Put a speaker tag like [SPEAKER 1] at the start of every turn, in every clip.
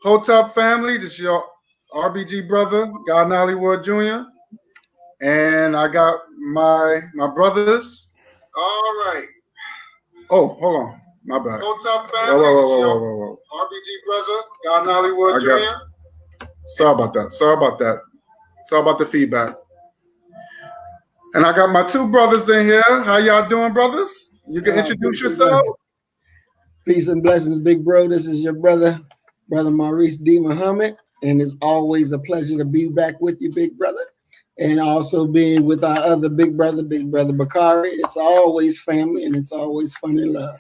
[SPEAKER 1] Hotep family, this is your RBG brother, God Nollywood Jr. And I got my brothers. All right. Oh, hold on. My bad. Hotep family, whoa. RBG brother, God Nollywood Jr. Sorry about that. Sorry about the feedback. And I got my two brothers in here. How y'all doing, brothers? You can introduce yourselves.
[SPEAKER 2] Peace and blessings, big bro. This is your brother, Brother Maurice D. Muhammad. And it's always a pleasure to be back with you, big brother. And also being with our other big brother Bakari. It's always family and it's always fun and love.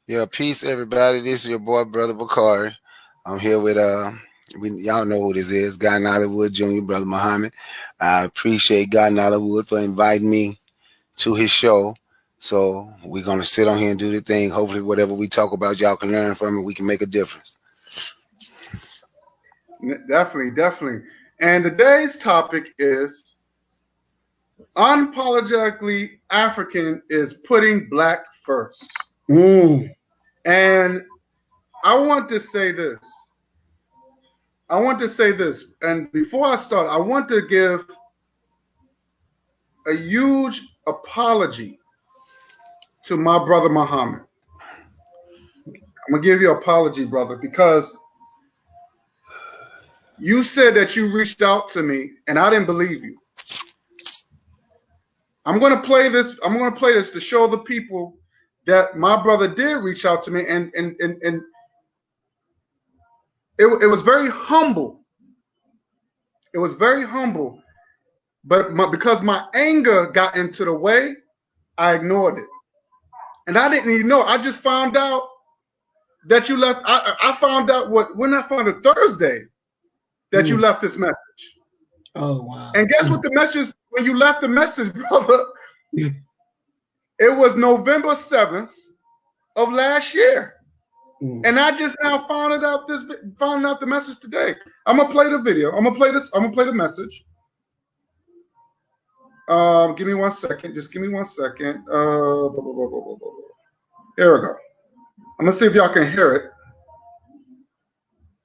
[SPEAKER 3] Yeah, peace, everybody. This is your boy, Brother Bakari. I'm here with y'all know who this is, Guy Nollywood Jr., Brother Muhammad. I appreciate Guy Nollywood for inviting me to his show. So we're gonna sit on here and do the thing. Hopefully, whatever we talk about, y'all can learn from it. We can make a difference.
[SPEAKER 1] Definitely. And today's topic is unapologetically African is putting black first. And I want to say this. And before I start, I want to give a huge apology to my brother Muhammad. I'm gonna give you an apology, brother, because you said that you reached out to me and I didn't believe you. I'm gonna play this to show the people that my brother did reach out to me, and it was very humble. It was very humble, but because my anger got into the way, I ignored it. And I didn't even know. I just found out that you left. I found out when I found it Thursday that you left this message.
[SPEAKER 2] Oh, wow.
[SPEAKER 1] And guess what the message, when you left the message, brother, it was November 7th of last year. And I just now found out the message today. I'm gonna play the video. I'm gonna play the message. Give me 1 second. Just give me 1 second. Here we go. I'm gonna see if y'all can hear it.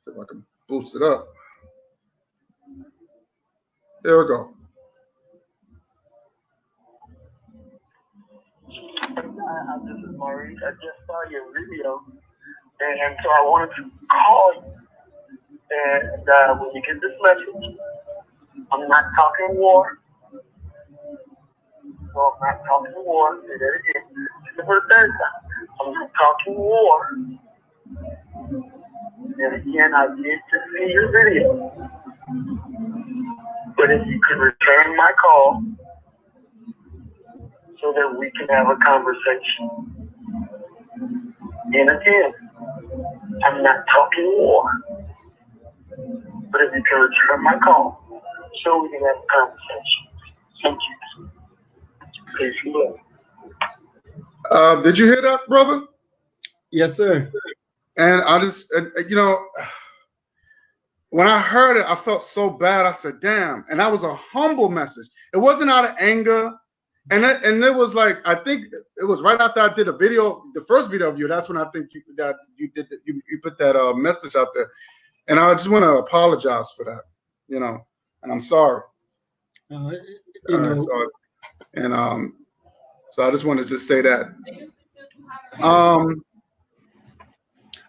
[SPEAKER 1] See if I can boost it up. There we go.
[SPEAKER 4] This is Maurice. I just saw your video, and so I wanted to call you. And when you get this message, I'm not talking war. So I'm not talking war. Say that again. This is for the third time. I'm not talking war. And again, I did just see your video. But if you could return my call so that we can have a conversation. And again, I'm not talking war. But if you can return my call so we can have a conversation. Thank you. Peace and love.
[SPEAKER 1] Did you hear that, brother?
[SPEAKER 2] Yes, sir.
[SPEAKER 1] And I just, when I heard it, I felt so bad. I said, damn. And that was a humble message. It wasn't out of anger. And it was like, I think it was right after I did a video, the first video of you. That's when I think you put that message out there. And I just want to apologize for that, and I'm sorry. Sorry. And so I just wanted to say that. I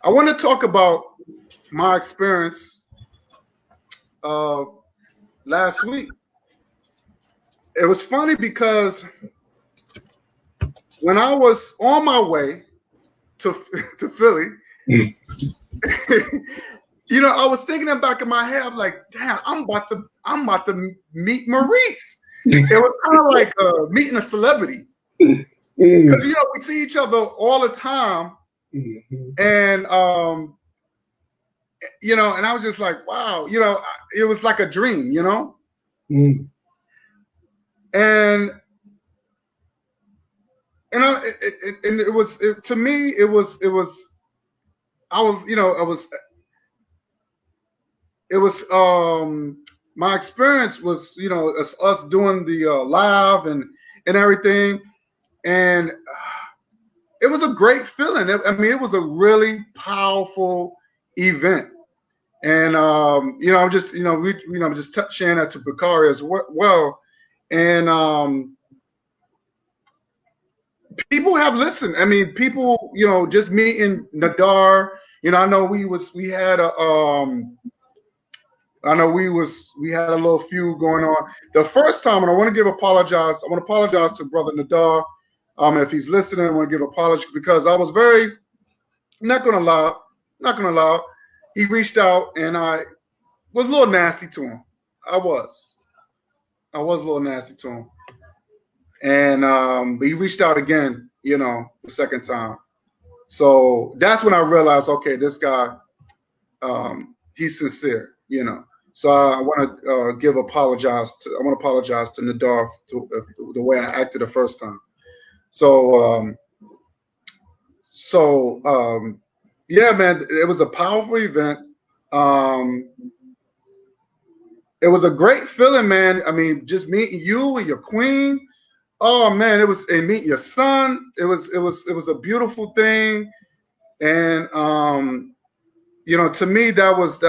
[SPEAKER 1] want to talk about my experience last week. It was funny because when I was on my way to Philly, I was thinking in the back of my head, I'm like, damn, I'm about to meet Maurice. It was kind of like meeting a celebrity. Because we see each other all the time. And and I was just like, wow, it was like a dream, And it was to me, it was my experience was, us doing the live and everything, and it was a great feeling. It was a really powerful event. And you know, I'm just, you know, I'm just sharing that to Bakari as well. And people have listened. I mean, people, you know, just meeting Nadar. You know, I know we had a little feud going on the first time, and I want to apologize to Brother Nadar. If he's listening, I want to give apology because I was not gonna lie, he reached out and I was a little nasty to him. I was a little nasty to him, and but he reached out again, you know, the second time. So that's when I realized, okay, this guy, he's sincere, you know. So I want to I want to apologize to Nadar to the way I acted the first time. So yeah, man, it was a powerful event. It was a great feeling, man. I mean, just meeting you and your queen. Oh man, and meet your son. It was a beautiful thing, and you know, to me that was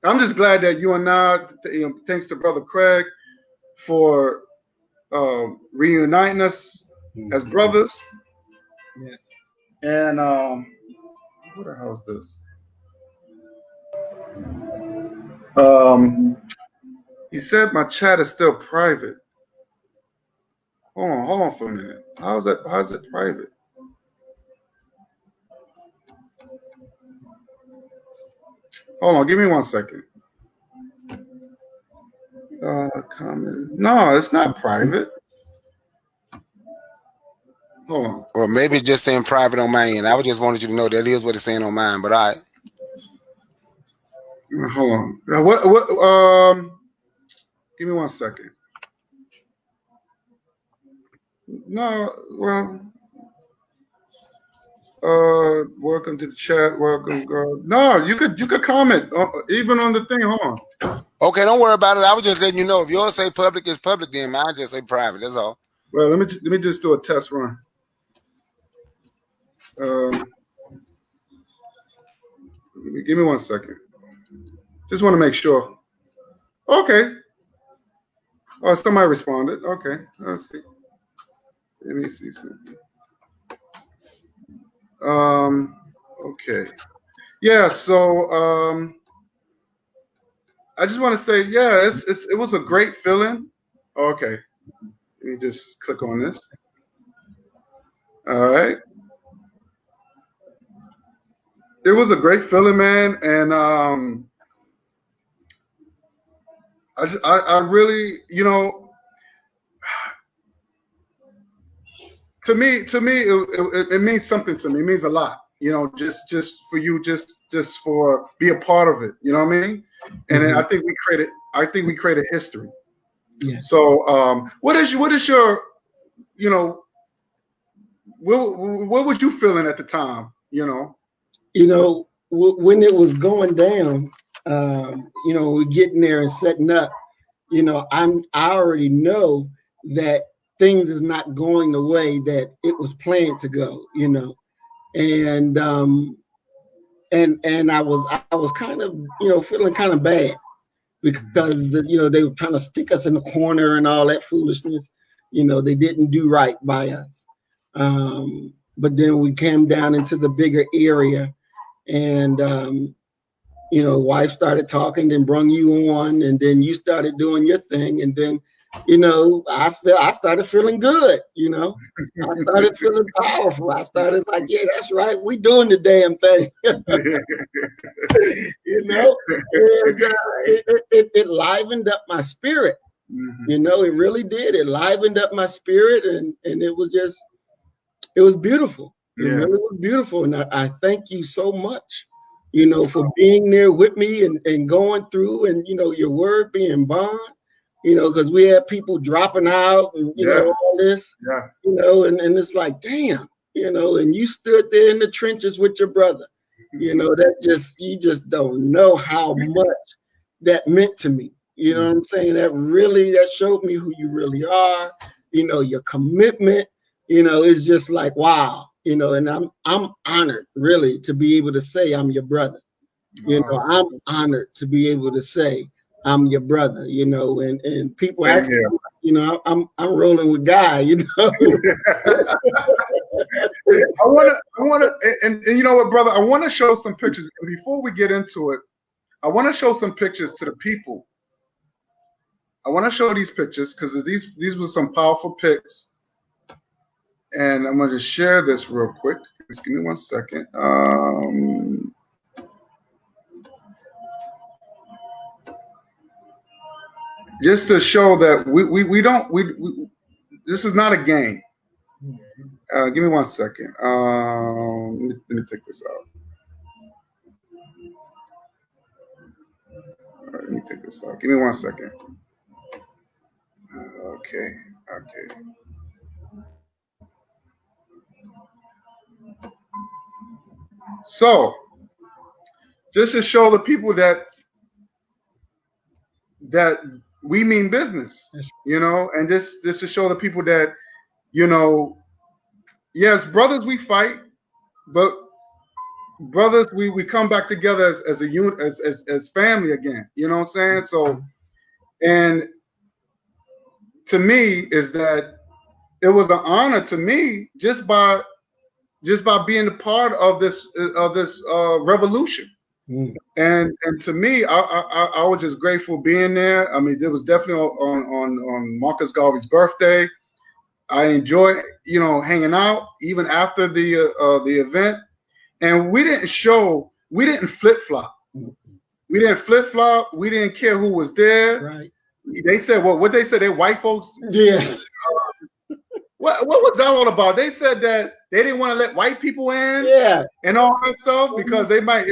[SPEAKER 1] I'm just glad that you and I, you know, thanks to Brother Craig for reuniting us as brothers.
[SPEAKER 2] Yes.
[SPEAKER 1] And what the hell is this? He said my chat is still private. Hold on for a minute. How's it private? Hold on, give me 1 second. Comment. No, it's not private. Hold on.
[SPEAKER 3] Or maybe it's just saying private on my end. I just wanted you to know that is what it's saying on mine, but all right.
[SPEAKER 1] Hold on. What give me 1 second. No, well, welcome to the chat. Welcome. No, you could comment even on the thing. Hold on.
[SPEAKER 3] Okay, don't worry about it. I was just letting you know if yours say public, it's public. Then mine just say private. That's all.
[SPEAKER 1] Well, let me just do a test run. Give me 1 second. Just want to make sure. Okay. Oh, somebody responded. Okay. Let's see. Let me see something. Okay. Yeah. So I just want to say, yeah, it was a great feeling. Okay. Let me just click on this. All right. It was a great feeling, man, and I really, you know, to me, it means something to me. It means a lot, you know, just for you, just for be a part of it. You know what I mean? And I think we created history.
[SPEAKER 2] Yeah.
[SPEAKER 1] So, what is your, you know, what was you feeling at the time? You know.
[SPEAKER 2] You know, when it was going down, you know, we're getting there and setting up. You know, I already know that things is not going the way that it was planned to go. You know, and I was kind of, you know, feeling kind of bad because you know, they were trying to stick us in the corner and all that foolishness. You know, they didn't do right by us. But then we came down into the bigger area. And you know, wife started talking, then brung you on, and then you started doing your thing, and then, you know, I started feeling good. You know, I started feeling powerful. I started like, yeah, that's right, we doing the damn thing. You know, and it livened up my spirit. Mm-hmm. You know, it really did. It livened up my spirit, and it was beautiful. It really was beautiful. And I thank you so much, you know, for being there with me and going through, and, you know, your word being bond, you know, because we had people dropping out and, you know, all this, you know, and it's like, damn, you know, and you stood there in the trenches with your brother, you know, you just don't know how much that meant to me. You know what I'm saying? That showed me who you really are, you know, your commitment. You know, it's just like, wow, you know, and I'm honored really to be able to say I'm your brother. You know, I'm honored to be able to say I'm your brother, you know, and people ask me, you know, I'm rolling with Guy, you know.
[SPEAKER 1] I wanna, and you know what, brother, I want to show some pictures before we get into it. I want to show some pictures to the people. I want to show these pictures because these were some powerful pics, and I'm going to share this real quick. Just give me 1 second. Just to show that we don't this is not a game. Give me 1 second. Let me take this out. All right, let me take this out. Give me 1 second. Okay. So, just to show the people that we mean business, you know, and just to show the people that, you know, yes, brothers we fight, but brothers we come back together as a unit, as family again. You know what I'm saying? So, and to me is that it was an honor to me just by being a part of this revolution. And to me, I was just grateful being there. I mean, it was definitely on Marcus Garvey's birthday. I enjoyed, you know, hanging out even after the event. And we didn't flip flop. We didn't flip flop. We didn't care who was there.
[SPEAKER 2] Right.
[SPEAKER 1] They said, well, what they said, they white folks.
[SPEAKER 2] Yes.
[SPEAKER 1] What was that all about? They said that they didn't want to let white people in, and all that stuff because they might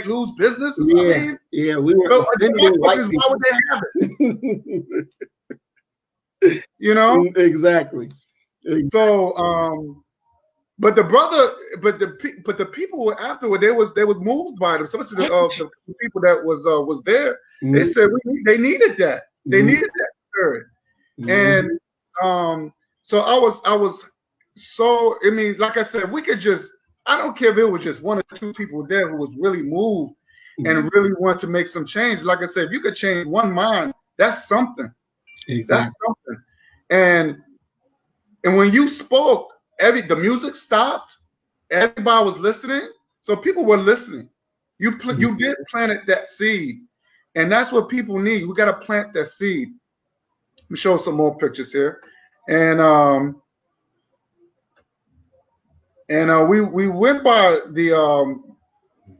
[SPEAKER 1] lose business.
[SPEAKER 2] Yeah,
[SPEAKER 1] I mean,
[SPEAKER 2] yeah, we were offending white people.
[SPEAKER 1] Why would they have it? You know,
[SPEAKER 2] exactly.
[SPEAKER 1] So, but the people afterward, they was moved by them. Some of the people that was there, they said they needed that. They needed that spirit, and so I was so, I mean, like I said, we could just, I don't care if it was just 1 or 2 people there who was really moved and really want to make some change. Like I said, if you could change one mind, that's something. Exactly. That's something. And when you spoke, the music stopped. Everybody was listening. So people were listening. You did plant that seed. And that's what people need. We got to plant that seed. Let me show some more pictures here. And we went by the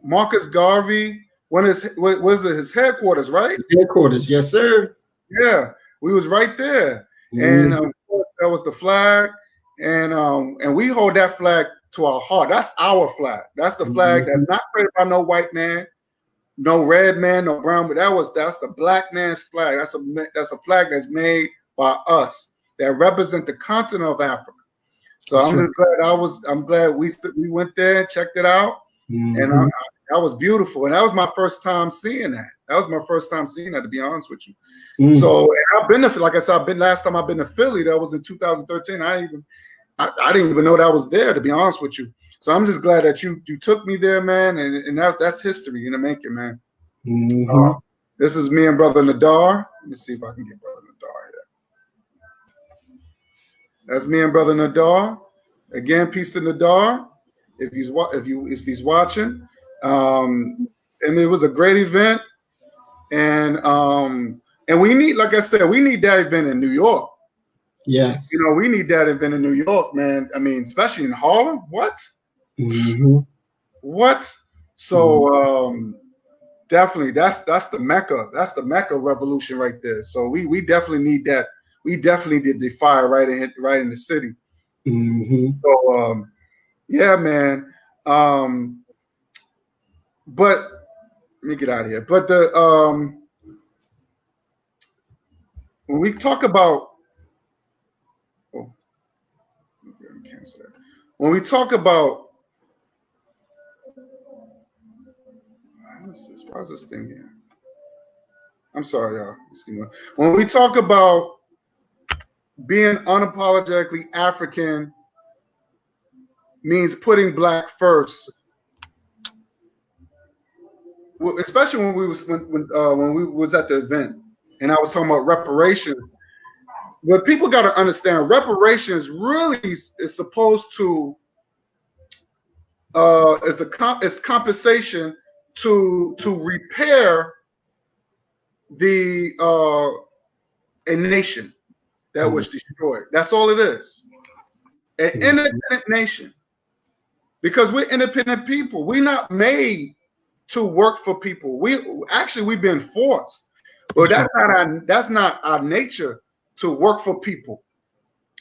[SPEAKER 1] Marcus Garvey. What was it? His headquarters, right?
[SPEAKER 2] His headquarters, yes, sir.
[SPEAKER 1] Yeah, we was right there, and that was the flag, and we hold that flag to our heart. That's our flag. That's the flag that's not created by no white man, no red man, no brown. But that's the black man's flag. That's a flag that's made by us that represent the continent of Africa. So I'm glad we went there and checked it out, and that was beautiful. And that was my first time seeing that. To be honest with you. So I've been to, like I said, last time I've been to Philly. That was in 2013. I didn't even know that was there, to be honest with you. So I'm just glad that you took me there, man. And that's history in the making, man. This is me and Brother Nadar. Let me see if I can get Brother Nadar here. That's me and Brother Nadar. Again, peace to Nadar. If he's watching, and it was a great event, and we need, like I said, we need that event in New York.
[SPEAKER 2] Yes,
[SPEAKER 1] you know, we need that event in New York, man. I mean, especially in Harlem. What? What? So definitely, that's the Mecca. That's the Mecca revolution right there. So we definitely need that. We definitely did the fire right in the city. So yeah, man. But let me get out of here. But when we talk about when we talk about why is this thing here? I'm sorry, y'all. Excuse me. When we talk about being unapologetically African means putting black first, especially when we was at the event and I was talking about reparations. What people got to understand, reparations really is supposed to it's compensation to repair a nation that was destroyed. That's all it is. An independent nation. Because we're independent people. We're not made to work for people. We've been forced. But that's not our nature to work for people.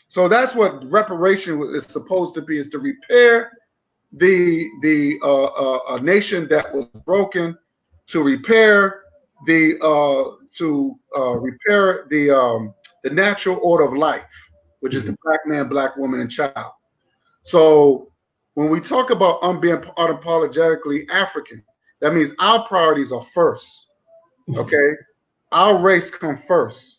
[SPEAKER 1] So that's what reparation is supposed to be, is to repair a nation that was broken, to repair the natural order of life, which is the black man, black woman, and child. So when we talk about being unapologetically African, that means our priorities are first. Okay, our race come first.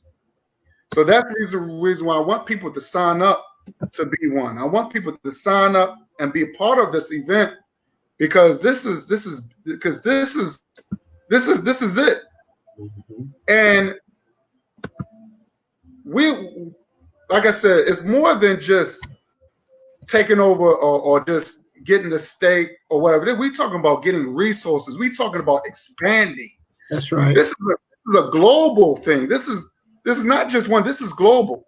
[SPEAKER 1] So that's the reason why I want people to sign up to be one. I want people to sign up and be a part of this event, because this is it. And we, like I said, it's more than just taking over or just getting the state or whatever. We talking about getting resources. We talking about expanding.
[SPEAKER 2] That's right.
[SPEAKER 1] This is a global thing. This is not just one. This is global.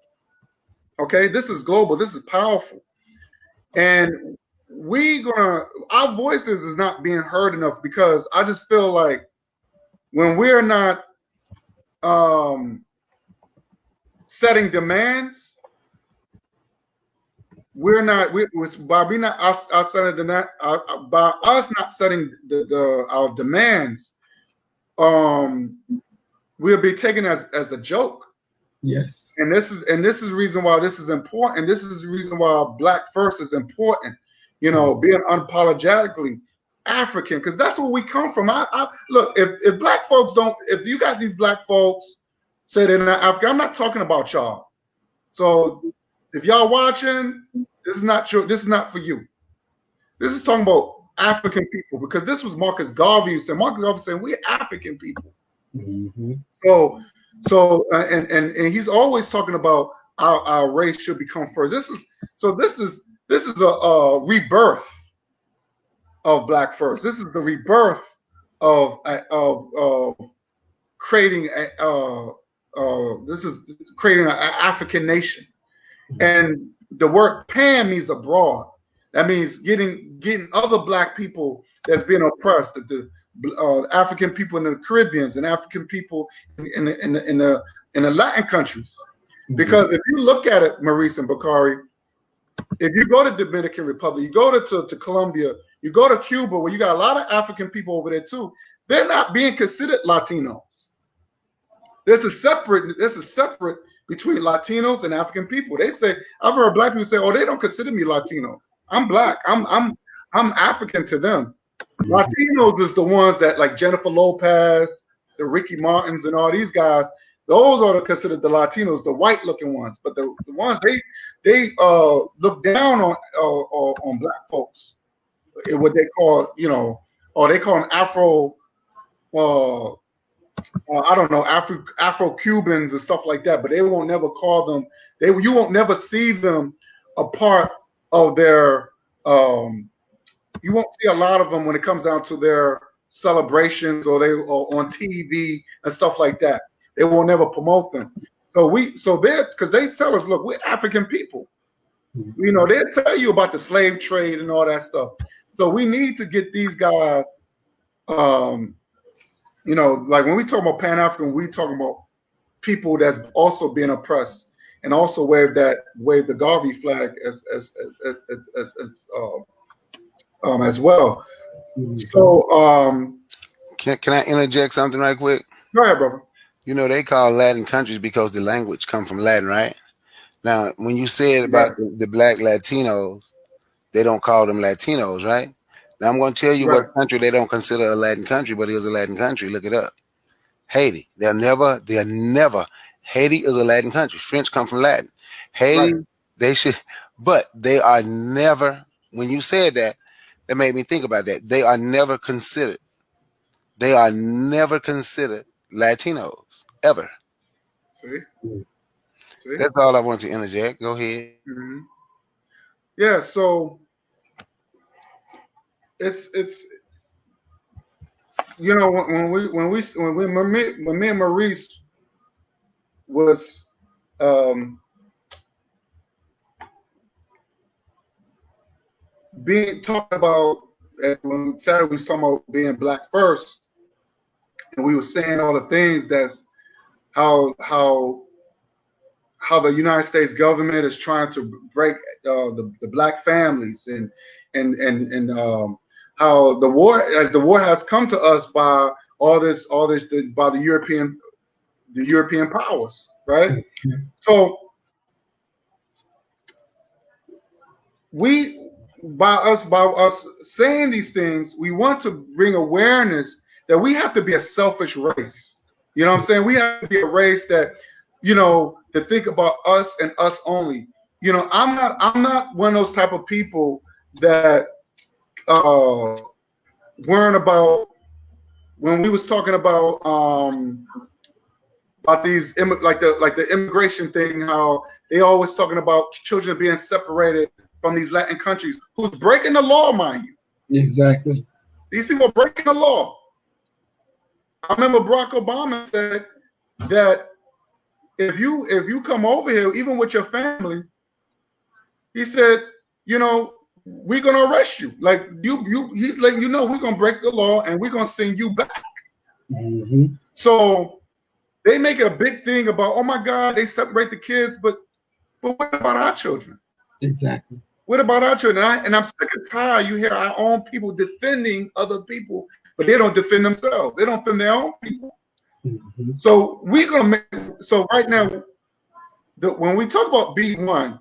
[SPEAKER 1] Okay, this is global. This is powerful, and our voices is not being heard enough, because I just feel like when we're not setting demands, by us not setting our demands, we'll be taken as a joke.
[SPEAKER 2] Yes.
[SPEAKER 1] And this is the reason why this is important. And this is the reason why Black First is important. Being unapologetically African, because that's where we come from. Look, if black folks if you got these black folks say they're not African, I'm not talking about y'all. So if y'all watching, this is not for you. This is talking about African people, because this was Marcus Garvey who said. Marcus Garvey said we're African people.
[SPEAKER 2] Mm-hmm.
[SPEAKER 1] So he's always talking about our race should become first. This is a rebirth of Black First. This is the rebirth of creating this is creating an African nation. And the word Pan means abroad. That means getting other Black people that's being oppressed, the African people in the Caribbeans and African people in the Latin countries. Because if you look at it, Maurice and Bakari, if you go to Dominican Republic, you go to Colombia, you go to Cuba, where you got a lot of African people over there too, they're not being considered Latinos. There's a separate between Latinos and African people. They say, I've heard Black people say, "Oh, they don't consider me Latino. I'm Black. I'm African to them." Latinos is the ones that, like Jennifer Lopez, the Ricky Martins, and all these guys. Those are considered the Latinos, the white-looking ones. But the ones they look down on Black folks, what they call, or they call them Afro. I don't know, Afro-Cubans and stuff like that. But they won't never call them. You won't never see them a part of their. You won't see a lot of them when it comes down to their celebrations or on TV and stuff like that. They will never promote them. So they're, because they tell us, look, we're African people. They'll tell you about the slave trade and all that stuff. So we need to get these guys, like when we talk about Pan-African, we talk about people that's also being oppressed and also wave the Garvey flag as well. So
[SPEAKER 3] can I interject something right quick?
[SPEAKER 1] Go ahead, brother.
[SPEAKER 3] They call Latin countries because the language come from Latin, right? Now, when you said about the Black Latinos, they don't call them Latinos, right? Now, I'm going to tell you what country they don't consider a Latin country, but it is a Latin country. Look it up. Haiti. They're never. Haiti is a Latin country. French come from Latin. Haiti, they should, but they are never when you said that, it made me think about that. They are never considered. They are never considered Latinos ever.
[SPEAKER 1] See, see.
[SPEAKER 3] That's all I want to interject. Go ahead.
[SPEAKER 1] Mm-hmm. Yeah. So it's when me and Maurice was being talked about when Saturday we was talking about being black first, and we were saying all the things that's how the United States government is trying to break the black families and how the war has come to us by all this by the European powers, right? So by us saying these things, we want to bring awareness that we have to be a selfish race. You know what I'm saying? We have to be a race that, to think about us and us only. I'm not one of those type of people that weren't about when we was talking about these like the immigration thing, how they always talking about children being separated from these Latin countries, who's breaking the law, mind you.
[SPEAKER 2] Exactly.
[SPEAKER 1] These people are breaking the law. I remember Barack Obama said that if you come over here, even with your family, he said, we're gonna arrest you. Like he's letting you know we're gonna break the law and we're gonna send you back.
[SPEAKER 2] Mm-hmm.
[SPEAKER 1] So they make a big thing about, oh my God, they separate the kids, but what about our children?
[SPEAKER 2] Exactly.
[SPEAKER 1] What about our children? And I'm sick and tired. You hear our own people defending other people, but they don't defend themselves. They don't defend their own people.
[SPEAKER 2] Mm-hmm.
[SPEAKER 1] So we're gonna so right now, when we talk about B1,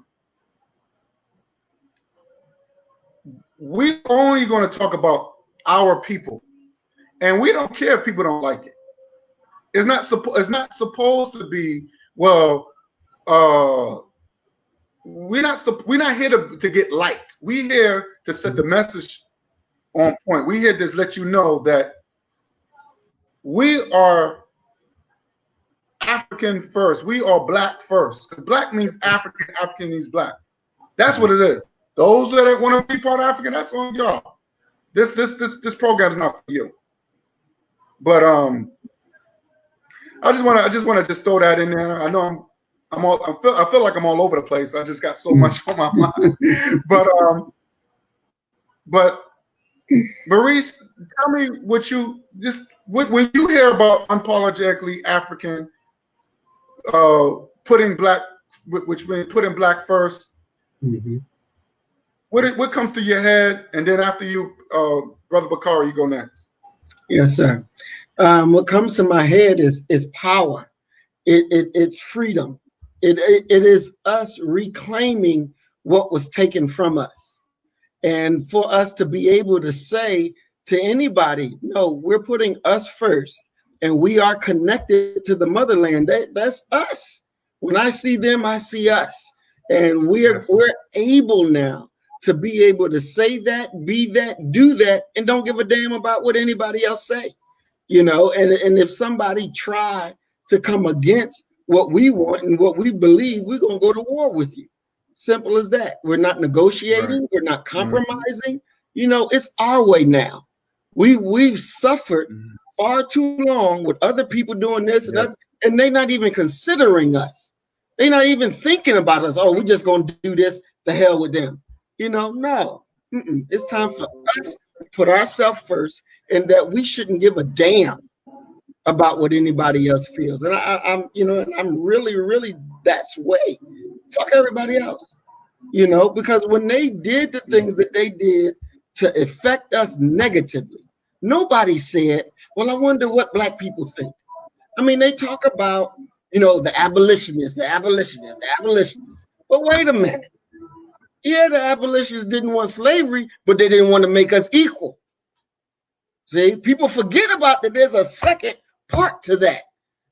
[SPEAKER 1] we're only going to talk about our people, and we don't care if people don't like it. It's not supposed to be. Well, we're not here to get liked. We're here to set the message on point. We're here to let you know that we are African first. We are black first. Because black means African. African means black. That's what it is. Those that want to be part of African, that's on y'all. This program is not for you. But I just want to just throw that in there. I know I feel like I'm all over the place. I just got so much on my mind. But Maurice, tell me when you hear about Unapologetically African, putting black first.
[SPEAKER 2] Mm-hmm.
[SPEAKER 1] What comes to your head, and then after you, Brother Bakari, you go next.
[SPEAKER 2] Yes, sir. What comes to my head is power. It's freedom. It is us reclaiming what was taken from us, and for us to be able to say to anybody, no, we're putting us first, and we are connected to the motherland. That's us. When I see them, I see us, and we're able now to be able to say that, be that, do that, and don't give a damn about what anybody else say, and if somebody try to come against what we want and what we believe, we're going to go to war with you. Simple as that. We're not negotiating. Right. We're not compromising. Mm-hmm. It's our way now. We've suffered far too long with other people doing this and they're not even considering us. They're not even thinking about us. Oh, we're just going to do this. To hell with them. No. It's time for us to put ourselves first, and that we shouldn't give a damn about what anybody else feels. And I'm really, really that's way. Fuck everybody else. Because when they did the things that they did to affect us negatively, nobody said, well, I wonder what black people think. I mean, they talk about, the abolitionists. But wait a minute. Yeah, the abolitionists didn't want slavery, but they didn't want to make us equal. See, people forget about that. There's a second part to that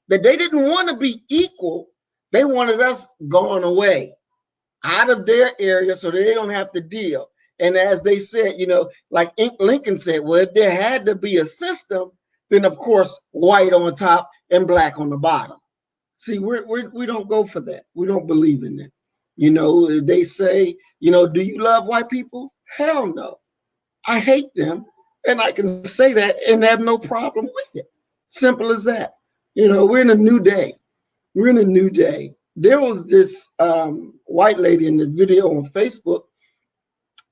[SPEAKER 2] they didn't want to be equal. They wanted us going away out of their area so that they don't have to deal. And as they said, like Lincoln said, well, if there had to be a system, then of course white on top and black on the bottom. See, we don't go for that. We don't believe in that. They say, do you love white people? Hell no. I hate them, and I can say that and have no problem with it. Simple as that. We're in a new day. We're in a new day. There was this white lady in the video on Facebook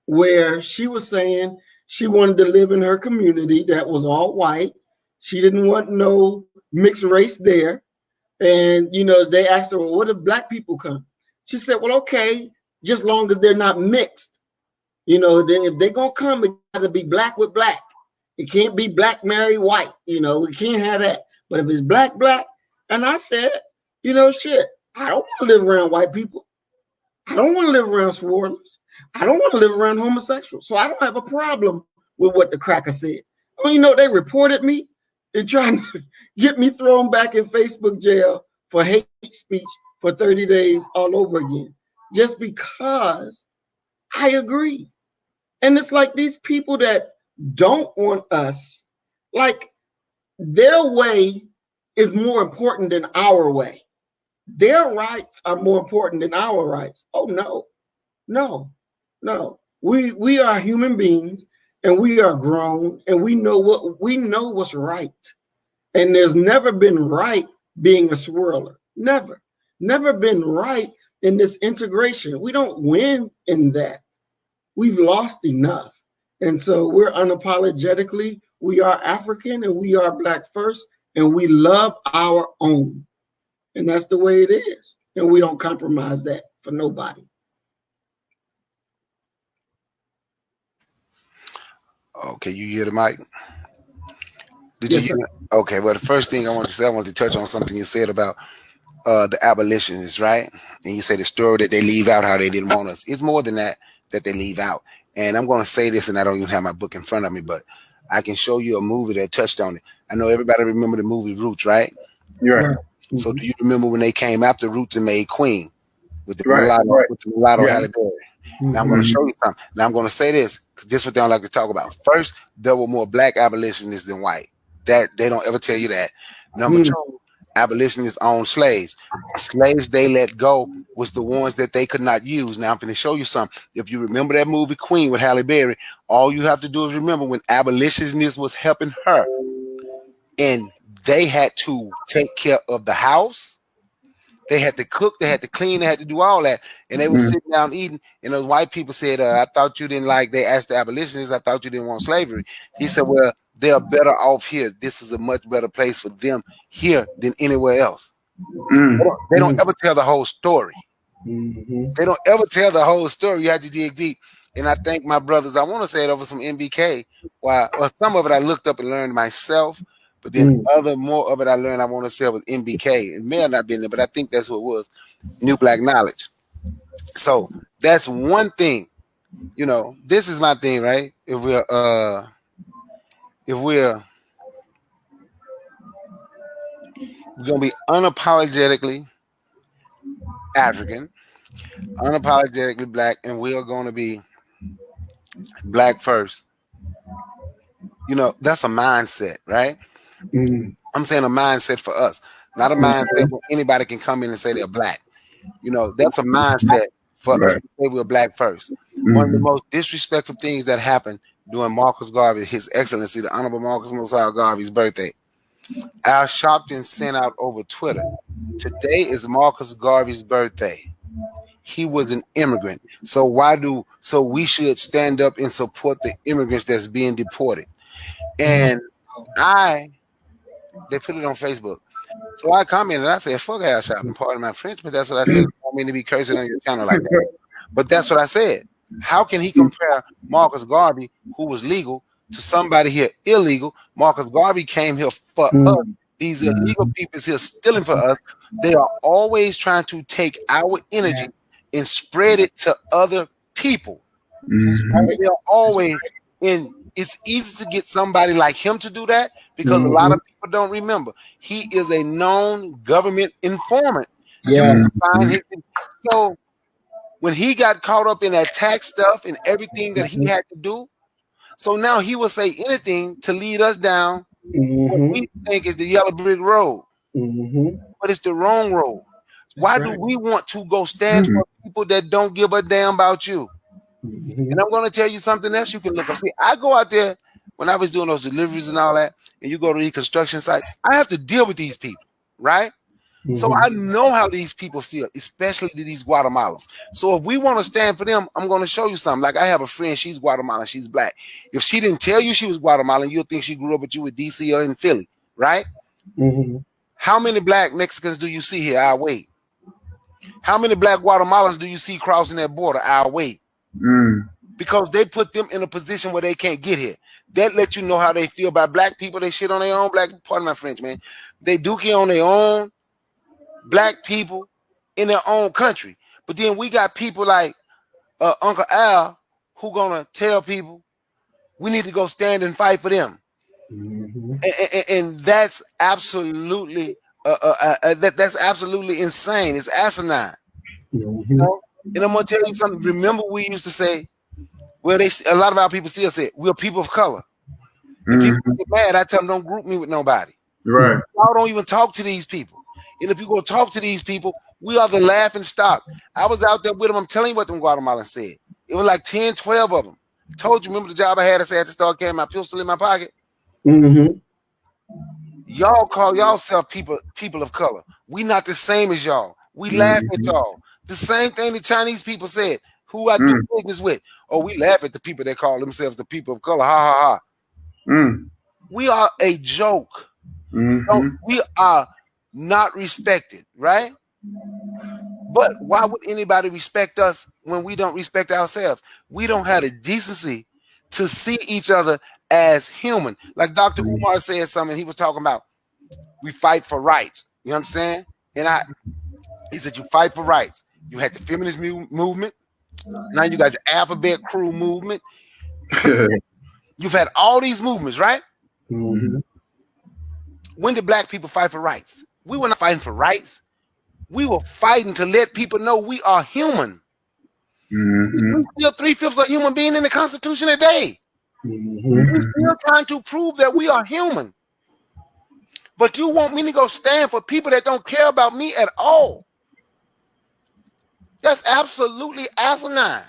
[SPEAKER 2] where she was saying she wanted to live in her community that was all white. She didn't want no mixed race there. And, they asked her, well, what if black people come? She said, well, okay, just long as they're not mixed. If they're going to come, it got to be black with black. It can't be black marry white. We can't have that. But if it's black, black, and I said, shit, I don't want to live around white people. I don't want to live around swirlers. I don't want to live around homosexuals. So I don't have a problem with what the cracker said. Oh, they reported me. They're trying to get me thrown back in Facebook jail for hate speech for 30 days all over again. Just because I agree. And it's like these people that don't want us, like their way is more important than our way. Their rights are more important than our rights. Oh, no. We are human beings, and we are grown, and we know what's right. And there's never been right being a swirler. Never been right in this integration. We don't win in that. We've lost enough. And so we're unapologetically, we are African and we are Black first, and we love our own. And that's the way it is. And we don't compromise that for nobody.
[SPEAKER 3] Okay, you hear the mic? Did
[SPEAKER 2] Yes,
[SPEAKER 3] you hear? Okay, well, the first thing I want to say, I want to touch on something you said about the abolitionists, right? And you say the story that they leave out, how they didn't want us. It's more than that they leave out. And I'm going to say this, and I don't even have my book in front of me, but I can show you a movie that touched on it. I know everybody remember the movie Roots, right?
[SPEAKER 1] Right.
[SPEAKER 3] So do you remember when they came after Roots and made Queen with the
[SPEAKER 1] Right,
[SPEAKER 3] mulatto,
[SPEAKER 1] right.
[SPEAKER 3] with the mulatto
[SPEAKER 1] Yeah.
[SPEAKER 3] Halle Berry? Now I'm going to show you something. Now I'm going to say this, because this is what they don't like to talk about. First, there were more black abolitionists than white. That they don't ever tell you that. Number two, abolitionists owned slaves. The slaves they let go was the ones that they could not use. Now I'm going to show you something. If you remember that movie Queen with Halle Berry, all you have to do is remember when abolitionists was helping her, and they had to take care of the house. They had to cook, they had to clean, they had to do all that. And they were sitting down eating. And those white people said, I thought you didn't like, they asked the abolitionists, I thought you didn't want slavery. He said, well, they are better off here. This is a much better place for them here than anywhere else. They don't ever tell the whole story. They don't ever tell the whole story. You have to dig deep. And I thank my brothers. I want to say it over some MBK. Well, some of it I looked up and learned myself. But then more of it I learned I want to say was MBK. It may have not been there, but I think that's what it was. New Black Knowledge. So that's one thing. This is my thing, right? If we're gonna be unapologetically African, unapologetically Black, and we are gonna be Black first. That's a mindset, right? I'm saying a mindset for us, not a mindset where anybody can come in and say they're Black. That's a mindset for us to say we're Black first. One of the most disrespectful things that happened during Marcus Garvey, His Excellency, the Honorable Marcus Mosiah Garvey's birthday. Al Sharpton sent out over Twitter, today is Marcus Garvey's birthday. He was an immigrant. So we should stand up and support the immigrants that's being deported. And they put it on Facebook. So I commented and I said, fuck Al Sharpton, pardon my French, but that's what I said. I don't mean to be cursing on your channel like that. But that's what I said. How can he compare Marcus Garvey, who was legal, to somebody here illegal? Marcus Garvey came here for us. These illegal people here stealing for us. They are always trying to take our energy and spread it to other people. They are always in. It's easy to get somebody like him to do that because a lot of people don't remember. He is a known government informant.
[SPEAKER 2] Yes.
[SPEAKER 3] So when he got caught up in that tax stuff and everything that he had to do. So now he will say anything to lead us down what we think is the yellow brick road, but it's the wrong road. Why do we want to go stand for people that don't give a damn about you? And I'm going to tell you something else you can look up. See, I go out there when I was doing those deliveries and all that, and you go to these construction sites, I have to deal with these people, right? So I know how these people feel, especially these Guatemalans. So if we want to stand for them, I'm going to show you something. Like I have a friend, she's Guatemalan, she's black. If she didn't tell you she was Guatemalan, you'll think she grew up with you in DC or in Philly, right? How many black Mexicans do you see here? I'll wait. How many black Guatemalans do you see crossing that border? I'll wait. Because they put them in a position where they can't get here. That lets you know how they feel about black people. They shit on their own black, pardon my French, man. They dookie on their own black people in their own country. But then we got people like Uncle Al who gonna tell people we need to go stand and fight for them. And that's absolutely that's absolutely insane. It's asinine. You know? And I'm gonna tell you something. Remember, we used to say, well, a lot of our people still say we're people of color. And people get mad. I tell them, don't group me with nobody.
[SPEAKER 1] Right.
[SPEAKER 3] Y'all don't even talk to these people. And if you go talk to these people, we are the laughing stock. I was out there with them. I'm telling you what them Guatemalans said. It was like 10, 12 of them. I told you, remember the job I had? I said I had to start carrying my pistol in my pocket. Y'all call yourself people of color. We not the same as y'all. We laugh at y'all. The same thing the Chinese people said, who I do business with. Oh, we laugh at the people that call themselves the people of color. Ha, ha, ha. We are a joke. No, we are not respected, right? But why would anybody respect us when we don't respect ourselves? We don't have the decency to see each other as human. Like Dr. Umar said something, he was talking about we fight for rights. You understand? And he said you fight for rights. You had the feminist movement. Now you got the alphabet crew movement. You've had all these movements, right? When did black people fight for rights? We were not fighting for rights. We were fighting to let people know we are human. We're still 3/5 of human being in the Constitution today. We're still trying to prove that we are human. But you want me to go stand for people that don't care about me at all? That's absolutely asinine.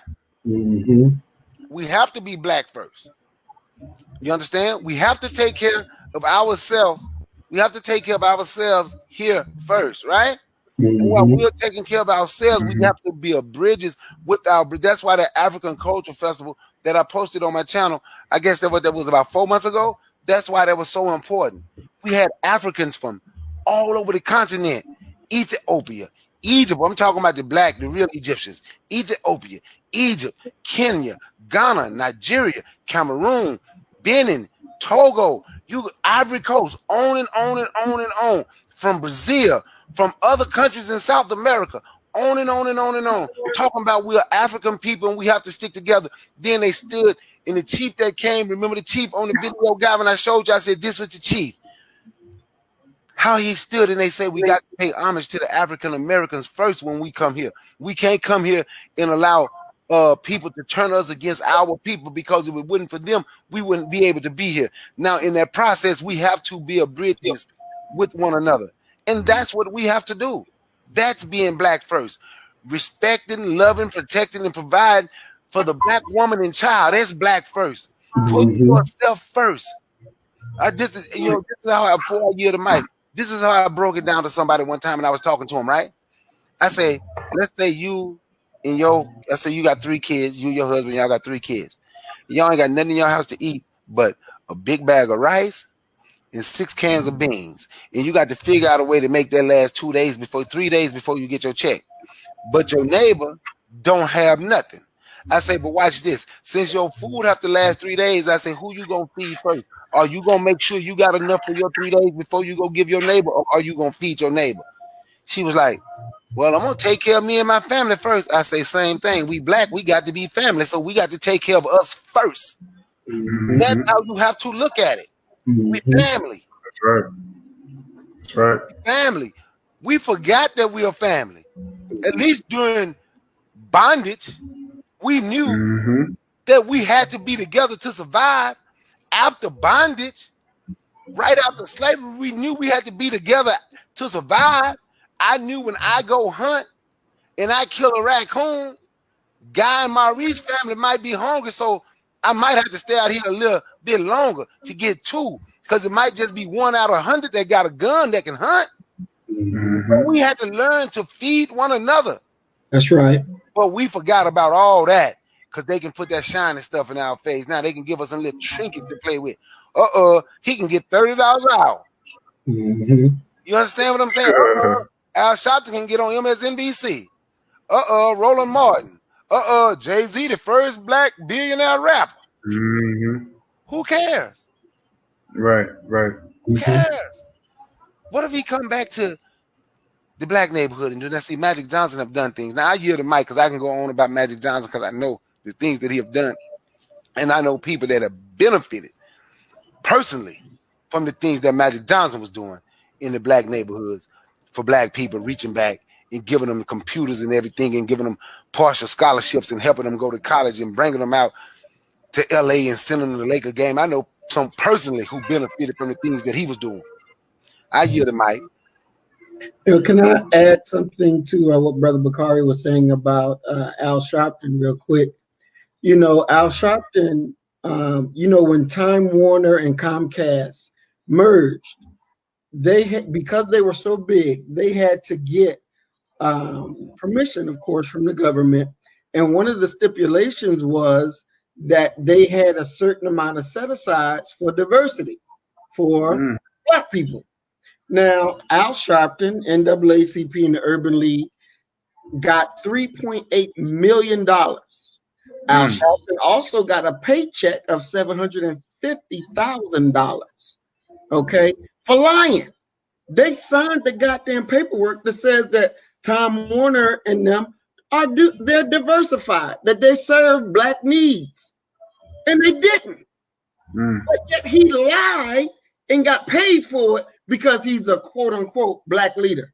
[SPEAKER 3] We have to be black first. You understand? We have to take care of ourselves. We have to take care of ourselves here first, right? And while we're taking care of ourselves, we have to build bridges with our. That's why the African Culture Festival that I posted on my channel, I guess that was about 4 months ago. That's why that was so important. We had Africans from all over the continent, Ethiopia, Egypt. I'm talking about the black, the real Egyptians. Ethiopia, Egypt, Kenya, Ghana, Nigeria, Cameroon, Benin, Togo, Ivory Coast, on and on and on and on. From Brazil, from other countries in South America, on and on and on and on. Talking about we are African people and we have to stick together. Then they stood, and the chief that came, remember the chief on the video guy when I showed you, I said this was the chief. How he stood, and they say we got to pay homage to the African Americans first when we come here. We can't come here and allow people to turn us against our people, because if it wasn't for them, we wouldn't be able to be here. Now, in that process, we have to be a bridge with one another. And that's what we have to do. That's being black first. Respecting, loving, protecting, and providing for the black woman and child. That's black first. Put yourself first. This is how I, before I yield the mic, this is how I broke it down to somebody one time, and I was talking to him, right? I say, let's say you and let's say you got 3 kids, you and your husband, y'all got 3 kids. Y'all ain't got nothing in your house to eat but a big bag of rice and 6 cans of beans. And you got to figure out a way to make that last 3 days before you get your check. But your neighbor don't have nothing. I say, but watch this. Since your food have to last 3 days, I say, who you gonna feed first? Are you gonna make sure you got enough for your 3 days before you go give your neighbor, or are you gonna feed your neighbor? She was like, well, I'm gonna take care of me and my family first. I say, same thing. We black, we got to be family, so we got to take care of us first. That's how you have to look at it. We family.
[SPEAKER 1] That's right. That's right.
[SPEAKER 3] Family. We forgot that we are family. At least during bondage, we knew that we had to be together to survive. After bondage, right after slavery, we knew we had to be together to survive. I knew when I go hunt and I kill a raccoon, Guy and Maurice's family might be hungry, so I might have to stay out here a little bit longer to get two, because it might just be 1 out of 100 that got a gun that can hunt. So we had to learn to feed one another.
[SPEAKER 2] That's right.
[SPEAKER 3] But we forgot about all that because they can put that shiny stuff in our face. Now they can give us some little trinkets to play with. He can get $30 an hour. You understand what I'm saying? Al Sharpton can get on MSNBC. Roland Martin. Jay-Z, the first black billionaire rapper. Who cares?
[SPEAKER 1] Right.
[SPEAKER 3] Who cares? What if he come back to the black neighborhood and do that? See, Magic Johnson have done things. Now I yield the mic because I can go on about Magic Johnson because I know the things that he have done, and I know people that have benefited personally from the things that Magic Johnson was doing in the black neighborhoods for black people, reaching back and giving them computers and everything, and giving them partial scholarships and helping them go to college and bringing them out to LA and sending them to the Laker game. I know some personally who benefited from the things that he was doing. I yield the mic.
[SPEAKER 2] Can I add something to what Brother Bakari was saying about Al Sharpton real quick? You know, Al Sharpton, when Time Warner and Comcast merged, because they were so big, they had to get permission, of course, from the government. And one of the stipulations was that they had a certain amount of set-asides for diversity for black people. Now, Al Sharpton, NAACP, and the Urban League got $3.8 million. Al Sharpton also got a paycheck of $750,000, okay, for lying. They signed the goddamn paperwork that says that Time Warner and them they're diversified, that they serve black needs, and they didn't. But yet he lied and got paid for it because he's a quote unquote black leader.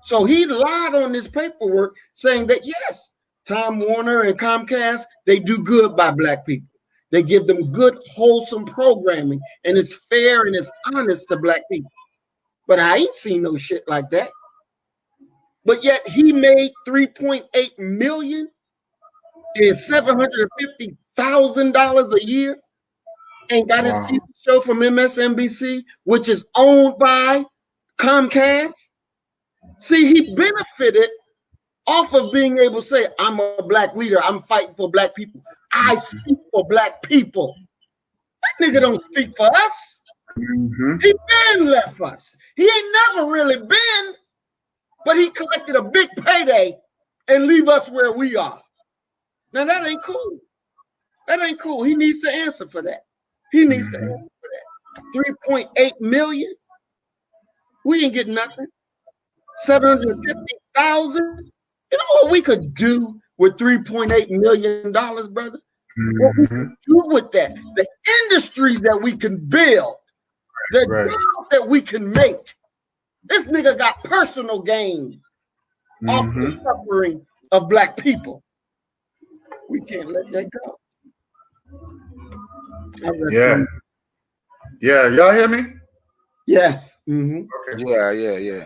[SPEAKER 2] So he lied on this paperwork saying that yes, Time Warner and Comcast, they do good by black people. They give them good, wholesome programming, and it's fair and it's honest to black people. But I ain't seen no shit like that. But yet he made $3.8 million and $750,000 a year and got his TV show from MSNBC, which is owned by Comcast. See, he benefited off of being able to say, I'm a black leader, I'm fighting for black people. I speak for black people. That nigga don't speak for us. He been left us. He ain't never really been, but he collected a big payday and leave us where we are. Now that ain't cool. That ain't cool. He needs to answer for that. He needs to answer for that. 3.8 million. We ain't getting nothing. 750,000. You know what we could do with $3.8 million, brother? What we can do with that? The industries that we can build, the jobs that we can make. This nigga got personal gain off the suffering of black people. We can't let that go.
[SPEAKER 1] Yeah, y'all hear me?
[SPEAKER 2] Yes.
[SPEAKER 1] Okay.
[SPEAKER 3] Yeah.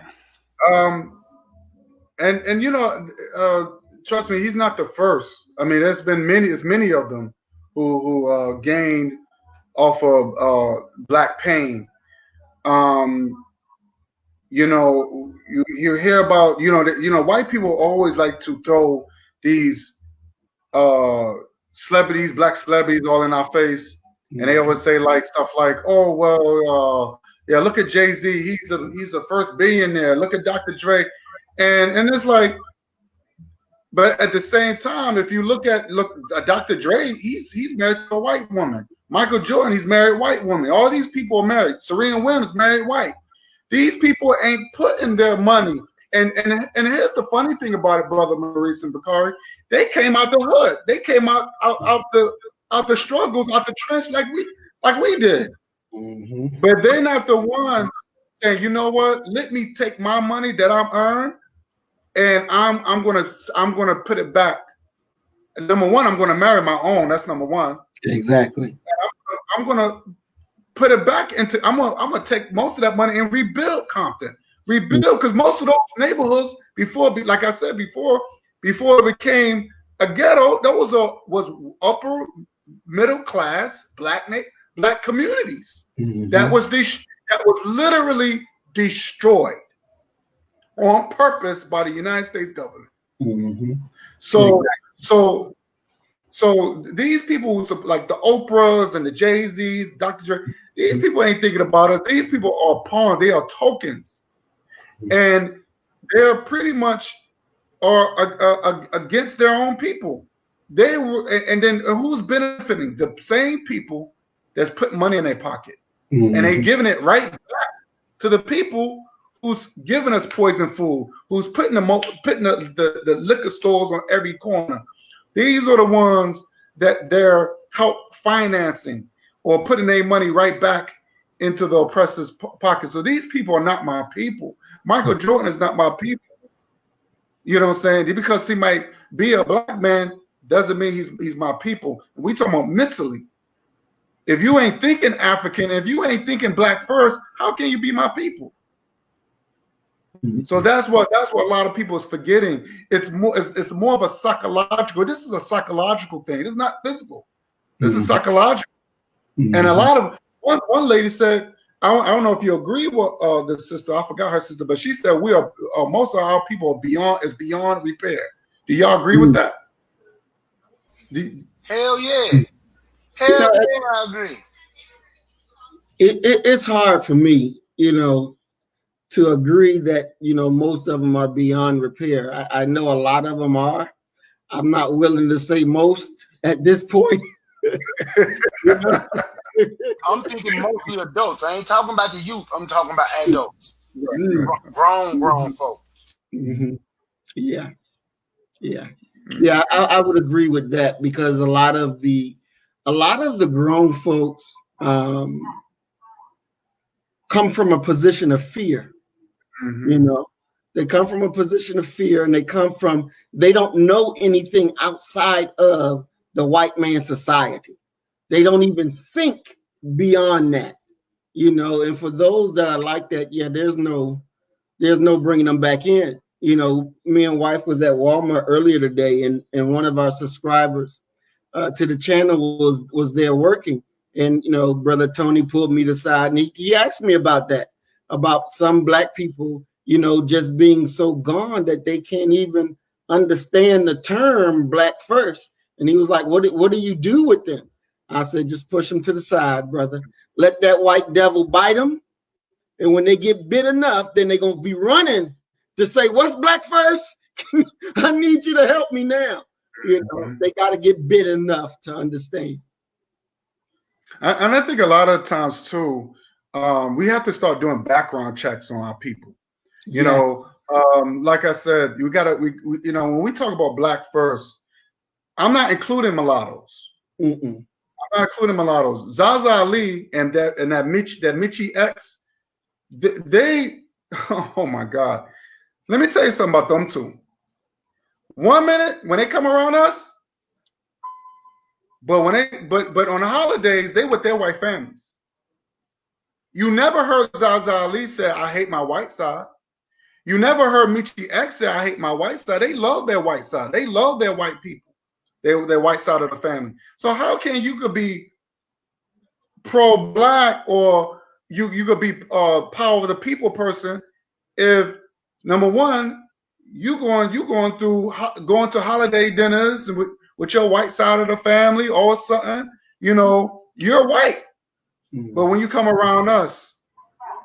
[SPEAKER 1] And you know, trust me, he's not the first. I mean, there's been many of them who gained off of black pain. You know, you hear about white people always like to throw these celebrities, black celebrities, all in our face, and they always say like stuff like, "Oh well, yeah, look at Jay-Z, he's the first billionaire. Look at Dr. Dre," and it's like, but at the same time, if you look at Dr. Dre, he's married to a white woman. Michael Jordan, he's married white woman. All these people are married. Serena Williams married white. These people ain't putting their money. And here's the funny thing about it, Brother Maurice and Bakari. They came out the hood. They came out the struggles, out the trench like we did. But they're not the ones saying, you know what? Let me take my money that I've earned, and I'm gonna put it back number one, I'm going to marry my own. That's number one.
[SPEAKER 2] Exactly.
[SPEAKER 1] I'm going to put it back into. I'm gonna take most of that money and rebuild Compton. Rebuild, because most of those neighborhoods before, like I said before it became a ghetto, that was upper middle class black communities. That was literally destroyed on purpose by the United States government. So these people like the Oprahs and the Jay-Z's, Dr. Dre, these people ain't thinking about us. These people are pawns. They are tokens, and they're pretty much are against their own people. They were, and then who's benefiting? The same people that's putting money in their pocket, and they giving it right back to the people who's giving us poison food, who's putting the liquor stores on every corner. These are the ones that they're help financing or putting their money right back into the oppressor's pocket. So these people are not my people. Michael Jordan is not my people. You know what I'm saying? Because he might be a black man doesn't mean he's my people. We talking about mentally. If you ain't thinking African, if you ain't thinking black first, how can you be my people? So that's what a lot of people is forgetting. It's more of a psychological. This is a psychological thing. It's not physical. This is psychological. And a lot of one lady said, I don't know if you agree with the sister. I forgot her sister, but she said we are most of our people are beyond repair. Do y'all agree with that?
[SPEAKER 3] Hell yeah. Hell yeah, I agree.
[SPEAKER 2] It's hard for me, to agree that, most of them are beyond repair. I know a lot of them are. I'm not willing to say most at this point.
[SPEAKER 3] I'm thinking mostly adults. I ain't talking about the youth. I'm talking about adults. Grown folk.
[SPEAKER 2] Yeah. I would agree with that, because a lot of the grown folks come from a position of fear. They come from a position of fear, and they don't know anything outside of the white man's society. They don't even think beyond that, and for those that are like that, there's no bringing them back in. Me and wife was at Walmart earlier today, and one of our subscribers to the channel was there working. And, Brother Tony pulled me aside, and he asked me about that, about some black people, just being so gone that they can't even understand the term black first. And he was like, what do you do with them? I said, just push them to the side, brother. Let that white devil bite them. And when they get bit enough, then they're going to be running to say, what's black first? I need you to help me now. They got to get bit enough to understand.
[SPEAKER 1] And I think a lot of times too, we have to start doing background checks on our people. Like I said, when we talk about black first, I'm not including mulattoes. I'm not including mulattoes. Zaza Ali and that Michi X, they oh my God. Let me tell you something about them two. 1 minute when they come around us, but on the holidays, they with their white families. You never heard Zaza Ali say, I hate my white side. You never heard Michi X say, I hate my white side. They love their white side. They love their white people. Their white side of the family. So how can you could be pro-black or you could be power of the people person if, number one, you going to holiday dinners with your white side of the family or something, you're white. But when you come around us,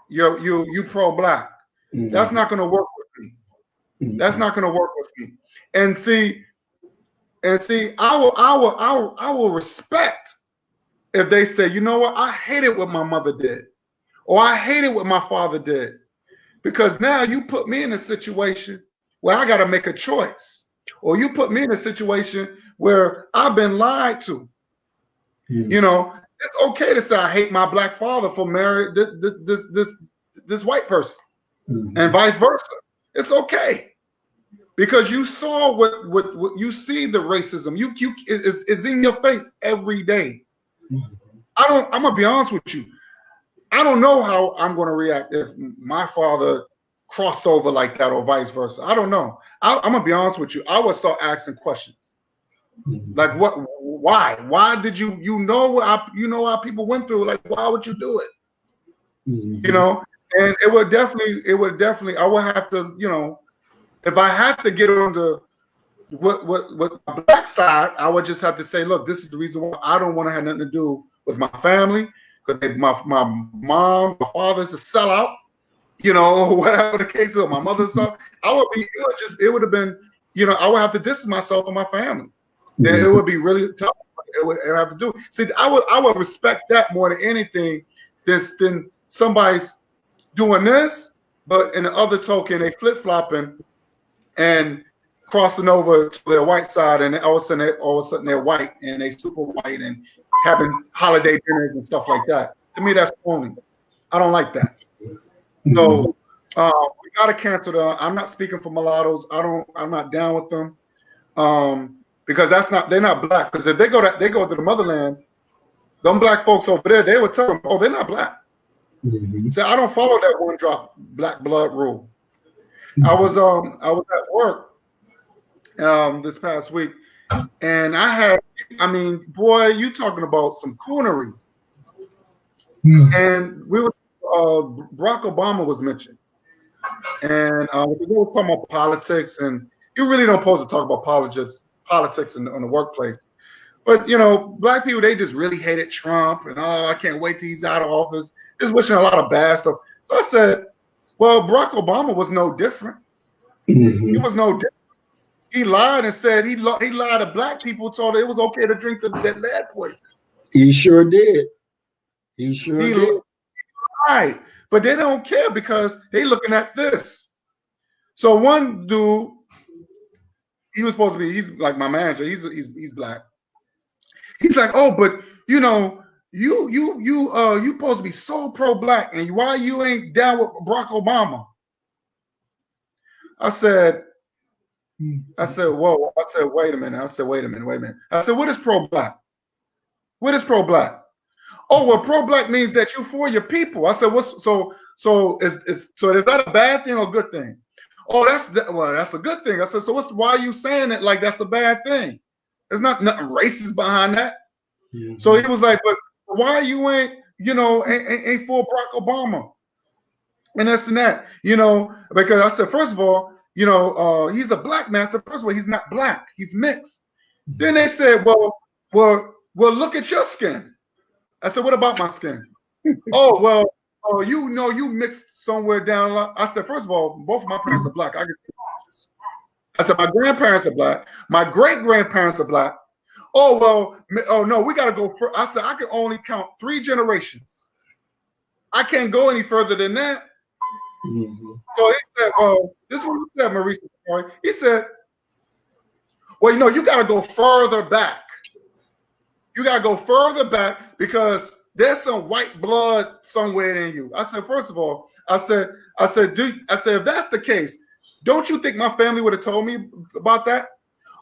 [SPEAKER 1] you pro-black. That's not going to work with me. That's not going to work with me. And see, I will respect if they say, you know what, I hate it what my mother did, or I hate it what my father did, because now you put me in a situation where I got to make a choice, or you put me in a situation where I've been lied to. It's okay to say I hate my black father for marrying this white person, and vice versa. It's okay. because you saw what you see the racism. It's in your face every day. I'm gonna be honest with you. I don't know how I'm gonna react if my father crossed over like that or vice versa. I don't know. I'm gonna be honest with you. I would start asking questions. Like what? Why? Why did you? You know how people went through. Like why would you do it? You know, and it would definitely. I would have to, if I have to get on the what black side, I would just have to say, look, this is the reason why I don't want to have nothing to do with my family, because my mom, my father's a sellout, whatever the case is, my mother's son. It would have been, I would have to distance myself from my family. It would be really tough. It would have to do. See, I would respect that more than anything than somebody's doing this, but in the other token, they flip-flopping and crossing over to their white side, and all of a sudden they're white and they super white and having holiday dinners and stuff like that. To me, that's phony. I don't like that. So we gotta cancel them. I'm not speaking for mulattoes. I'm not down with them. Because they're not black. Because if they go to the motherland, them black folks over there, they would tell them, oh, they're not black. So I don't follow that one drop black blood rule. I was at work this past week, and boy, you talking about some coonery. And we were Barack Obama was mentioned, and we were talking about politics, and you really don't supposed to talk about politics in the workplace. But black people, they just really hated Trump, and I can't wait till he's out of office. Just wishing a lot of bad stuff. So I said, well, Barack Obama was no different. He was no different. He lied and said he lied to black people, told it was okay to drink that lead poison.
[SPEAKER 2] He sure did. He did.
[SPEAKER 1] Right, but they don't care because they looking at this. So one dude, he was supposed to be, he's like my manager. He's black. He's like, oh, but you supposed to be so pro-black, and why you ain't down with Barack Obama? I said, whoa. I said, wait a minute. I said, wait a minute. I said, what is pro-black? What is pro-black? Oh, well, pro-black means that you for your people. I said, so is that a bad thing or a good thing? Oh, that's a good thing. I said, so why are you saying it like that's a bad thing? There's nothing racist behind that. So he was like, but why you ain't for Barack Obama? And this and that, because I said, first of all, he's a black man. I said, first of all, he's not black, he's mixed. Then they said, well, look at your skin. I said, what about my skin? You mixed somewhere down. I said, first of all, both of my parents are black. I said, my grandparents are black. My great-grandparents are black. Oh no, we got to go. I said, I can only count 3 generations. I can't go any further than that. So he said, well, this is what he said, Maurice. He said, well, you got to go further back. You got to go further back because there's some white blood somewhere in you. I said, first of all, I said, if that's the case, don't you think my family would have told me about that?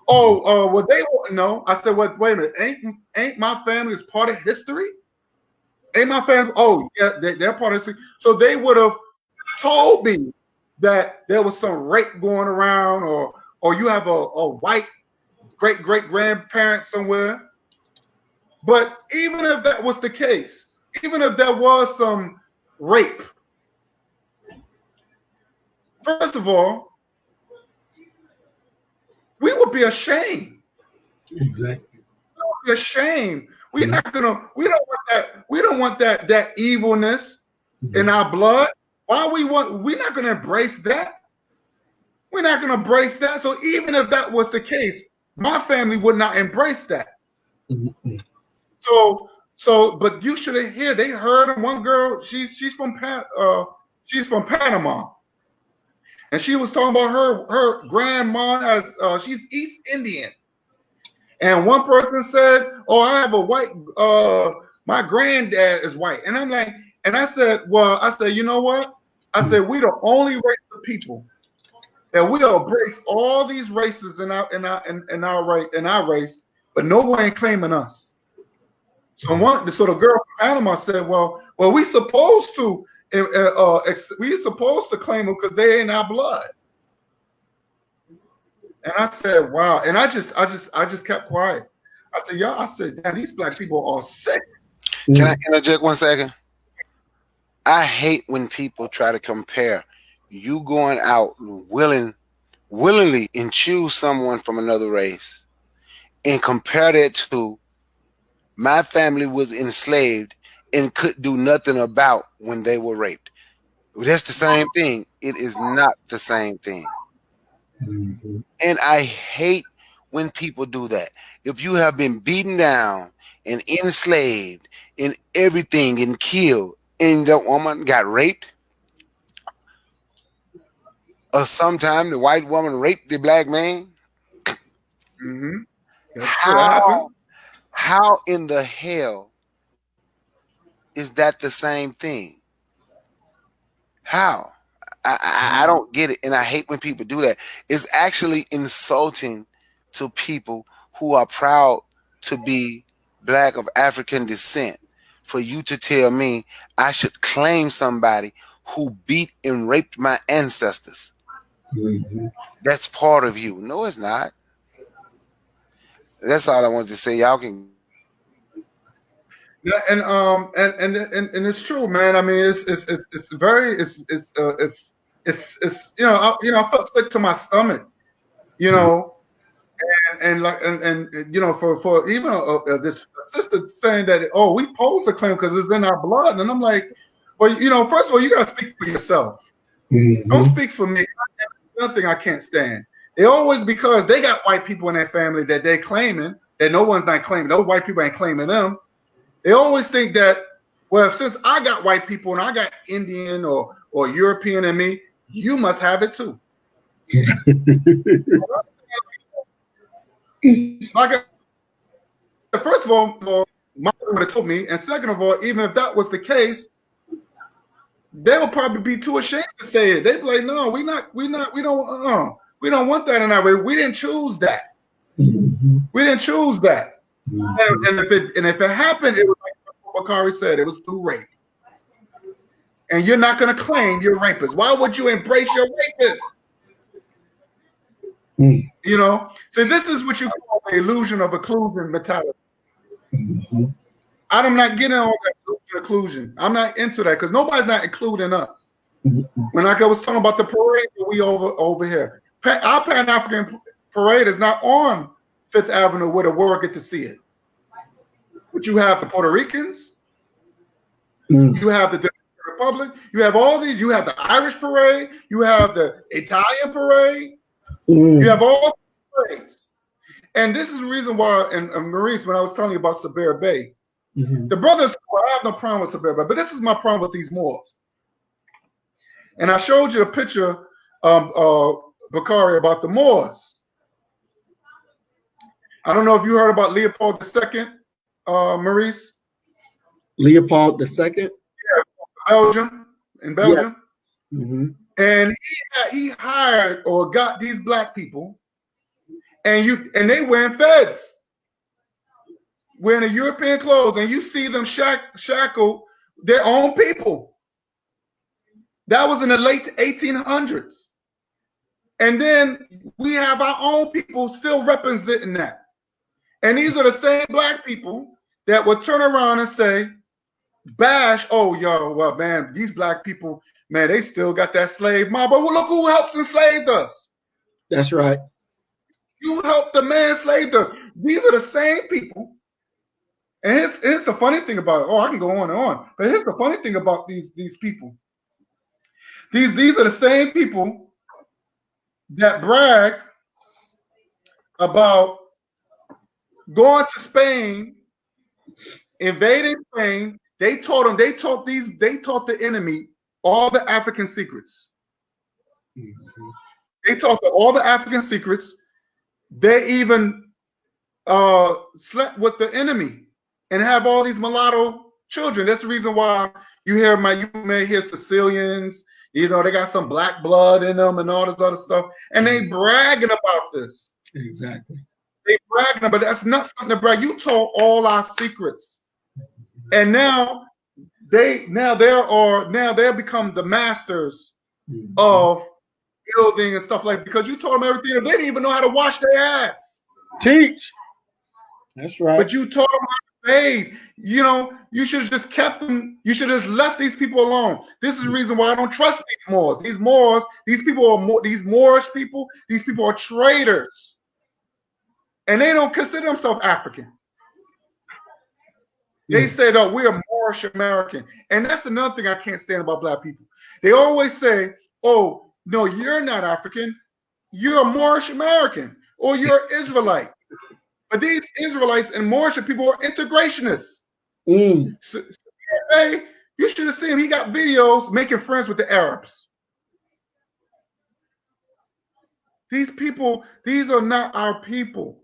[SPEAKER 1] Well, they wouldn't know. I said, well, wait a minute, ain't my family is part of history? Ain't my family? Oh, yeah, they're part of history. So they would have told me that there was some rape going around, or you have a white great-great-grandparent somewhere. But even if that was the case, even if there was some rape, first of all, we would be ashamed.
[SPEAKER 2] Exactly.
[SPEAKER 1] We would be ashamed. We don't want that evilness in our blood. We're not gonna embrace that. We're not gonna embrace that. So even if that was the case, my family would not embrace that. But you should have heard. They heard of one girl. She's from Panama, and she was talking about her grandma as she's East Indian. And one person said, "Oh, I have a white. My granddad is white." And I'm like, and I said, you know what? I said we the only race of people that we'll embrace all these races in our race, but no one ain't claiming us. So the girl from Panama said, "Well, we supposed to claim them because they ain't our blood." And I said, "Wow!" And I just kept quiet. I said, "Y'all," I said, "Damn, these black people are sick."
[SPEAKER 3] Can I interject 1 second? I hate when people try to compare you going out willingly and choose someone from another race and compare that to my family was enslaved and could do nothing about when they were raped. That's the same thing. It is not the same thing.
[SPEAKER 2] Mm-hmm.
[SPEAKER 3] And I hate when people do that. If you have been beaten down and enslaved and everything and killed, and the woman got raped, or sometime the white woman raped the black man,
[SPEAKER 1] Mm-hmm. That's true. That happened.
[SPEAKER 3] how in the hell is that the same thing? How? I don't get it, and I hate when people do that. It's actually insulting to people who are proud to be black of African descent for you to tell me I should claim somebody who beat and raped my ancestors.
[SPEAKER 2] Mm-hmm.
[SPEAKER 3] That's part of you. No, it's not. That's all I wanted to say. Y'all can.
[SPEAKER 1] Yeah, and it's true, man. I mean, it's very it's I felt sick to my stomach, you know, and for even this sister saying that, oh, we pose a claim because it's in our blood, and I'm like, well, first of all, you gotta speak for yourself.
[SPEAKER 2] Mm-hmm.
[SPEAKER 1] Don't speak for me. Nothing I can't stand. They always, because they got white people in their family that they claiming that no one's not claiming. Those white people ain't claiming them. They always think that, well, since I got white people and I got Indian or European in me, you must have it too. Like, first of all, my mother would have told me, and second of all, even if that was the case, they would probably be too ashamed to say it. They'd be like, "No, we don't want that in our way. We didn't choose that.
[SPEAKER 2] Mm-hmm.
[SPEAKER 1] We didn't choose that."
[SPEAKER 2] Mm-hmm.
[SPEAKER 1] And if it happened, it was like Bakari said, it was through rape. And you're not going to claim you're rapist. Why would you embrace your rapist? So this is what you call the illusion of occlusion mentality.
[SPEAKER 2] Mm-hmm.
[SPEAKER 1] I'm not getting on that occlusion. I'm not into that because nobody's not including us.
[SPEAKER 2] Mm-hmm.
[SPEAKER 1] When I was talking about the parade that we over here, our Pan-African parade is not on Fifth Avenue where the world get to see it. But you have the Puerto Ricans, you have the Dominican Republic, you have all these, you have the Irish parade, you have the Italian parade, you have all the parades. And this is the reason why, and Maurice, when I was telling you about Sabir Bay, the brothers, well, I have no problem with Sabir Bay, but this is my problem with these Moors. And I showed you a picture, Bakari, about the Moors. I don't know if you heard about Leopold II, Maurice.
[SPEAKER 2] Leopold II?
[SPEAKER 1] Yeah, Belgium, in Belgium.
[SPEAKER 2] Yeah. Mm-hmm.
[SPEAKER 1] And he hired or got these black people, and they wearing feds, wearing the European clothes, and you see them shackle their own people. That was in the late 1800s. And then we have our own people still representing that. And these are the same black people that would turn around and say, bash, oh, yo, well, man, these black people, man, they still got that slave mob. But look who helps enslaved us.
[SPEAKER 2] That's right.
[SPEAKER 1] You helped the man enslaved us. These are the same people. And here's the funny thing about it. Oh, I can go on and on. But here's the funny thing about these people. These are the same people that brag about going to Spain, invading Spain. They taught the enemy all the African secrets. Mm-hmm. They taught them all the African secrets. They even slept with the enemy and have all these mulatto children. That's the reason why you may hear Sicilians, You know, they got some black blood in them and all this other stuff. And they bragging about this.
[SPEAKER 2] Exactly.
[SPEAKER 1] They bragging about it. That's not something to brag. You told all our secrets. And now they've become the masters of building and stuff like, because you told them everything and they didn't even know how to wash their ass.
[SPEAKER 2] Teach. That's right.
[SPEAKER 1] But you told them how to bathe. You know, you should have just kept them. You should have just left these people alone. This is the reason why I don't trust these Moors. These people are these Moorish people. These people are traitors, and they don't consider themselves African. They said, "Oh, we're Moorish American," and that's another thing I can't stand about black people. They always say, "Oh, no, you're not African. You're a Moorish American, or you're Israelite." But these Israelites and Moorish people are integrationists. So, hey, you should have seen him. He got videos making friends with the Arabs. These people, these are not our people.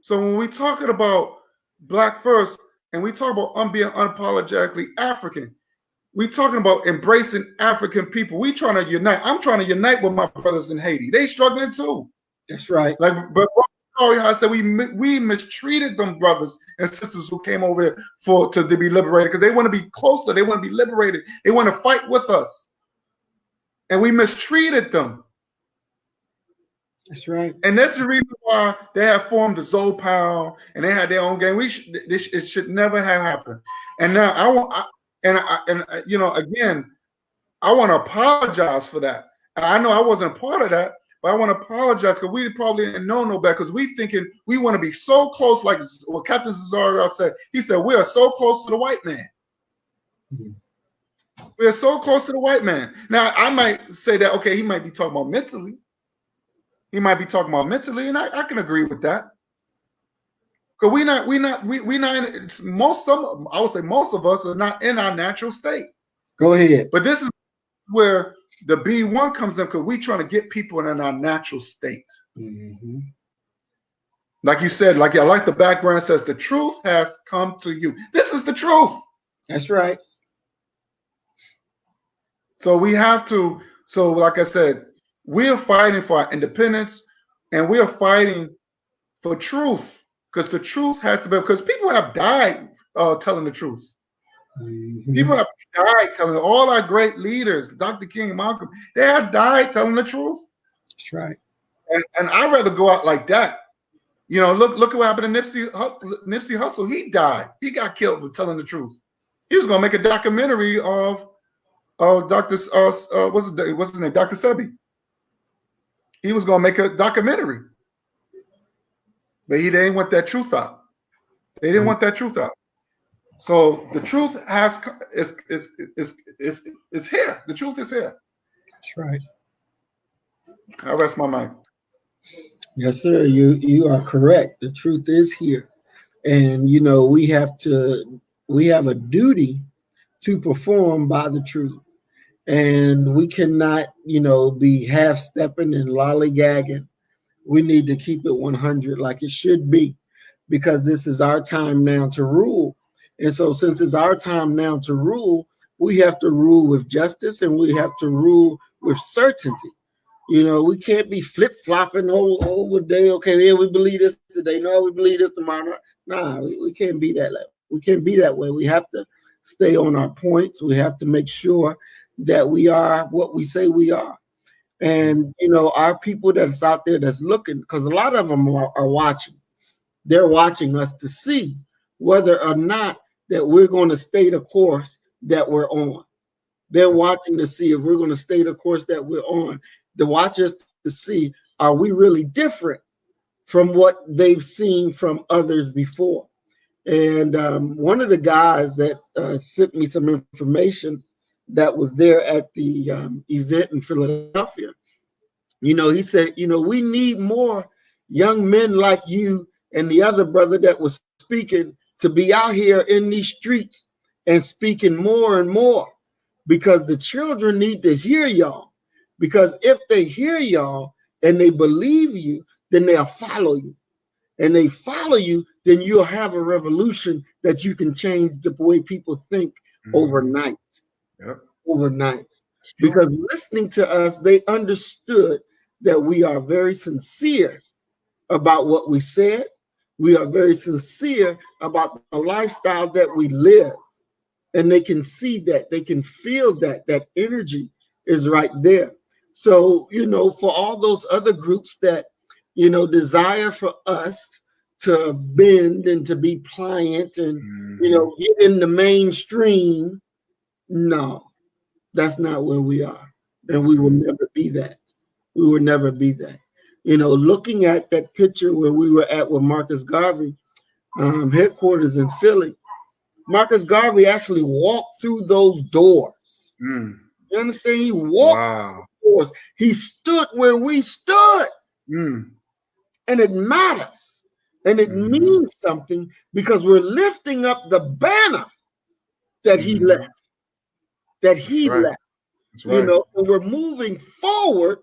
[SPEAKER 1] So when we're talking about Black first, and we talk about being unapologetically African, we're talking about embracing African people. We trying to unite. I'm trying to unite with my brothers in Haiti. They struggling too.
[SPEAKER 2] That's right.
[SPEAKER 1] Like, but I said we mistreated them brothers and sisters who came over here to be liberated, because they want to be closer. They want to be liberated. They want to fight with us, and we mistreated them.
[SPEAKER 2] That's right.
[SPEAKER 1] And that's the reason why they have formed the Zopal and they had their own game. It should never have happened. And now you know, again, I want to apologize for that. And I know I wasn't a part of that, but I want to apologize, because we probably didn't know no better, because we thinking we want to be so close, like what Captain Cesaro said. He said, we are so close to the white man. We are so close to the white man. Now, I might say that, okay, he might be talking about mentally. He might be talking about mentally, and I can agree with that. Because I would say most of us are not in our natural state.
[SPEAKER 2] Go ahead.
[SPEAKER 1] But this is where the B1 comes in, because we're trying to get people in our natural state. Like you said, like the background says, the truth has come to you. This is the truth.
[SPEAKER 2] That's right.
[SPEAKER 1] So we have to, like I said, we're fighting for our independence, and we're fighting for truth, because the truth has to be, because people have died telling the truth. People have died telling, all our great leaders, Dr. King, Malcolm, they have died telling the truth.
[SPEAKER 2] That's right.
[SPEAKER 1] And I'd rather go out like that. You know, look at what happened to Nipsey Hussle. He died. He got killed for telling the truth. He was going to make a documentary of Dr. What's his name? Dr. Sebi. He was going to make a documentary, but he didn't want that truth out. They didn't want that truth out. So the truth is here. The truth is here.
[SPEAKER 2] That's right.
[SPEAKER 1] I rest my mind.
[SPEAKER 2] Yes, sir. You are correct. The truth is here, and you know we have a duty to perform by the truth, and we cannot, you know, be half stepping and lollygagging. We need to keep it 100 like it should be, because this is our time now to rule. And so since it's our time now to rule, we have to rule with justice, and we have to rule with certainty. You know, we can't be flip-flopping over day. Okay, yeah, we believe this today. No, we believe this tomorrow. Nah, we can't be that way. We can't be that way. We have to stay on our points. We have to make sure that we are what we say we are. And, you know, our people that's out there that's looking, because a lot of them are watching. They're watching us to see whether or not that we're going to stay the course that we're on. They're watching to see if we're going to stay the course that we're on. To watch us to see, are we really different from what they've seen from others before? And one of the guys that sent me some information that was there at the event in Philadelphia, you know, he said, you know, we need more young men like you and the other brother that was speaking to be out here in these streets and speaking more and more, because the children need to hear y'all. Because if they hear y'all and they believe you, then they'll follow you. And they follow you, then you'll have a revolution that you can change the way people think overnight.
[SPEAKER 1] Yep.
[SPEAKER 2] Overnight. because listening to us, they understood that we are very sincere about what we said. We are very sincere about the lifestyle that we live. And they can see that, they can feel that, that energy is right there. So, for all those other groups that, desire for us to bend and to be pliant and, get in the mainstream, no, that's not where we are. And we will never be that. We will never be that. Looking at that picture where we were at with Marcus Garvey, headquarters in Philly, Marcus Garvey actually walked through those doors. You understand? He walked through doors. He stood where we stood. And it matters. And it means something because we're lifting up the banner that he left. That he left. And we're moving forward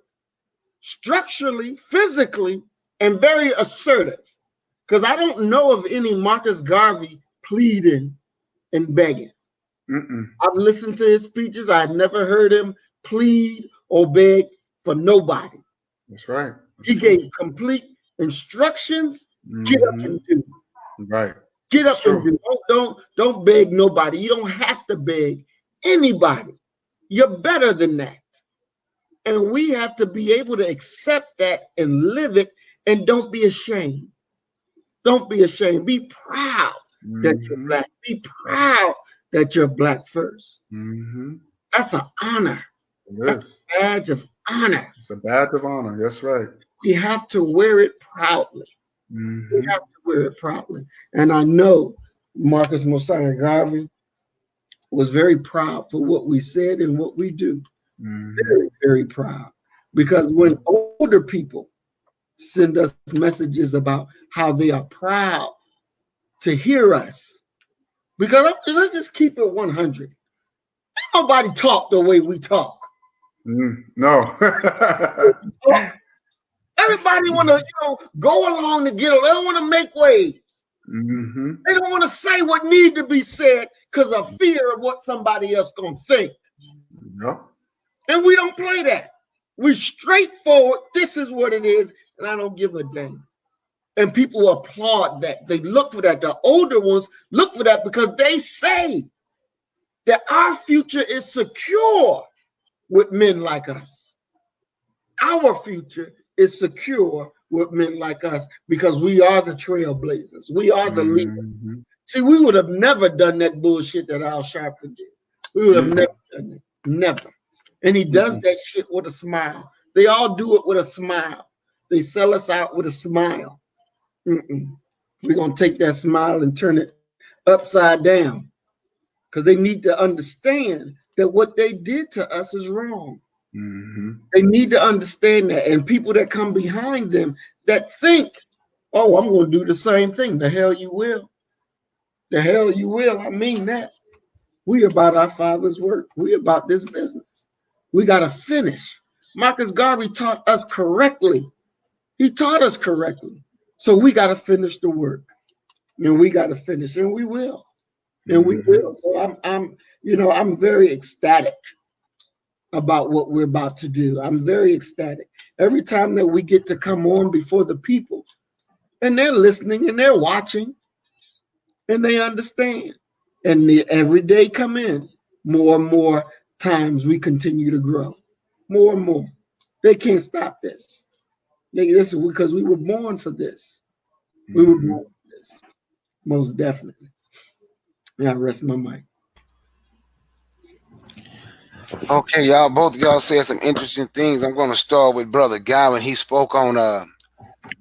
[SPEAKER 2] structurally, physically, and very assertive. Because I don't know of any Marcus Garvey pleading and begging. I've listened to his speeches. I had never heard him plead or beg for nobody.
[SPEAKER 1] That's right.
[SPEAKER 2] He gave complete instructions. Get up and do.
[SPEAKER 1] Right.
[SPEAKER 2] Get up and do. Don't beg nobody. You don't have to beg anybody. You're better than that. And we have to be able to accept that and live it. And don't be ashamed. Don't be ashamed. Be proud that you're Black. Be proud that you're Black first. That's an honor. That's a badge of honor.
[SPEAKER 1] It's a badge of honor. That's right.
[SPEAKER 2] We have to wear it proudly. We have to wear it proudly. And I know Marcus Mosiah Garvey was very proud for what we said and what we do. Very, very proud. Because when older people send us messages about how they are proud to hear us, because let's just keep it 100. Nobody talk the way we talk.
[SPEAKER 1] No.
[SPEAKER 2] Everybody want to, go along to get it. They don't want to make waves. They don't want to say what needs to be said because of fear of what somebody else gonna think.
[SPEAKER 1] No.
[SPEAKER 2] And we don't play that. We straightforward. This is what it is, and I don't give a damn. And people applaud that. They look for that. The older ones look for that because they say that our future is secure with men like us. Our future is secure with men like us because we are the trailblazers. We are the leaders. See, we would have never done that bullshit that Al Sharpton did. We would have never done it. Never. And he does that shit with a smile. They all do it with a smile. They sell us out with a smile. We're going to take that smile and turn it upside down because they need to understand that what they did to us is wrong. They need to understand that. And people that come behind them that think, oh, I'm going to do the same thing. The hell you will. The hell you will. I mean that. We about our Father's work. We about this business. We got to finish. Marcus Garvey taught us correctly. He taught us correctly. So we got to finish the work. And we got to finish. And we will. And we will. So I'm very ecstatic about what we're about to do. I'm very ecstatic. Every time that we get to come on before the people, and they're listening and they're watching, and they understand. And every day come in, more and more times we continue to grow. More and more. They can't stop this. This is because we were born for this. We were born for this. Most definitely. Yeah, I rest my mic.
[SPEAKER 3] Okay, y'all, both of y'all said some interesting things. I'm going to start with Brother Guy when he spoke on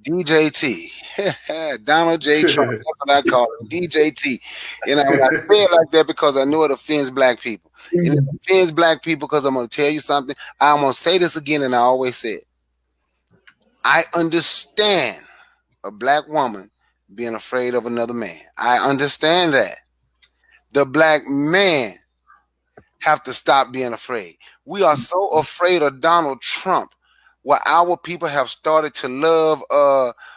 [SPEAKER 3] DJT. Donald J. Trump. That's what I call him, DJT. And I say it like that because I know it offends Black people. And it offends Black people because I'm going to tell you something. I'm going to say this again, and I always say it. I understand a Black woman being afraid of another man. I understand that. The Black man have to stop being afraid. We are so afraid of Donald Trump, where our people have started to love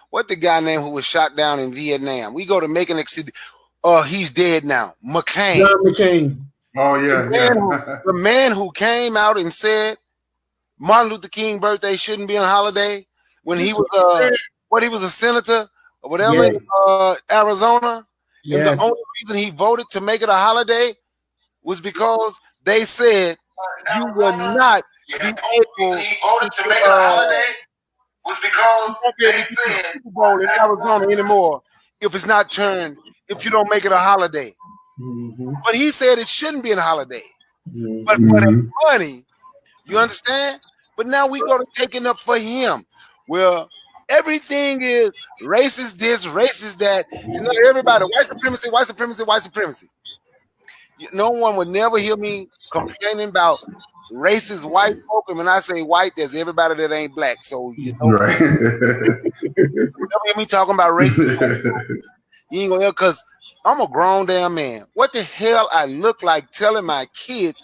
[SPEAKER 3] what the guy named who was shot down in Vietnam. We go to make an exhibit. He's dead now. McCain.
[SPEAKER 2] John McCain.
[SPEAKER 1] Oh yeah,
[SPEAKER 3] The man who came out and said Martin Luther King birthday shouldn't be a holiday when he was he was a senator or whatever
[SPEAKER 2] Yes.
[SPEAKER 3] in Arizona. And the
[SPEAKER 2] Yes.
[SPEAKER 3] only reason he voted to make it a holiday was because they said you will not be able
[SPEAKER 1] he voted to make it a
[SPEAKER 3] to
[SPEAKER 1] holiday was because
[SPEAKER 3] they said Super Bowl in Arizona anymore if you don't make it a holiday.
[SPEAKER 2] Mm-hmm.
[SPEAKER 3] But he said it shouldn't be a holiday.
[SPEAKER 2] Mm-hmm.
[SPEAKER 3] But for that money, you understand? But now we go to taking up for him. Well, everything is racist this, racist that. You know, everybody, white supremacy, white supremacy, white supremacy. No one would never hear me complaining about racist white folk. And when I say white, there's everybody that ain't black. So you know,
[SPEAKER 1] right.
[SPEAKER 3] never hear me talking about racist white folk. You ain't gonna hear because I'm a grown damn man. What the hell I look like telling my kids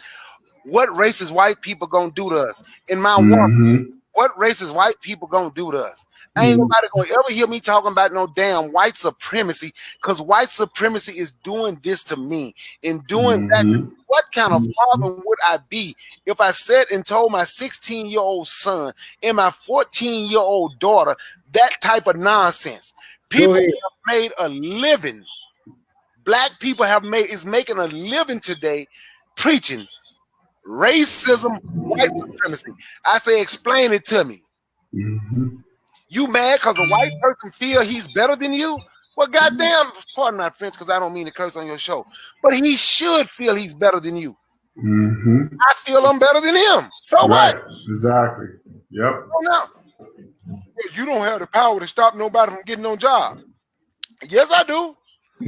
[SPEAKER 3] what racist white people gonna do to us? And my woman, what racist white people gonna do to us? Ain't nobody gonna ever hear me talking about no damn white supremacy, because white supremacy is doing this to me and doing that. What kind of father would I be if I sat and told my 16-year-old son and my 14-year-old daughter that type of nonsense? People have made a living. Black people is making a living today preaching racism, white supremacy. I say, explain it to me. You mad because a white person feel he's better than you? Well, goddamn, pardon my French because I don't mean to curse on your show, but he should feel he's better than you. I feel I'm better than him. So
[SPEAKER 1] right.
[SPEAKER 3] what?
[SPEAKER 1] Exactly. Yep.
[SPEAKER 3] So now, you don't have the power to stop nobody from getting no job. Yes, I do.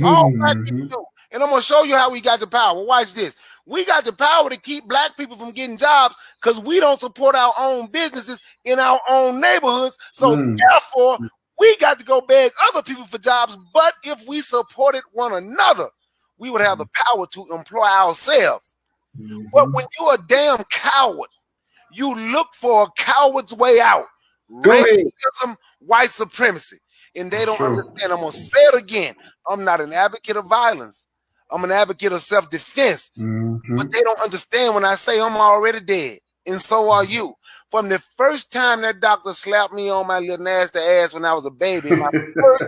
[SPEAKER 3] All black people do. And I'm going to show you how we got the power. Watch this. We got the power to keep black people from getting jobs because we don't support our own businesses in our own neighborhoods. So therefore, we got to go beg other people for jobs. But if we supported one another, we would have the power to employ ourselves. But when you're a damn coward, you look for a coward's way out. Racism, white supremacy. And they don't understand. I'm going to say it again. I'm not an advocate of violence. I'm an advocate of self-defense. But they don't understand when I say I'm already dead. And so are you. From the first time that doctor slapped me on my little nasty ass when I was a baby, my first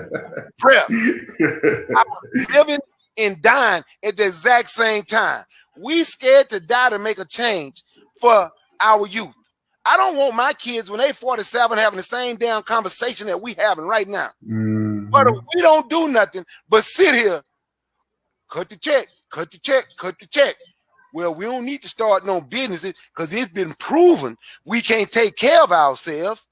[SPEAKER 3] breath, I was living and dying at the exact same time. We scared to die to make a change for our youth. I don't want my kids when they 47 having the same damn conversation that we having right now. But if we don't do nothing but sit here, cut the check, cut the check, cut the check. Well, we don't need to start no businesses because it's been proven we can't take care of ourselves.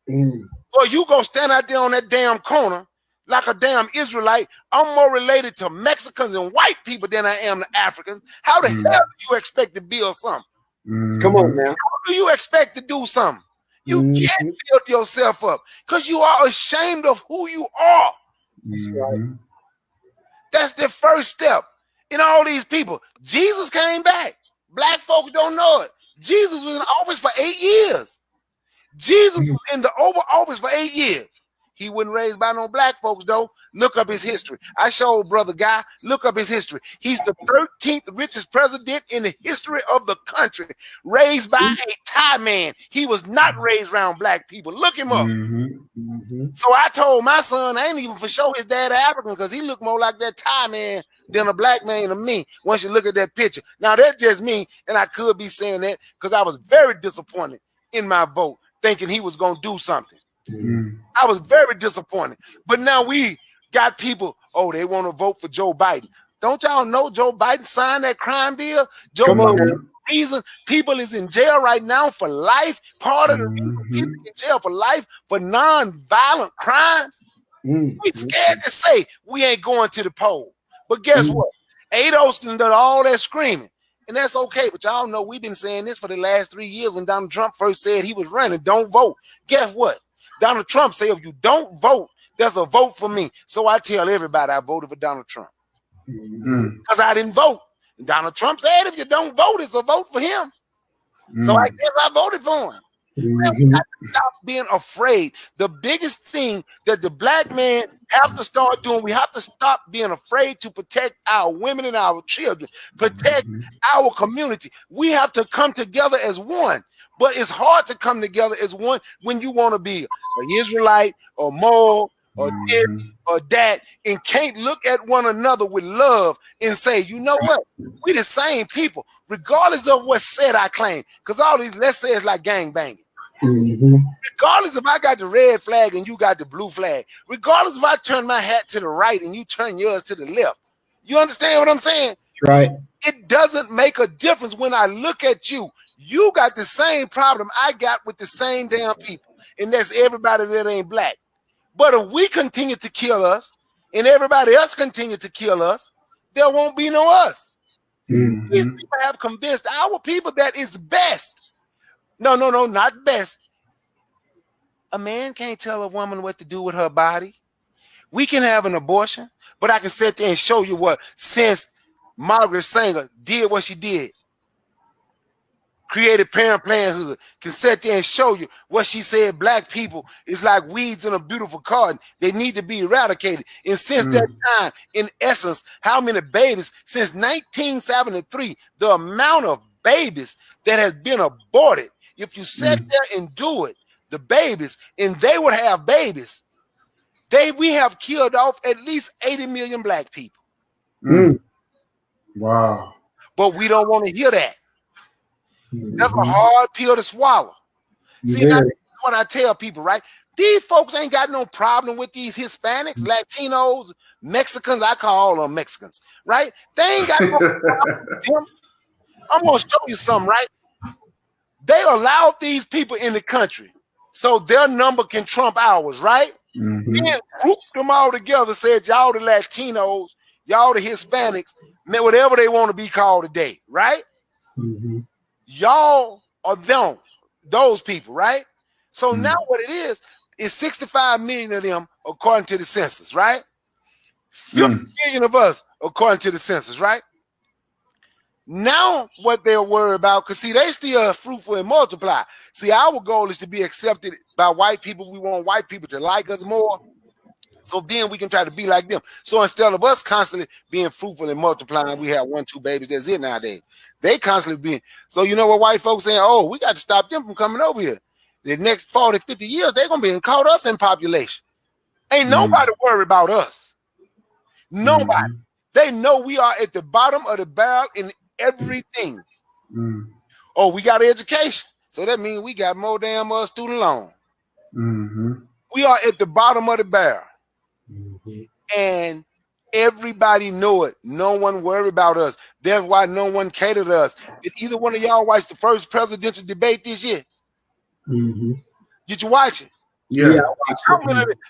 [SPEAKER 3] Or you gonna stand out there on that damn corner like a damn Israelite. I'm more related to Mexicans and white people than I am to Africans. How the hell do you expect to build something?
[SPEAKER 2] Come on now.
[SPEAKER 3] How do you expect to do something? You can't build yourself up because you are ashamed of who you are.
[SPEAKER 2] That's right.
[SPEAKER 3] That's the first step. In all these people, Jesus came back. Black folks don't know it. Jesus was in office for 8 years. Jesus was in the Oval Office for 8 years. He wasn't raised by no black folks, though. Look up his history. I showed Brother Guy. Look up his history. He's the 13th richest president in the history of the country, raised by a Thai man. He was not raised around black people. Look him up. So I told my son, I ain't even for sure his dad African because he looked more like that Thai man than a black man to me once you look at that picture. Now, that's just me, and I could be saying that because I was very disappointed in my vote, thinking he was going to do something. I was very disappointed. But now we got people, they want to vote for Joe Biden. Don't y'all know Joe Biden signed that crime bill? Joe Biden, reason people is in jail right now for life. Part of the reason people in jail for life for non-violent crimes. We scared to say we ain't going to the poll. But guess what? ADOS done all that screaming. And that's okay. But y'all know we've been saying this for the last 3 years when Donald Trump first said he was running. Don't vote. Guess what? Donald Trump said, if you don't vote, there's a vote for me. So I tell everybody I voted for Donald Trump. Because I didn't vote. And Donald Trump said, if you don't vote, it's a vote for him. So I guess I voted for him.
[SPEAKER 2] Mm-hmm.
[SPEAKER 3] Stop being afraid. The biggest thing that the black man have to start doing, we have to stop being afraid to protect our women and our children, protect our community. We have to come together as one. But it's hard to come together as one when you want to be an Israelite or Moor or this or that, and can't look at one another with love and say, you know what? We the same people, regardless of what said I claim. Because all these, let's say, it's like gang banging.
[SPEAKER 2] Mm-hmm.
[SPEAKER 3] Regardless if I got the red flag and you got the blue flag, regardless if I turn my hat to the right and you turn yours to the left, you understand what I'm saying?
[SPEAKER 2] Right.
[SPEAKER 3] It doesn't make a difference when I look at you. You got the same problem I got with the same damn people, and that's everybody that ain't black. But if we continue to kill us and everybody else continue to kill us, there won't be no us.
[SPEAKER 2] Mm-hmm.
[SPEAKER 3] These people have convinced our people that it's best. No, not best. A man can't tell a woman what to do with her body. We can have an abortion, but I can sit there and show you what, since Margaret Sanger did what she did, created Parent Parenthood, can sit there and show you what she said. Black people is like weeds in a beautiful garden. They need to be eradicated. And since that time, in essence, how many babies since 1973, the amount of babies that has been aborted, if you sit there and do it, the babies, and they would have babies, we have killed off at least 80 million black people.
[SPEAKER 1] Wow.
[SPEAKER 3] But we don't want to hear that. That's a hard pill to swallow. See, that's what I tell people, right? These folks ain't got no problem with these Hispanics, Latinos, Mexicans. I call all them Mexicans, right? They ain't got no problem with them. I'm going to show you something, right? They allowed these people in the country so their number can trump ours, right? Then grouped them all together, said, y'all the Latinos, y'all the Hispanics, whatever they want to be called today, right? Y'all are them, those people, right? So now what it is 65 million of them according to the census, right? 50 million of us according to the census, right? Now what they're worried about, because see, they still fruitful and multiply. See, our goal is to be accepted by white people. We want white people to like us more, so then we can try to be like them. So instead of us constantly being fruitful and multiplying, we have 1-2 babies. That's it nowadays. They constantly being. So you know what white folks saying? Oh, we got to stop them from coming over here. The next 40, 50 years, they're going to be caught us in population. Ain't nobody worried about us. Nobody. They know we are at the bottom of the barrel in everything. Oh, we got education. So that means we got more damn student loan. We are at the bottom of the barrel. And everybody know it. No one worry about us. That's why no one catered to us. Did either one of y'all watch the first presidential debate this year? Did you watch it?
[SPEAKER 1] Yeah.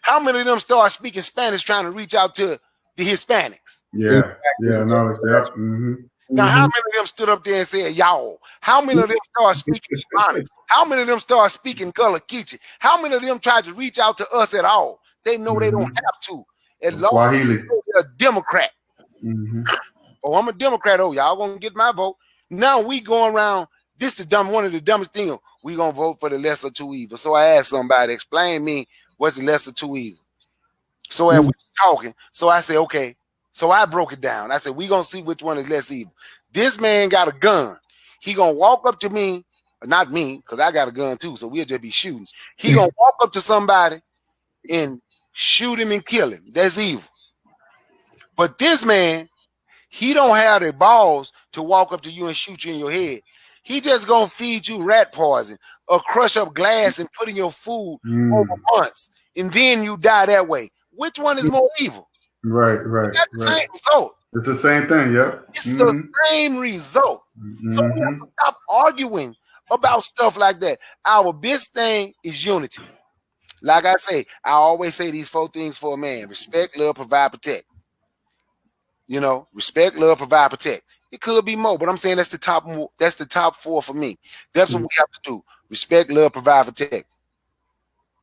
[SPEAKER 3] How many of them start speaking Spanish trying to reach out to the Hispanics?
[SPEAKER 1] Yeah. No, that.
[SPEAKER 3] Now, how many of them stood up there and said, y'all? How many of them start speaking Spanish? How many of them start speaking Gullah Geechee? How many of them tried to reach out to us at all? They know they don't have to. As long as they're a Democrat. Oh, I'm a Democrat. Oh, y'all gonna get my vote. Now we going around. This is one of the dumbest things. We gonna vote for the lesser two evil. So I asked somebody, explain me what's the lesser two evil. So as we talking, so I said, okay. So I broke it down. I said, we gonna see which one is less evil. This man got a gun. He gonna walk up to me, not me, because I got a gun too. So we'll just be shooting. He gonna walk up to somebody and shoot him and kill him. That's evil. But this man, he don't have the balls to walk up to you and shoot you in your head. He just gonna feed you rat poison or crush up glass and put in your food over months, and then you die that way. Which one is more evil?
[SPEAKER 1] Right.
[SPEAKER 3] That's the same result.
[SPEAKER 1] It's the same thing, yep.
[SPEAKER 3] It's the same result. So we have to stop arguing about stuff like that. Our best thing is unity. Like I say, I always say these 4 things for a man: respect, love, provide, protect. You know, respect, love, provide, protect. It could be more, but I'm saying that's the top 4 for me. That's what we have to do: respect, love, provide, protect.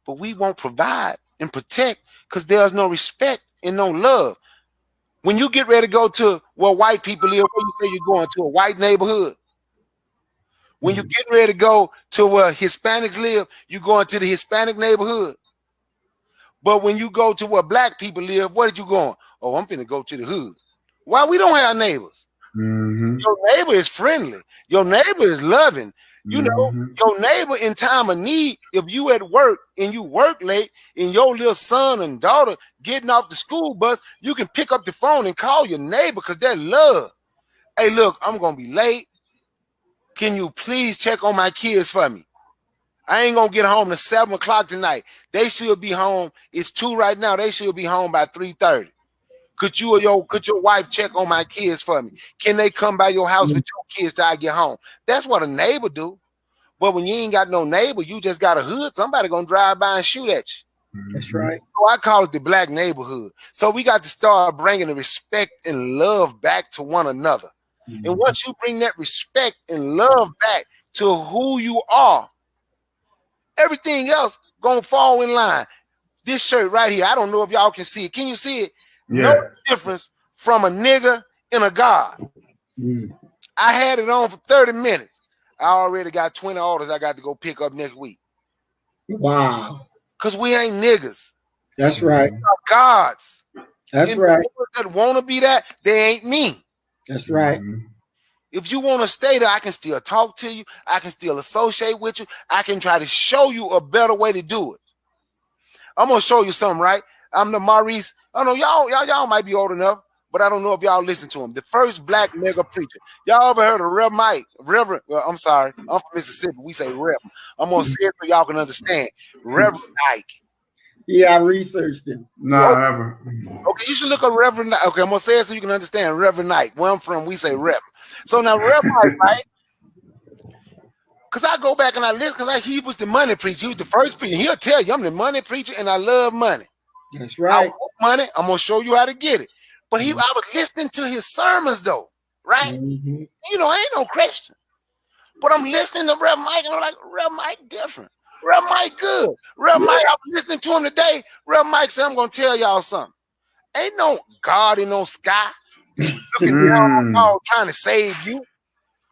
[SPEAKER 3] But we won't provide and protect because there's no respect and no love. When you get ready to go to where white people live, where you say you're going to a white neighborhood, When you're getting ready to go to where Hispanics live, you go into the Hispanic neighborhood. But when you go to where black people live, where did you going? Oh, I'm finna go to the hood. Why we don't have neighbors? Your neighbor is friendly. Your neighbor is loving. You know, your neighbor in time of need, if you at work and you work late and your little son and daughter getting off the school bus, you can pick up the phone and call your neighbor because they're love. Hey, look, I'm going to be late. Can you please check on my kids for me? I ain't going to get home till 7 o'clock tonight. They should be home. It's 2 right now. They should be home by 3:30. Could your wife check on my kids for me? Can they come by your house with your kids till I get home? That's what a neighbor do. But when you ain't got no neighbor, you just got a hood, somebody gonna drive by and shoot at you.
[SPEAKER 2] That's right.
[SPEAKER 3] So I call it the black neighborhood. So we got to start bringing the respect and love back to one another. And once you bring that respect and love back to who you are, everything else gonna fall in line. This shirt right here, I don't know if y'all can see it. Can you see it?
[SPEAKER 1] Yeah.
[SPEAKER 3] No difference from a nigga and a god. I had it on for 30 minutes. I already got 20 orders I got to go pick up next week.
[SPEAKER 2] Wow.
[SPEAKER 3] Because we ain't niggas.
[SPEAKER 2] That's right.
[SPEAKER 3] We are gods.
[SPEAKER 2] That's
[SPEAKER 3] and
[SPEAKER 2] right.
[SPEAKER 3] That want to be that, they ain't me.
[SPEAKER 2] That's right.
[SPEAKER 3] If you want to stay there, I can still talk to you. I can still associate with you. I can try to show you a better way to do it. I'm going to show you something, right? I'm the Maurice. I don't know, y'all might be old enough, but I don't know if y'all listen to him. The first black mega preacher. Y'all ever heard of Rev Mike? Reverend, well, I'm sorry. I'm from Mississippi. We say Rev. I'm going to say it so y'all can understand. Reverend Ike.
[SPEAKER 2] Yeah, I researched him.
[SPEAKER 1] Nah, ever.
[SPEAKER 3] Okay, you should look up Reverend Ike. Okay, I'm going to say it so you can understand. Reverend Ike. Where I'm from, we say Rev. So now Rev Ike, right? Because I go back and I listen, because he was the money preacher. He was the first preacher. He'll tell you, I'm the money preacher and I love money.
[SPEAKER 2] That's right.
[SPEAKER 3] I want money. I'm going to show you how to get it. But I was listening to his sermons, though, right? You know, I ain't no Christian. But I'm listening to Rev Mike, and I'm like, Rev Mike different. Rev Mike good. Rev Mike, I was listening to him today. Rev Mike said, I'm going to tell y'all something. Ain't no God in no sky looking down on trying to save you.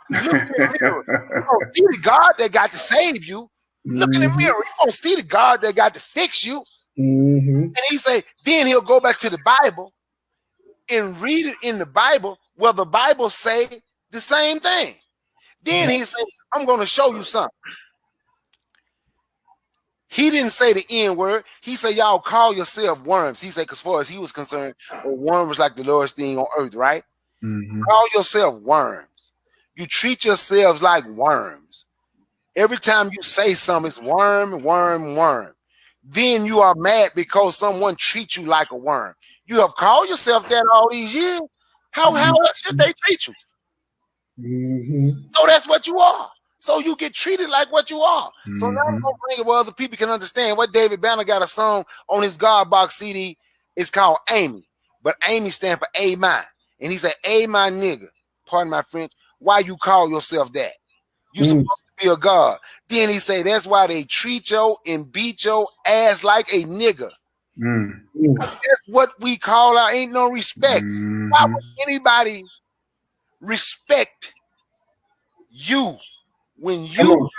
[SPEAKER 3] Look in the mirror. You don't see the God that got to save you. Look in the mirror. You don't see the God that got to fix you. And he say, then he'll go back to the Bible and read it in the Bible where the Bible say the same thing. Then he said, I'm going to show you something. He didn't say the N word. He said, y'all call yourself worms. He said, because far as he was concerned, a worm was like the lowest thing on earth, right? Call yourself worms. You treat yourselves like worms. Every time you say something, it's worm, worm, worm. Then you are mad because someone treats you like a worm. You have called yourself that all these years. How else should they treat you? So that's what you are. So you get treated like what you are. So now I'm going to bring it where other people can understand. What David Banner got a song on his God Box CD. It's called Amy. But Amy stands for A my. And he said, A my nigga. Pardon my French. Why you call yourself that? You supposed to be a God. Then he say that's why they treat you and beat your ass like a nigga. That's what we call our ain't no respect. Why would anybody respect you when you don't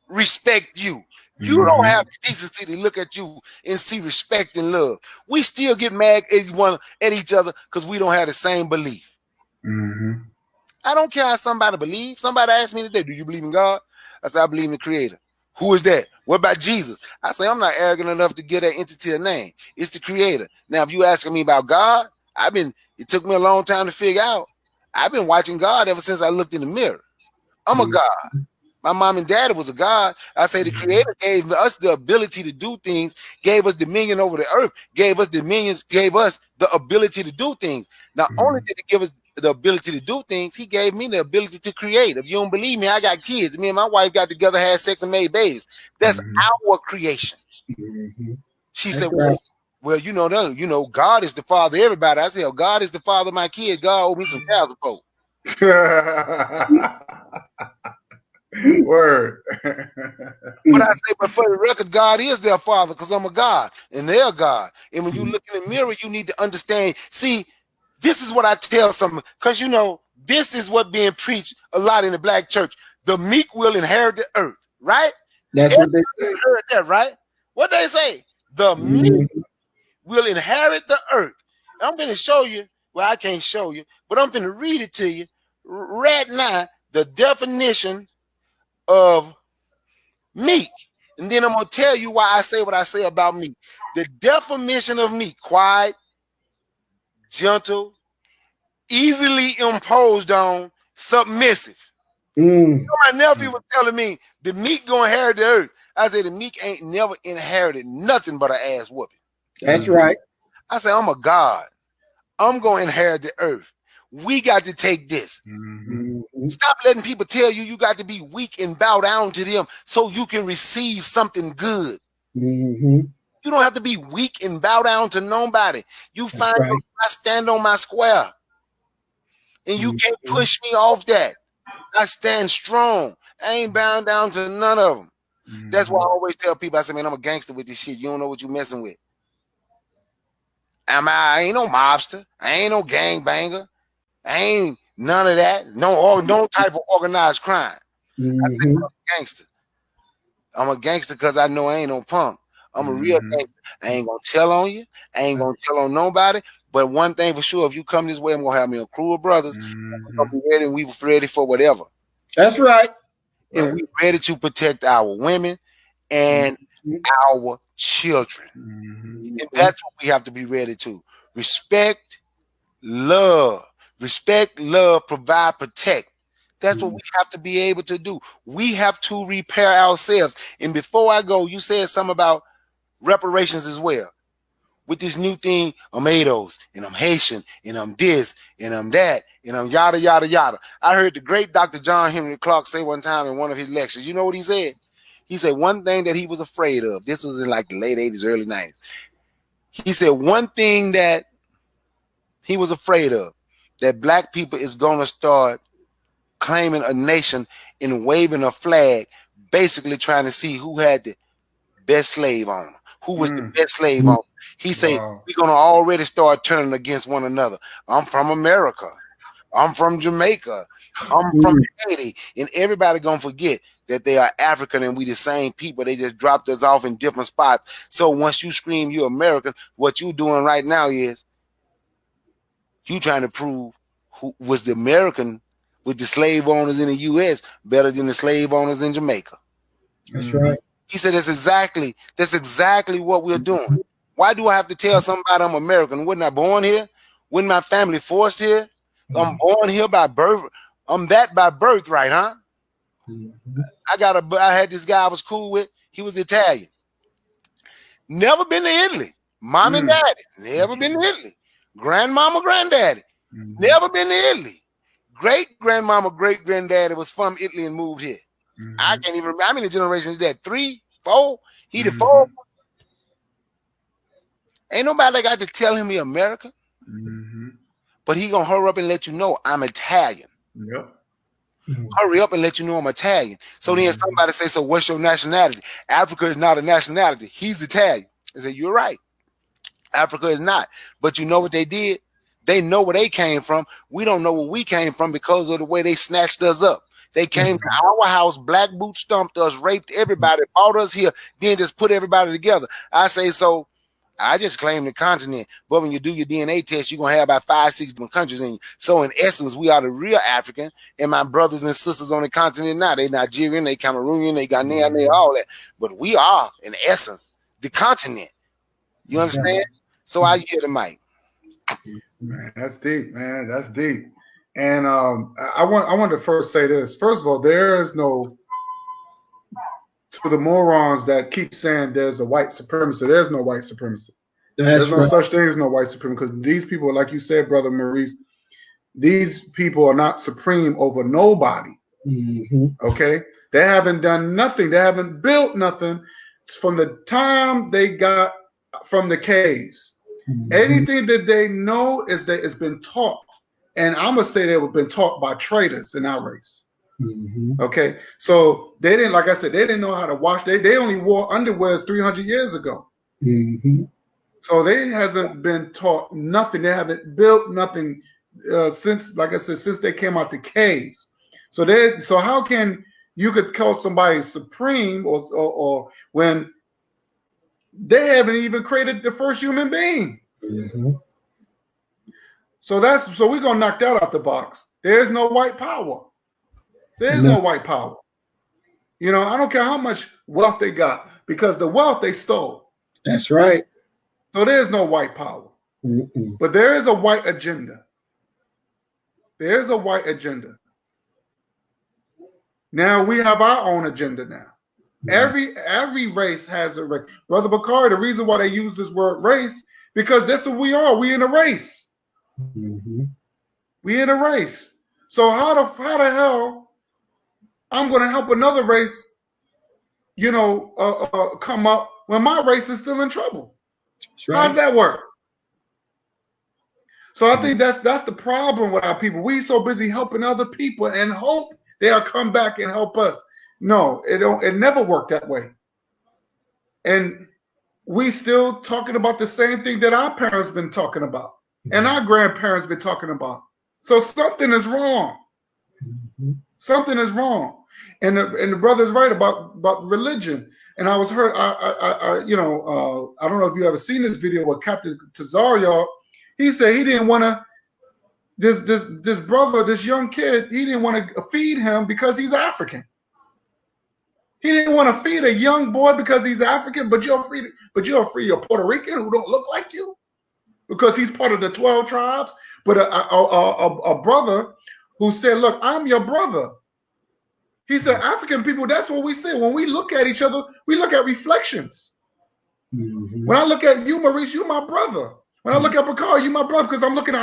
[SPEAKER 3] respect you? You don't have the decency to look at you and see respect and love. We still get mad at each other because we don't have the same belief. I don't care how somebody believes. Somebody asked me today, do you believe in God? I said, I believe in the Creator. Who is that? What about Jesus? I say, I'm not arrogant enough to give that entity a name. It's the Creator. Now, if you asking me about God, it took me a long time to figure out. I've been watching God ever since I looked in the mirror. I'm a God. My mom and dad was a God. I say the Creator gave us the ability to do things, gave us dominion over the earth, gave us the ability to do things. Not only did he give us the ability to do things, he gave me the ability to create. If you don't believe me, I got kids. Me and my wife got together, had sex, and made babies. That's our creation. She said, well, you know, God is the father of everybody. I said, God is the father of my kids. God owed me some child support.
[SPEAKER 1] Word.
[SPEAKER 3] But I say, but for the record, God is their father because I'm a God and they're a God. And when you look in the mirror, you need to understand. See, this is what I tell some, because you know, this is what being preached a lot in the black church. the meek will inherit the earth, right?
[SPEAKER 2] That's what they say.
[SPEAKER 3] Heard that, right? What they say? The meek will inherit the earth. And I'm going to show you. Well, I can't show you, but I'm going to read it to you right now. The definition of meek, and then I'm going to tell you why I say what I say about meek. The definition of meek: quiet, gentle, easily imposed on, submissive. My nephew was telling me the meek gonna inherit the earth. I said the meek ain't never inherited nothing but an ass whooping.
[SPEAKER 2] That's right.
[SPEAKER 3] I said, I'm a God. I'm gonna inherit the earth. We got to take this. Stop letting people tell you got to be weak and bow down to them so you can receive something good. You don't have to be weak and bow down to nobody. You find I stand on my square, and you can't push me off that. I stand strong. I ain't bound down to none of them. That's why I always tell people, I say, man, I'm a gangster with this shit. You don't know what you're messing with. I ain't no mobster. I ain't no gangbanger. I ain't none of that. No type of organized crime. I say I'm a gangster. I'm a gangster because I know I ain't no punk. I'm a real gangster. I ain't gonna tell on you. I ain't gonna tell on nobody. But one thing for sure, if you come this way, I'm gonna have me a crew of brothers. We're gonna be ready, and we ready for whatever.
[SPEAKER 2] That's right.
[SPEAKER 3] And we ready to protect our women and our children. And that's what we have to be ready to. Respect, love, provide, protect. That's what we have to be able to do. We have to repair ourselves. And before I go, you said something about reparations as well. With this new thing, I'm ADOS, and I'm Haitian, and I'm this, and I'm that, and I'm yada, yada, yada. I heard the great Dr. John Henry Clark say one time in one of his lectures, you know what he said? He said one thing that he was afraid of. This was in like the late 80s, early 90s. He said one thing that he was afraid of, that black people is going to start claiming a nation and waving a flag, basically trying to see who had the best slave owner, who was the best slave owner. He said, we're going to already start turning against one another. I'm from America. I'm from Jamaica. I'm from Haiti. And everybody going to forget that they are African and we the same people. They just dropped us off in different spots. So once you scream you're American, what you doing right now is you trying to prove who was the American with the slave owners in the U.S. better than the slave owners in Jamaica.
[SPEAKER 2] That's right.
[SPEAKER 3] He said that's exactly what we're doing. Why do I have to tell somebody I'm American? Wasn't I born here? Wasn't my family forced here? I'm born here by birth. I'm that by birthright, huh? I had this guy I was cool with. He was Italian. Never been to Italy. Mom and daddy. Never been to Italy. Grandmama, granddaddy. Never been to Italy. Great grandmama, great granddaddy was from Italy and moved here. I can't even remember how many generations is that? 3, 4? He the 4th. Ain't nobody got to tell him he American. But he gonna hurry up and let you know I'm Italian. Hurry up and let you know I'm Italian. So then somebody say, so what's your nationality? Africa is not a nationality. He's Italian. I say, you're right. Africa is not. But you know what they did? They know where they came from. We don't know where we came from because of the way they snatched us up. They came to our house, black boot stomped us, raped everybody, brought us here, then just put everybody together. I say, so I just claim the continent. But when you do your DNA test, you're going to have about 5, 6 different countries in you. So in essence, we are the real African. And my brothers and sisters on the continent now, they Nigerian, they Cameroonian, they Ghanaian, they all that. But we are, in essence, the continent. You understand? So I hear the mic.
[SPEAKER 1] Man, that's deep, man. That's deep. And I want to first say this. First of all, there is no, to the morons that keep saying there's a white supremacy, there's no white supremacy. There's no such thing as no white supremacy, because these people, like you said, Brother Maurice, these people are not supreme over nobody. Okay? They haven't done nothing. They haven't built nothing from the time they got from the caves. Anything that they know is that it's been taught. And I'm going to say they've been taught by traitors in our race. Okay? So they didn't, like I said, they didn't know how to wash. They only wore underwears 300 years ago. So they hasn't been taught nothing. They haven't built nothing since, like I said, since they came out the caves. So how can you could call somebody supreme, or when they haven't even created the first human being.
[SPEAKER 2] Mm-hmm.
[SPEAKER 1] So we're gonna knock that out the box. There's no white power. There's no white power. You know, I don't care how much wealth they got, because the wealth they stole.
[SPEAKER 2] That's right.
[SPEAKER 1] So there's no white power.
[SPEAKER 2] Mm-mm.
[SPEAKER 1] But there is a white agenda. There is a white agenda. Now we have our own agenda now. Mm-hmm. Every race has a race. Brother Bakari, the reason why they use this word race, because that's what we are. We in a race.
[SPEAKER 2] Mm-hmm.
[SPEAKER 1] We in a race. So how the hell I'm going to help another race, you know, come up when my race is still in trouble? That's right. How's that work? So I think that's the problem with our people. We so busy helping other people and hope they'll come back and help us. No, it never worked that way. And we still talking about the same thing that our parents been talking about and our grandparents been talking about. So something is wrong. Mm-hmm. Something is wrong. And the brother's right about religion. And I was heard, I you know, I don't know if you ever seen this video with Captain Tazario. He said he didn't want to, this brother, this young kid, he didn't want to feed him because he's African. He didn't want to feed a young boy because he's African, but you'll feed a Puerto Rican who don't look like you because he's part of the 12 tribes. But a brother who said, look, I'm your brother. He said, African people, that's what we say. When we look at each other, we look at reflections. Mm-hmm. When I look at you, Maurice, you're my brother. When I look at Bakari, you're my brother, because I'm looking, when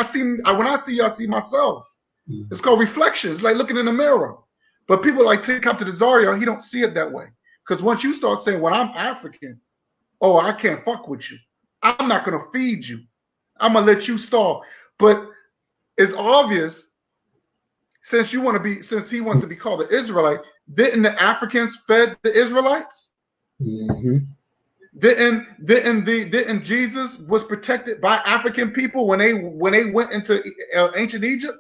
[SPEAKER 1] I see you, I see myself. Mm-hmm. It's called reflections, like looking in the mirror. But people like Captain Tazario, he don't see it that way. Because once you start saying, well, I'm African, oh, I can't fuck with you. I'm not going to feed you. I'm going to let you starve. But it's obvious, since he wants to be called the Israelite, didn't the Africans fed the Israelites? Mm-hmm. Didn't Jesus was protected by African people when they went into ancient Egypt?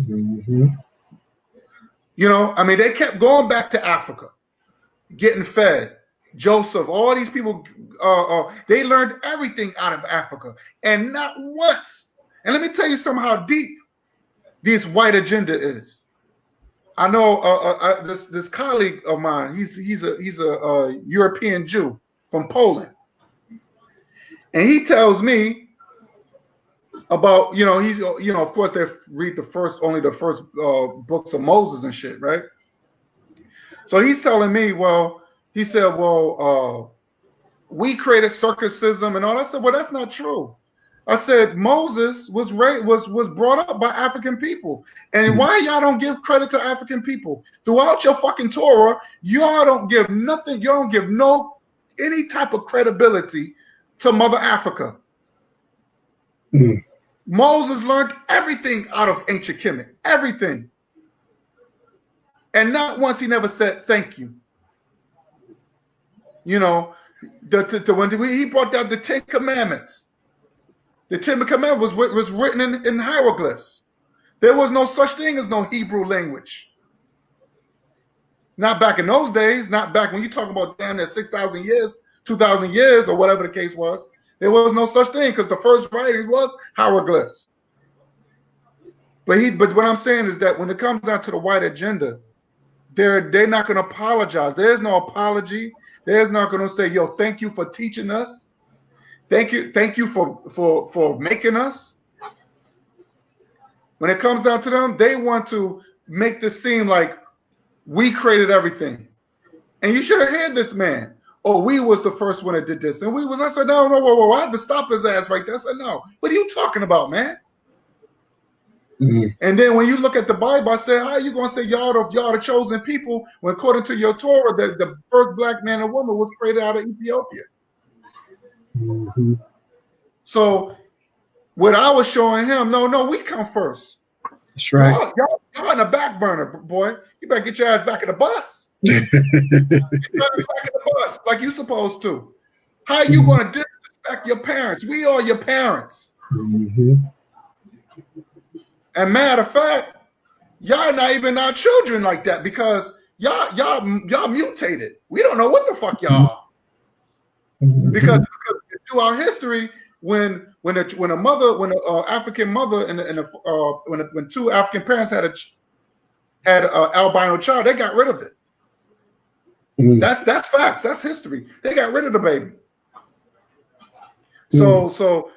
[SPEAKER 1] Mm-hmm. You know, I mean, they kept going back to Africa, getting fed. Joseph, all these people, they learned everything out of Africa, and not once. And let me tell you something, how deep this white agenda is. I know this colleague of mine. He's a European Jew from Poland, and he tells me about, you know, he's, you know, of course they read only the first books of Moses and shit, right? So he's telling me, well, he said, well, we created circumcision and all. I said, well, that's not true. I said, Moses was brought up by African people. And why y'all don't give credit to African people? Throughout your fucking Torah, y'all don't give nothing, y'all don't give any type of credibility to Mother Africa. Mm. Moses learned everything out of ancient Kemet, everything. And not once he never said thank you. You know, when he brought down the 10 Commandments, the 10 Commandments was written in hieroglyphs. There was no such thing as no Hebrew language. Not back in those days, not back when you talk about damn near 6,000 years, 2,000 years, or whatever the case was. There was no such thing, because the first writing was hieroglyphs. But what I'm saying is that when it comes down to the white agenda, they're not going to apologize. There's no apology. There's not going to say, yo, thank you for teaching us. Thank you for making us. When it comes down to them, they want to make this seem like we created everything. And you should have heard this man. Oh, we was the first one that did this. And I said, no, whoa. I had to stop his ass right there. I said, no, what are you talking about, man? Mm-hmm. And then when you look at the Bible, I said, how are you going to say y'all the chosen people when according to your Torah, the first black man and woman was created out of Ethiopia? Mm-hmm. So what I was showing him, no, we come first. That's right. Y'all in the back burner, boy. You better get your ass back in the bus. You better get back in the bus like you supposed to. How are you going to disrespect your parents? We are your parents. Mm-hmm. And matter of fact, y'all not even our children like that, because y'all mutated. We don't know what the fuck y'all are. Because through our history, when an African mother when two African parents had an albino child, they got rid of it. That's facts. That's history. They got rid of the baby. So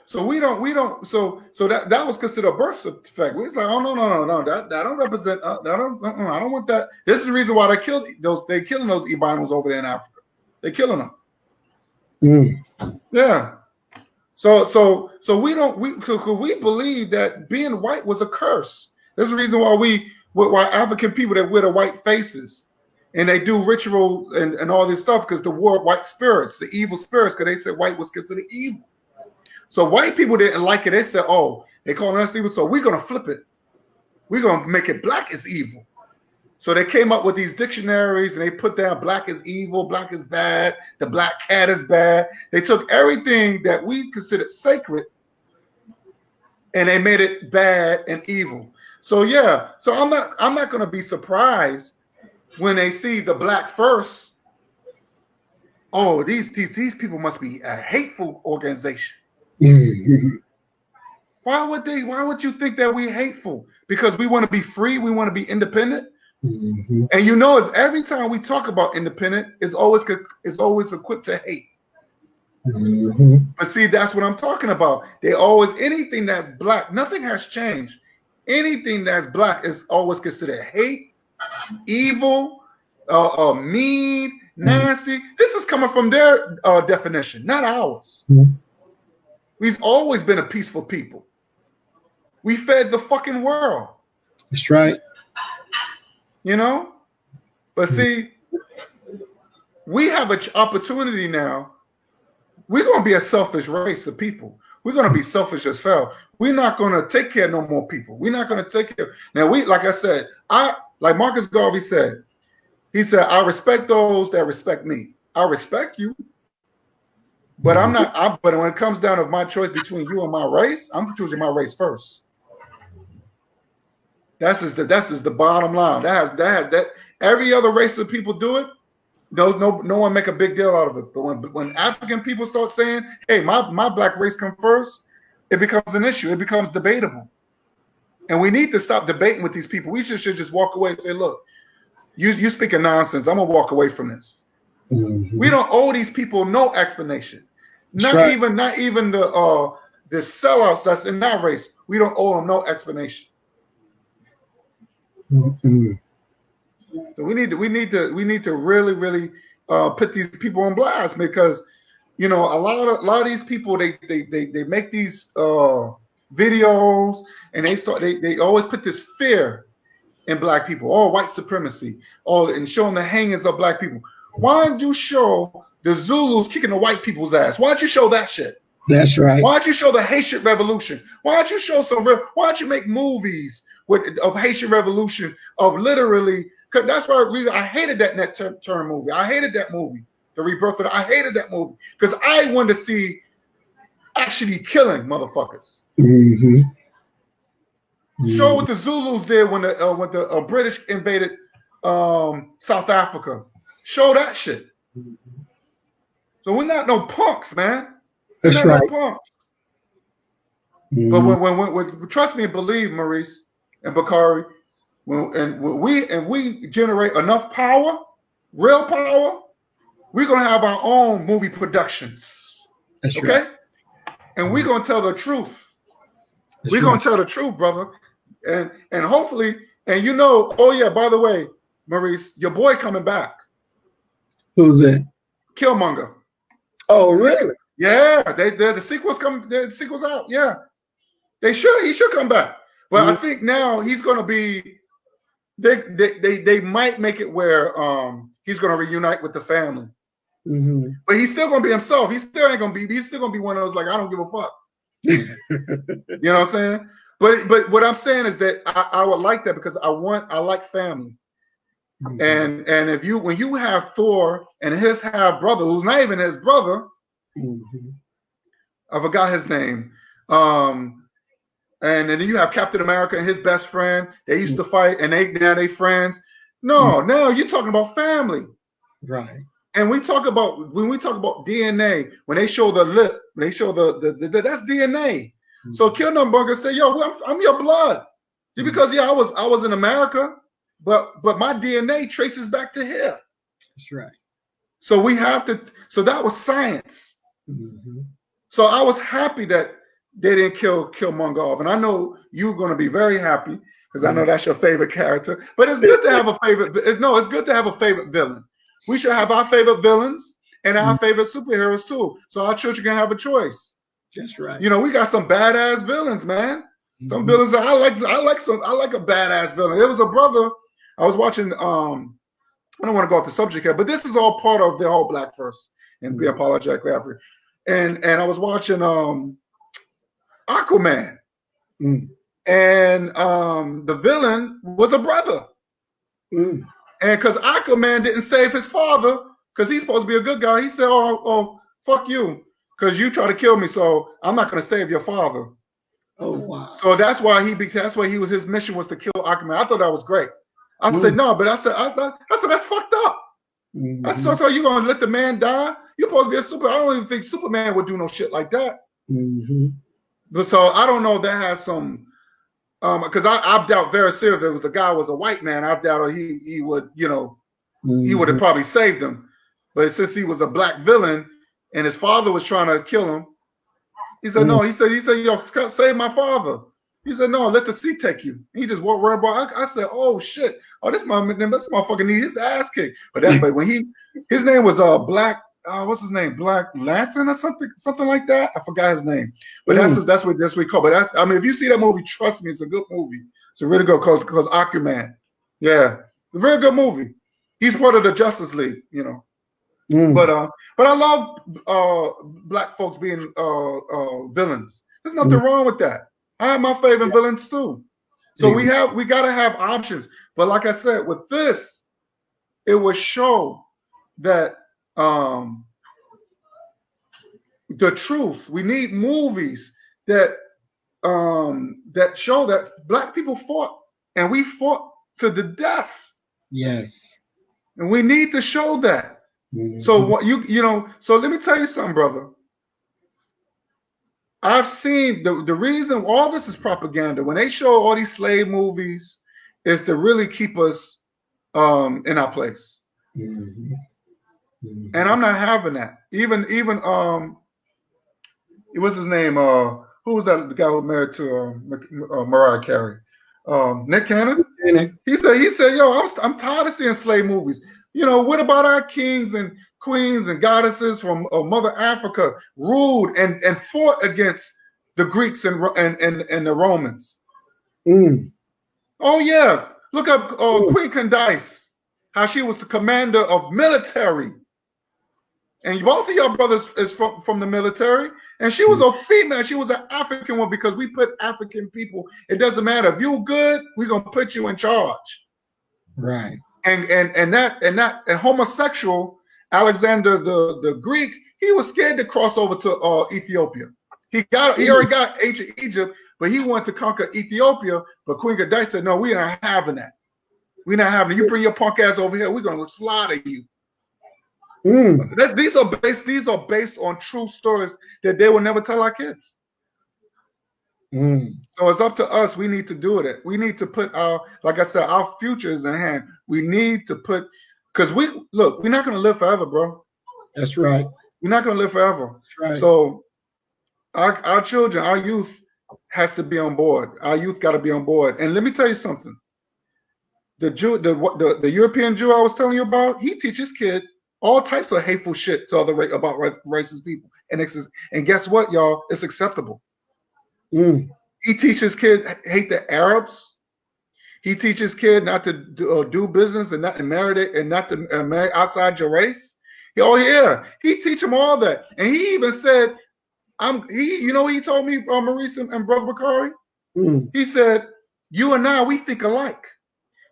[SPEAKER 1] that was considered a birth defect. We was like, oh no, that don't represent. I don't want that. This is the reason why they killing those albinos over there in Africa. They're killing them. Yeah. So we believe that being white was a curse. There's a reason why African people that wear the white faces and they do ritual and all this stuff because the white spirits, the evil spirits, because they said white was considered evil. So white people didn't like it. They said, oh, they call us evil, so we're gonna flip it. We're gonna make it black is evil. So they came up with these dictionaries and they put down black is evil, black is bad, the black cat is bad. They took everything that we considered sacred and they made it bad and evil. So yeah, so I'm not gonna be surprised when they see the black first. Oh, these people must be a hateful organization. Why would you think that we're hateful? Because we want to be free, we want to be independent. And you know, it's every time we talk about independent, it's always equipped to hate. But see, that's what I'm talking about. They always, anything that's black, nothing has changed. Anything that's black is always considered hate, evil, mean, nasty. This is coming from their definition, not ours. We've always been a peaceful people. We fed the fucking world.
[SPEAKER 2] That's right.
[SPEAKER 1] You know? But see, we have an opportunity now. We're going to be a selfish race of people. We're going to be selfish as hell. We're not going to take care of no more people. We're not going to take care. Now, like I said, like Marcus Garvey said, he said, I respect those that respect me. I respect you. But but when it comes down to my choice between you and my race, I'm choosing my race first. That's just the bottom line. That every other race of people do it. No one make a big deal out of it. But when African people start saying, "Hey, my black race come first," it becomes an issue. It becomes debatable, and we need to stop debating with these people. We should just walk away and say, "Look, you speaking nonsense. I'm gonna walk away from this." We don't owe these people no explanation. Not even the sellouts that's in that race. We don't owe them no explanation. So we need to really put these people on blast because a lot of these people they make these videos and they always put this fear in black people, white supremacy, and showing the hangings of black people. Why don't you show the Zulus kicking the white people's ass? Why don't you show that shit?
[SPEAKER 2] That's right.
[SPEAKER 1] Why don't you show the Haitian Revolution? Why don't you show why don't you make movies of Haitian Revolution of literally? Because that's why I hated that Nat Turner movie. I hated that movie, The Rebirth of I hated that movie because I wanted to see actually killing motherfuckers. Show what the Zulus did when the British invaded South Africa. Show that shit. So we're not no punks, man. We're not no punks. But when trust me and believe, Maurice and Bakari, when we generate enough power, real power, we're gonna have our own movie productions.
[SPEAKER 2] That's
[SPEAKER 1] okay?
[SPEAKER 2] Right.
[SPEAKER 1] And we're gonna tell the truth. We're gonna tell the truth, brother. And hopefully, and oh yeah, by the way, Maurice, your boy coming back.
[SPEAKER 2] Who's that?
[SPEAKER 1] Killmonger.
[SPEAKER 2] Oh, really?
[SPEAKER 1] Yeah, the sequel's coming. The sequel's out. Yeah, he should come back. But I think now he's gonna be. They might make it where he's gonna reunite with the family. But he's still gonna be himself. He's still gonna be one of those like I don't give a fuck. You know what I'm saying? But what I'm saying is that I would like that because I like family. And when you have Thor and his half brother, who's not even his brother, I forgot his name. And then you have Captain America and his best friend. They used to fight, and now they friends. No, now you're talking about family.
[SPEAKER 2] Right.
[SPEAKER 1] And when we talk about DNA, when they show the lip, when they show the that's DNA. So Kill Number Bunker say, yo, I'm your blood. Because I was in America, but my DNA traces back to here.
[SPEAKER 2] That's right.
[SPEAKER 1] So we have to. So that was science. So I was happy that they didn't kill Killmonger, and I know you're going to be very happy because I know that's your favorite character. But it's good to have a favorite. No, it's good to have a favorite villain. We should have our favorite villains and our favorite superheroes too, so our children can have a choice.
[SPEAKER 2] That's right.
[SPEAKER 1] You know, we got some badass villains, man. Some villains that I like a badass villain. There was a brother I was watching. I don't want to go off the subject here, but this is all part of the whole Black First and Be Apologetically African. And I was watching Aquaman, and the villain was a brother. And because Aquaman didn't save his father, because he's supposed to be a good guy, he said, "Oh, fuck you, because you try to kill me, so I'm not going to save your father."
[SPEAKER 2] Oh wow!
[SPEAKER 1] So that's why his mission was to kill Aquaman. I thought that was great. I said no, but I said that's fucked up. I said, so you gonna let the man die? You're supposed to be a super. I don't even think Superman would do no shit like that. But so I don't know. That has some. Because I doubt very seriously if it was a guy was a white man, I doubt he would, he would have probably saved him. But since he was a black villain and his father was trying to kill him, he said no. He said, yo, save my father. He said no, let the sea take you. He just walked right by. I said, oh shit, this motherfucker need his ass kicked. But when his name was Black. What's his name? Black Lantern or something like that. I forgot his name, but that's what we call. But if you see that movie, trust me, it's a good movie. It's a really good because Aquaman, yeah, a very good movie. He's part of the Justice League, But I love black folks being villains. There's nothing wrong with that. I have my favorite villains too. So we gotta have options. But like I said, with this, it will show that. The truth. We need movies that show that black people fought, and we fought to the death.
[SPEAKER 2] Yes.
[SPEAKER 1] And we need to show that. So what so let me tell you something, brother. I've seen the reason all this is propaganda. When they show all these slave movies, is to really keep us in our place. And I'm not having that. Even what's his name? Who was that? The guy who married to Mariah Carey? Nick Cannon. He said, yo, I'm tired of seeing slave movies. What about our kings and queens and goddesses from Mother Africa ruled and fought against the Greeks and the Romans? Oh yeah, look up Queen Candace, how she was the commander of military. And both of your brothers is from the military. And she was a female. She was an African one because we put African people. It doesn't matter. If you're good, we're going to put you in charge.
[SPEAKER 2] Right.
[SPEAKER 1] And that homosexual, Alexander the Greek, he was scared to cross over to Ethiopia. He already got ancient Egypt, but he wanted to conquer Ethiopia. But Queen Candace said, no, we're not having that. We're not having it. You bring your punk ass over here, we're going to slaughter you. These are based on true stories that they will never tell our kids. So it's up to us. We need to do it. We need to put like I said, our future is in hand. We need to put, because we're not going to live forever, bro.
[SPEAKER 2] That's right.
[SPEAKER 1] We're not going to live forever.
[SPEAKER 2] That's right. So
[SPEAKER 1] our children, our youth has to be on board. Our youth got to be on board. And let me tell you something. The European Jew I was telling you about, he teaches kids all types of hateful shit to about racist people. And guess what, y'all? It's acceptable. He teaches kids hate the Arabs. He teaches kids not to do business and not to marry outside your race. He teach them all that. And he even said, he told me, Maurice and Brother Bakari, he said, you and I, we think alike.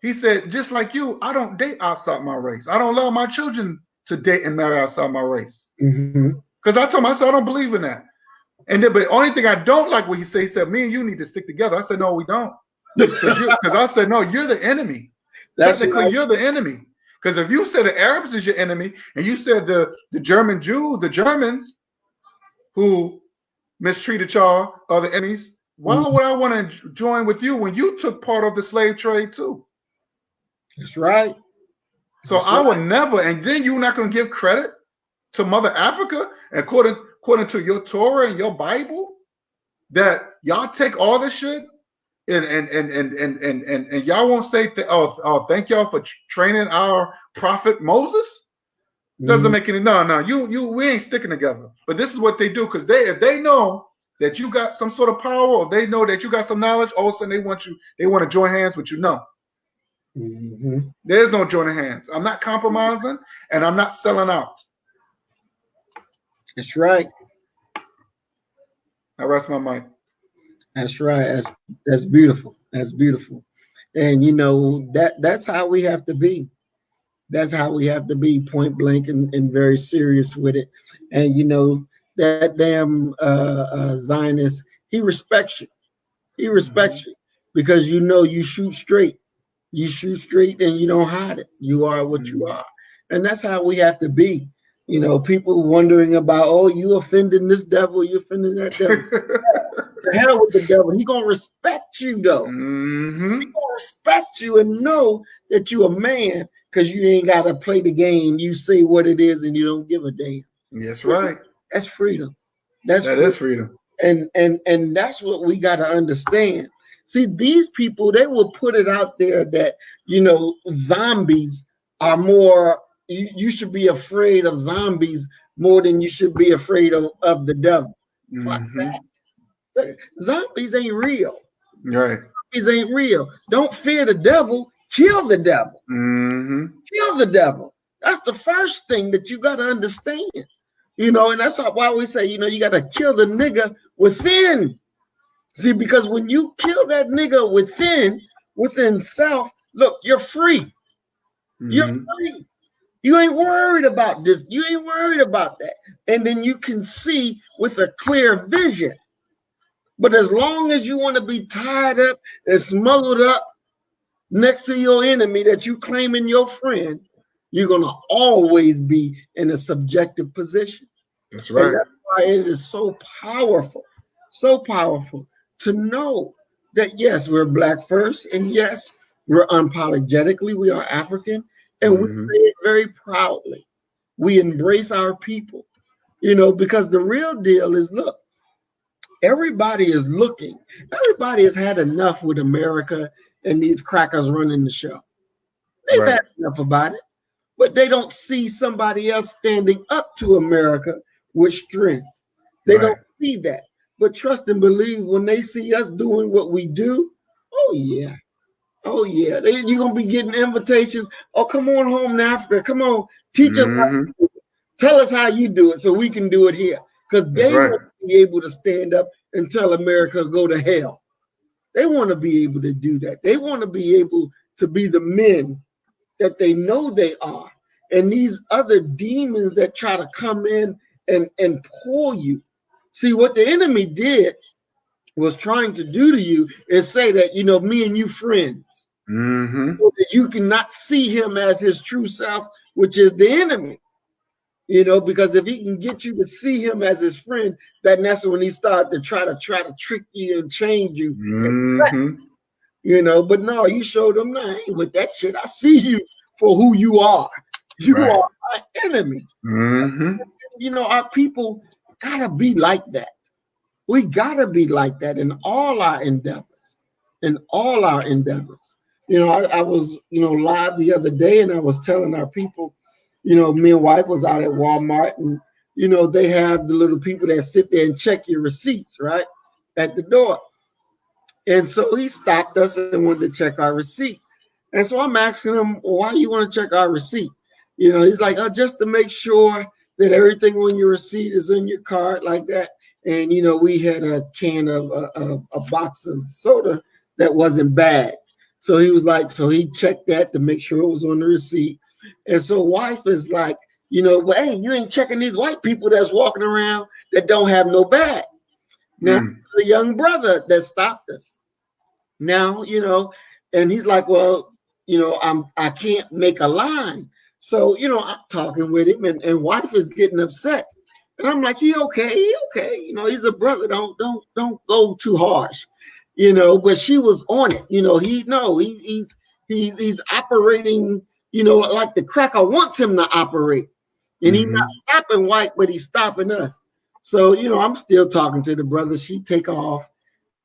[SPEAKER 1] He said, just like you, I don't date outside my race. I don't allow my children to date and marry outside my race. Because I told him, I said, I don't believe in that. But the only thing I don't like what he said, me and you need to stick together. I said, no, we don't. Because I said, no, you're the enemy. Technically, you're the enemy. Because if you said the Arabs is your enemy, and you said the German Jews, the Germans who mistreated y'all are the enemies, why would I want to join with you when you took part of the slave trade too?
[SPEAKER 2] That's right.
[SPEAKER 1] So I would never, and then you're not going to give credit to Mother Africa, according to your Torah and your Bible, that y'all take all this shit and y'all won't say thank y'all for training our prophet Moses. Doesn't make any we ain't sticking together. But this is what they do, because if they know that you got some sort of power, or they know that you got some knowledge, all of a sudden they want to join hands with you. No. There's no joining hands. I'm not compromising, and I'm not selling out.
[SPEAKER 2] That's right.
[SPEAKER 1] I rest my mic.
[SPEAKER 2] That's right. That's beautiful. That's beautiful. And you know, that's how we have to be. That's how we have to be, point blank and very serious with it. And you know, that damn Zionist, he respects you. He respects you because you know you shoot straight. You shoot straight and you don't hide it. You are what you are. And that's how we have to be. You know, people wondering about, oh, you offending this devil, you offending that devil. To hell with the devil. He gonna respect you though. He gonna respect you and know that you a man, because you ain't gotta play the game. You say what it is and you don't give a damn.
[SPEAKER 1] That's right.
[SPEAKER 2] That's freedom.
[SPEAKER 1] That is freedom.
[SPEAKER 2] And that's what we gotta understand. See, these people, they will put it out there that, you know, zombies are more, you should be afraid of zombies more than you should be afraid of the devil. Fuck that. Zombies ain't real.
[SPEAKER 1] Right.
[SPEAKER 2] Zombies ain't real. Don't fear the devil, kill the devil. Kill the devil. That's the first thing that you got to understand. You know, and that's why we say, you know, you got to kill the nigga within. See, because when you kill that nigga within self, look, you're free. You're free. You ain't worried about this. You ain't worried about that. And then you can see with a clear vision. But as long as you want to be tied up and smuggled up next to your enemy that you claiming your friend, you're going to always be in a subjective position.
[SPEAKER 1] That's right.
[SPEAKER 2] And that's why it is so powerful to know that, yes, we're Black first, and yes, we're unapologetically, we are African, and we say it very proudly. We embrace our people, you know, because the real deal is, look, everybody is looking. Everybody has had enough with America and these crackers running the show. They've had enough about it, but they don't see somebody else standing up to America with strength. They don't see that. But trust and believe, when they see us doing what we do, oh yeah. You're going to be getting invitations. Oh, come on home to Africa. Come on, teach us how to do it. Tell us how you do it so we can do it here. Because they want to be able to stand up and tell America, go to hell. They want to be able to do that. They want to be able to be the men that they know they are. And these other demons that try to come in and pull you. See, what the enemy did was trying to do to you is say that, you know, me and you friends. So that you cannot see him as his true self, which is the enemy. You know, because if he can get you to see him as his friend, that's when he started to try to trick you and change you. You know, but no, you showed them, I ain't with that shit. I see you for who you are. You are my enemy. You know, our people gotta be like that. We gotta be like that in all our endeavors. In all our endeavors. You know, I was, you know, live the other day and I was telling our people, you know, me and wife was out at Walmart and, you know, they have the little people that sit there and check your receipts, right, at the door. And so he stopped us and wanted to check our receipt. And so I'm asking him, well, why you want to check our receipt? You know, he's like, oh, just to make sure that everything on your receipt is in your card like that. And, you know, we had a can of a box of soda that wasn't bad. So he was like, so he checked that to make sure it was on the receipt. And so wife is like, you know, well, hey, you ain't checking these white people that's walking around that don't have no bag. Now, the young brother that stopped us. Now, you know, and he's like, well, I can't make a line. So, I'm talking with him, and wife is getting upset. And I'm like, he okay, he's a brother. Don't go too harsh, but she was on it. He's operating, like the cracker wants him to operate. And he's not stopping white, but he's stopping us. So, I'm still talking to the brother. She take off.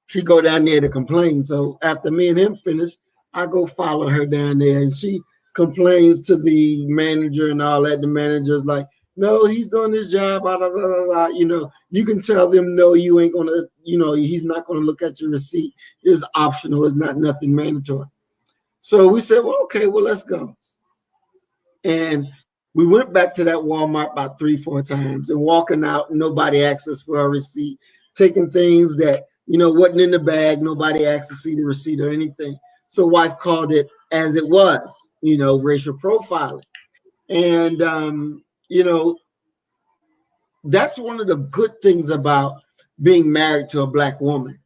[SPEAKER 2] She go down there to complain. So after me and him finish, I go follow her down there, and she complains to the manager and all that. The manager's like, no, he's doing his job. Blah, blah, blah, blah. You can tell them, no, you ain't gonna, he's not gonna look at your receipt. It's optional. It's not nothing mandatory. So we said, well, okay, well, let's go. And we went back to that Walmart about 3-4 times, and walking out, nobody asked us for a receipt, taking things that, wasn't in the bag. Nobody asked to see the receipt or anything. So wife called it as it was, racial profiling. And, that's one of the good things about being married to a black woman.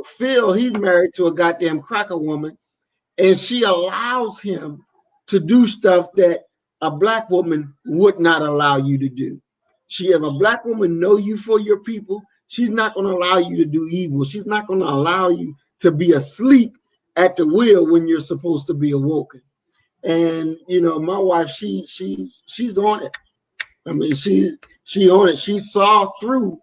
[SPEAKER 2] Phil, he's married to a goddamn cracker woman, and she allows him to do stuff that a black woman would not allow you to do. If a black woman know you for your people, she's not going to allow you to do evil. She's not going to allow you to be asleep at the wheel when you're supposed to be awoken. And my wife, she's on it. I mean, she on it. She saw through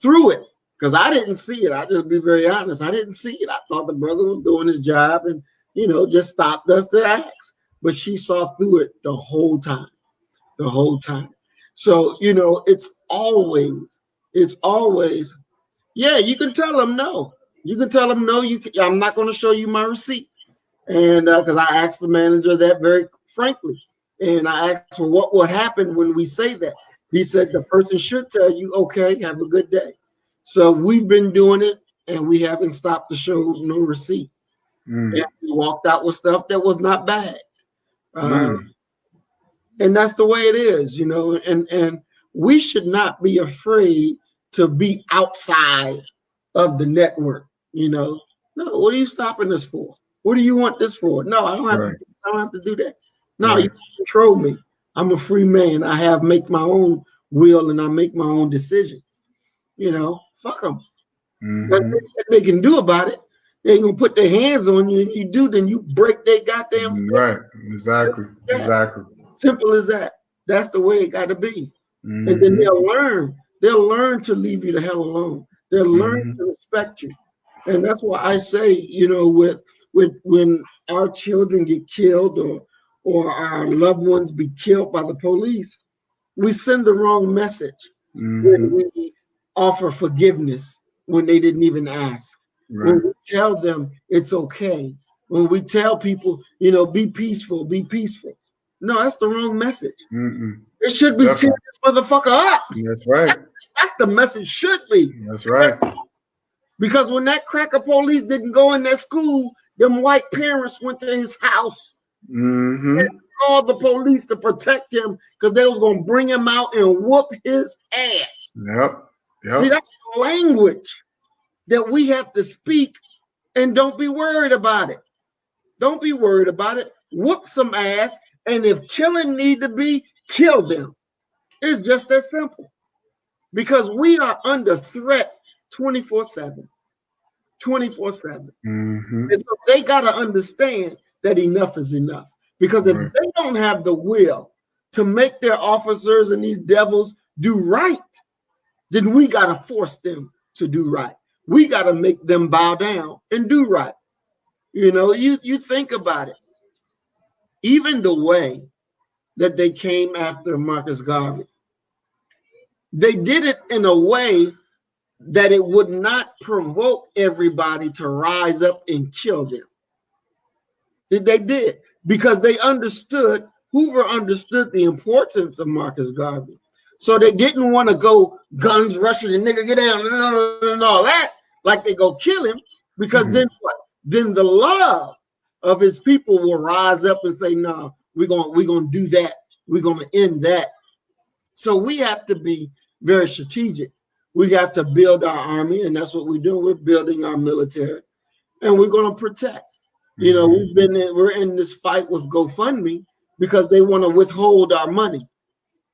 [SPEAKER 2] it, because I didn't see it. I'll just be very honest. I didn't see it. I thought the brother was doing his job and just stopped us to ask. But she saw through it the whole time. So it's always, yeah, you can tell them no. I'm not going to show you my receipt. And because I asked the manager that very frankly, and I asked for what would happen when we say that. He said the person should tell you, okay, have a good day. So we've been doing it, and we haven't stopped to show no receipt. And we walked out with stuff that was not bad. And that's the way it is, and we should not be afraid to be outside of the network. No, what are you stopping us for? What do you want this for? No, I don't have to do that. No, you control me. I'm a free man. I make my own will, and I make my own decisions. Fuck them. Nothing they can do about it. They ain't gonna put their hands on you. If you do, then you break their goddamn foot.
[SPEAKER 1] Right. Exactly.
[SPEAKER 2] Simple as that. That's the way it got to be. And then they'll learn. They'll learn to leave you the hell alone. They'll learn to respect you. And that's why I say, with when our children get killed or our loved ones be killed by the police, we send the wrong message when we offer forgiveness when they didn't even ask. When we tell them it's okay. When we tell people, be peaceful. No, that's the wrong message. It should be tear this motherfucker up.
[SPEAKER 1] That's right.
[SPEAKER 2] That's the message should be.
[SPEAKER 1] That's right.
[SPEAKER 2] Because when that cracker police didn't go in that school, them white parents went to his house and called the police to protect him because they was going to bring him out and whoop his ass.
[SPEAKER 1] Yep.
[SPEAKER 2] See, that's the language that we have to speak, and don't be worried about it. Don't be worried about it. Whoop some ass, and if killing need to be, kill them. It's just that simple. Because we are under threat 24/7. 24/7. And so they got to understand that enough is enough. Because if they don't have the will to make their officers and these devils do right, then we got to force them to do right. We got to make them bow down and do right. You think about it. Even the way that they came after Marcus Garvey, they did it in a way that it would not provoke everybody to rise up and kill them. They did, because they understood, Hoover understood the importance of Marcus Garvey. So they didn't want to go guns rushing and nigga get down and all that, like they go kill him, because then what? Then the love of his people will rise up and say, no, we're gonna do that. We're gonna end that. So we have to be very strategic. We have to build our army, and that's what we're doing. We're building our military, and we're gonna protect. You know, we're in this fight with GoFundMe because they want to withhold our money.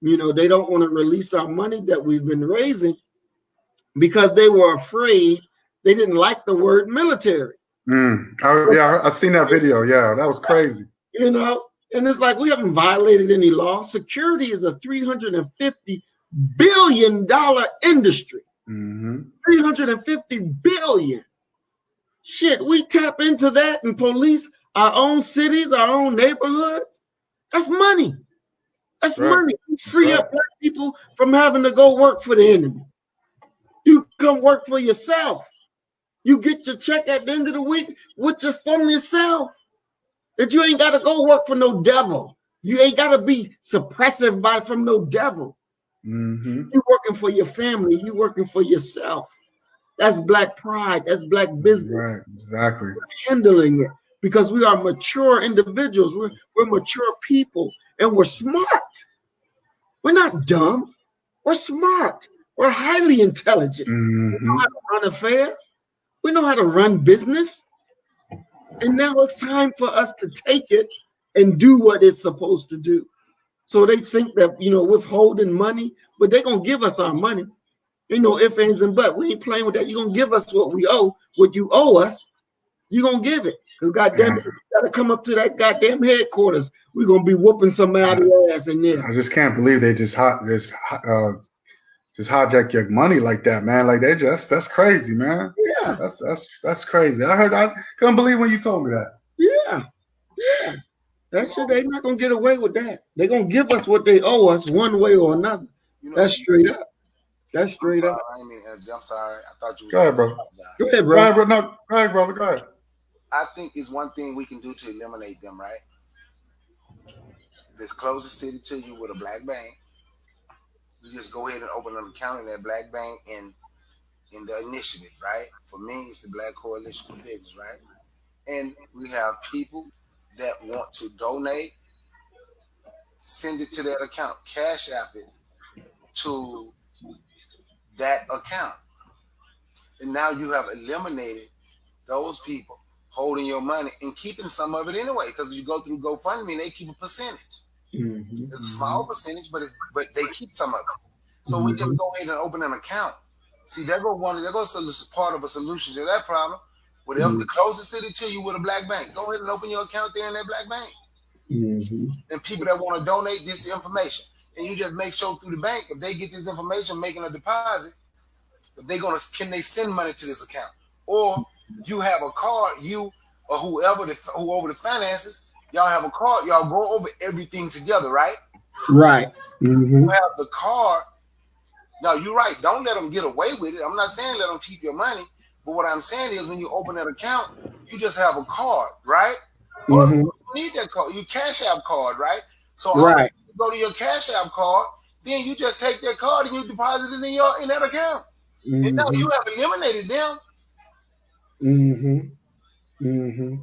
[SPEAKER 2] You know, they don't want to release our money that we've been raising because they were afraid. They didn't like the word military.
[SPEAKER 1] Yeah, I seen that video. Yeah, that was crazy.
[SPEAKER 2] You know, and it's like we haven't violated any law. Security is a $350 billion industry. 350 billion. Shit, we tap into that and police our own cities, our own neighborhoods. That's money. That's money. You free up black people from having to go work for the enemy. You come work for yourself. You get your check at the end of the week from yourself. That you ain't got to go work for no devil. You ain't got to be suppressive from no devil. You working for your family. You working for yourself. That's black pride. That's black business.
[SPEAKER 1] Right, exactly.
[SPEAKER 2] We're handling it because we are mature individuals. We're mature people, and we're smart. We're not dumb. We're smart. We're highly intelligent. We know how to run affairs. We know how to run business. And now it's time for us to take it and do what it's supposed to do. So they think that, you know, withholding money, but they're going to give us our money. You know, if, ands, and buts. We ain't playing with that. You're going to give us what we owe. What you owe us, you're going to give it. Because goddamn it, you got to come up to that goddamn headquarters. We're going to be whooping somebody's ass in there.
[SPEAKER 1] I just can't believe they just hijack your money like that, man. Like that's crazy, man.
[SPEAKER 2] Yeah.
[SPEAKER 1] That's crazy. I couldn't believe when you told me that.
[SPEAKER 2] Yeah. That shit, they're not gonna get away with that. They're gonna give us what they owe us one way or another. You know, that's straight up. That's straight up.
[SPEAKER 3] I'm sorry. I thought you was
[SPEAKER 1] Go ahead, bro.
[SPEAKER 2] Go ahead, bro.
[SPEAKER 1] Go ahead, bro. No, go ahead, brother. Go ahead.
[SPEAKER 3] I think it's one thing we can do to eliminate them, right? This closest city to you with a black bank. You just go ahead and open an account in that black bank and in the initiative, right? For me, it's the Black Coalition for Business, right? And we have people that want to donate, send it to that account, cash app it to that account. And now you have eliminated those people holding your money and keeping some of it anyway, because you go through GoFundMe, they keep a percentage. It's a small percentage, but they keep some of it. So we just go ahead and open an account. See, there goes part of a solution to that problem. Whatever the closest city to you with a black bank, go ahead and open your account there in that black bank. And people that want to donate this the information, and you just make sure through the bank if they get this information, making a deposit, if can they send money to this account, or you have a card, you or whoever the finances, y'all have a card, y'all go over everything together, right?
[SPEAKER 2] Right.
[SPEAKER 3] You have the card. No, you're right. Don't let them get away with it. I'm not saying let them keep your money, but what I'm saying is when you open that account, you just have a card, right? Or you need that card, your Cash App card, right? So you go to your Cash App card, then you just take that card and you deposit it in that account. And now you have eliminated them. You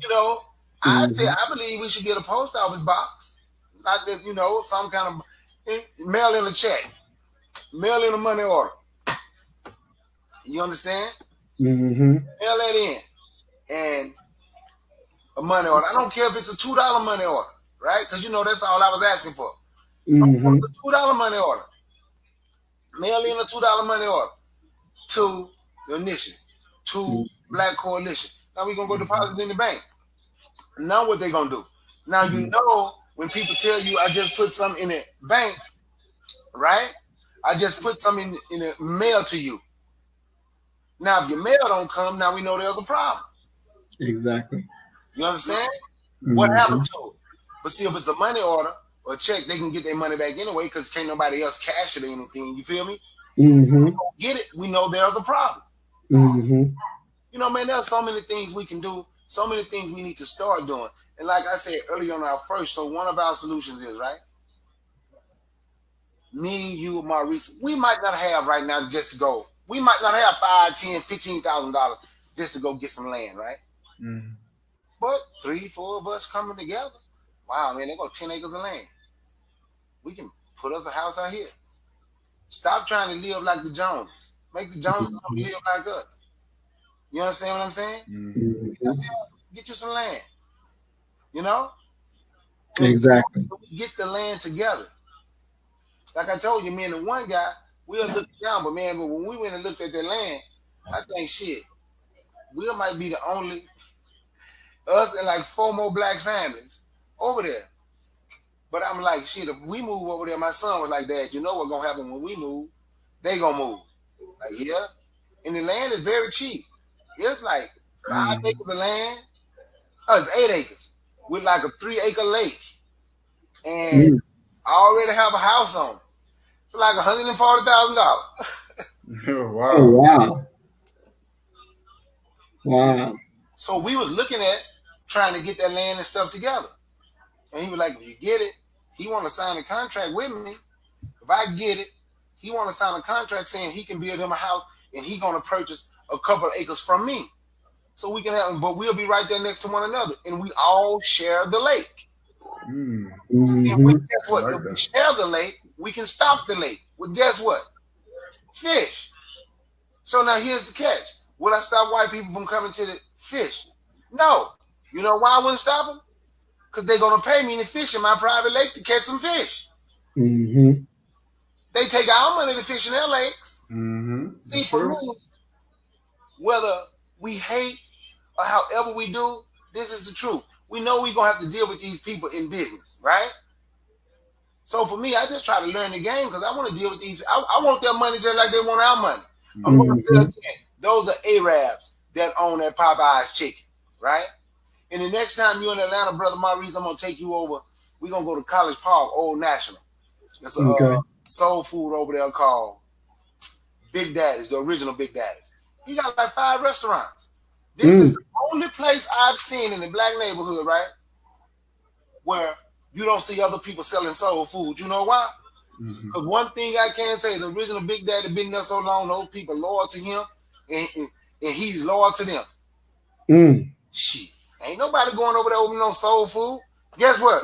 [SPEAKER 3] know, I believe we should get a post office box, not just some kind of mail in a check. Mail in a money order. You understand? Mail that in. And a money order. I don't care if it's a $2 money order, right? Because that's all I was asking for. A $2 money order. Mail in a $2 money order to the initiative, to Black Coalition. Now we're going to go deposit it in the bank. Now what they going to do? Now when people tell you I just put something in the bank, right? I just put something in the mail to you. Now, if your mail don't come, now we know there's a problem.
[SPEAKER 2] Exactly.
[SPEAKER 3] You understand? What happened to it? But see, if it's a money order or a check, they can get their money back anyway because can't nobody else cash it or anything. You feel me? If we don't get it, we know there's a problem. Man, there's so many things we can do, so many things we need to start doing. And like I said earlier on our first, so one of our solutions is, right? Me, you, Maurice, we might not have right now just to go. We might not have $5,000, $10,000, $15,000 just to go get some land, right? But 3-4 of us coming together, wow, man, they got 10 acres of land. We can put us a house out here. Stop trying to live like the Joneses. Make the Joneses live like us. You understand what I'm saying? Get you some land. you know? And
[SPEAKER 2] Exactly.
[SPEAKER 3] we get the land together. Like I told you, me and the one guy, we'll look down, but when we went and looked at that land, I think shit, we might be the only us and like 4 more black families over there. But I'm like, shit, if we move over there, my son was like, Dad, you know what's gonna happen when we move? They gonna move. Like, yeah. And the land is very cheap. It's like 5 acres of land. Oh, it's 8 acres with like a 3-acre lake. And I already have a house on it for like $140,000.
[SPEAKER 1] Oh, wow.
[SPEAKER 2] Oh, wow. Wow.
[SPEAKER 3] So we was looking at trying to get that land and stuff together. And he was like, if you get it, he want to sign a contract with me. If I get it, he want to sign a contract saying he can build him a house and he going to purchase a couple of acres from me. So we can have, but we'll be right there next to one another. And we all share the lake.
[SPEAKER 1] Mm.
[SPEAKER 3] And guess what?
[SPEAKER 1] Like
[SPEAKER 3] if we
[SPEAKER 1] that.
[SPEAKER 3] share the lake, we can stock the lake. Well, guess what? Fish. So now here's the catch. Will I stop white people from coming to the fish? No. You know why I wouldn't stop them? Because they're going to pay me to fish in my private lake to catch some fish.
[SPEAKER 2] Mm-hmm.
[SPEAKER 3] They take our money to fish in their lakes.
[SPEAKER 1] Mm-hmm.
[SPEAKER 3] See, for me, whether we hate or however we do, this is the truth. We know we're going to have to deal with these people in business, right? So for me, I just try to learn the game because I want to deal with these. I want their money just like they want our money. I'm going to say again, those are Arabs that own that Popeye's chicken, right? And the next time you're in Atlanta, Brother Maurice, I'm going to take you over. We're going to go to College Park, Old National. It's a soul food over there called Big Daddy's, the original Big Daddy's. He got like 5 restaurants. This is the only place I've seen in the black neighborhood, right, where you don't see other people selling soul food. You know why? Because one thing I can say, the original Big Daddy been there so long, those people loyal to him, and he's loyal to them. Shit. Ain't nobody going over there opening no soul food. Guess what?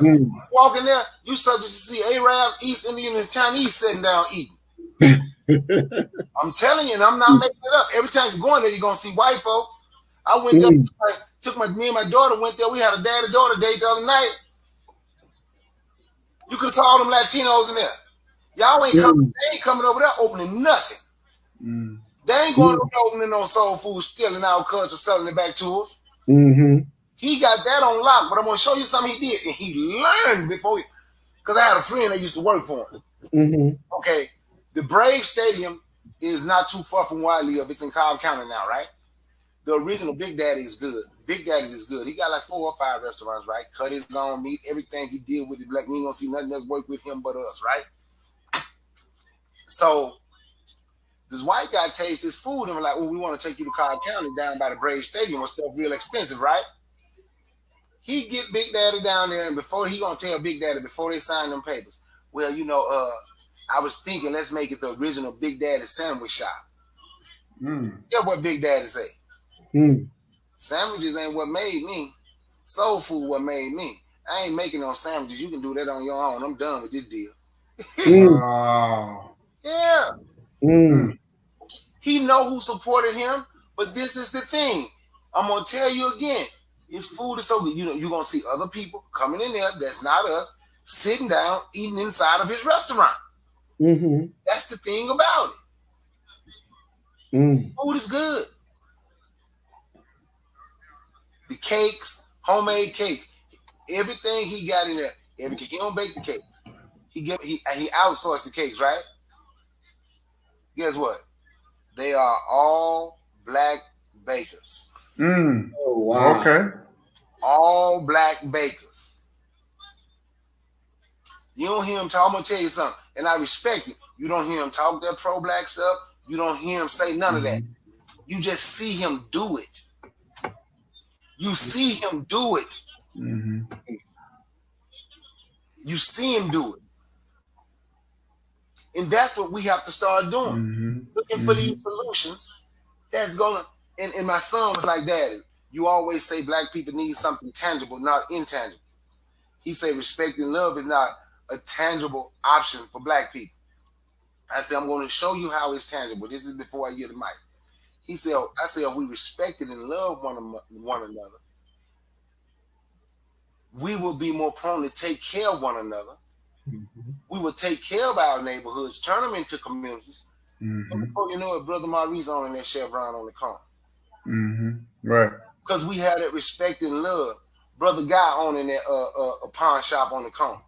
[SPEAKER 3] Walking there, you subject to see Arabs, East Indian, and Chinese sitting down eating. I'm telling you, and I'm not making it up. Every time you're going there, you're going to see white folks. I went there, me and my daughter went there. We had a daddy-daughter date the other night. You could have saw all them Latinos in there. Y'all ain't coming. They ain't coming over there opening nothing. They ain't going over there opening no soul food, stealing our culture, selling it back to us. He got that on lock, but I'm going to show you something he did. And he learned before because I had a friend that used to work for him. Okay, the Braves Stadium is not too far from where I live. It's in Cobb County now, right? The original Big Daddy is good. Big Daddy's is good. He got like 4 or 5 restaurants, right? Cut his own meat, everything he did with the black. You ain't gonna see nothing else work with him but us, right? So this white guy tastes his food and we're like, oh, we want to take you to Cobb County down by the Braves Stadium where stuff real expensive, right? He get Big Daddy down there, and before he gonna tell Big Daddy before they sign them papers, well, you know, I was thinking let's make it the original Big Daddy sandwich shop. Get what Big Daddy say? Sandwiches ain't what made me. Soul food what made me. I ain't making no sandwiches. You can do that on your own. I'm done with this deal. Yeah. He know who supported him, but this is the thing. I'm gonna tell you again. His food is so good. You know, you're gonna see other people coming in there that's not us, sitting down, eating inside of his restaurant. That's the thing about it. Food is good. The cakes, homemade cakes, everything he got in there. He don't bake the cakes. He outsourced the cakes, right? Guess what? They are all black bakers.
[SPEAKER 2] Oh wow.
[SPEAKER 1] Okay.
[SPEAKER 3] All black bakers. You don't hear him talk. I'm gonna tell you something, and I respect it. You don't hear him talk that pro-black stuff. You don't hear him say none of that. You just see him do it. You see him do it. You see him do it. And that's what we have to start doing. Looking for these solutions that's gonna, and my son was like, Daddy, you always say black people need something tangible, not intangible. He said respect and love is not a tangible option for black people. I said, I'm going to show you how it's tangible. This is before I get the mic. He said, I said, if we respected and love one another, we will be more prone to take care of one another.
[SPEAKER 2] Mm-hmm.
[SPEAKER 3] We will take care of our neighborhoods, turn them into communities.
[SPEAKER 1] Mm-hmm.
[SPEAKER 3] Before you know it, Brother Maurice owning that Chevron on the corner.
[SPEAKER 1] Mm-hmm. Right.
[SPEAKER 3] Because we had that respect and love. Brother Guy owning that a pawn shop on the corner.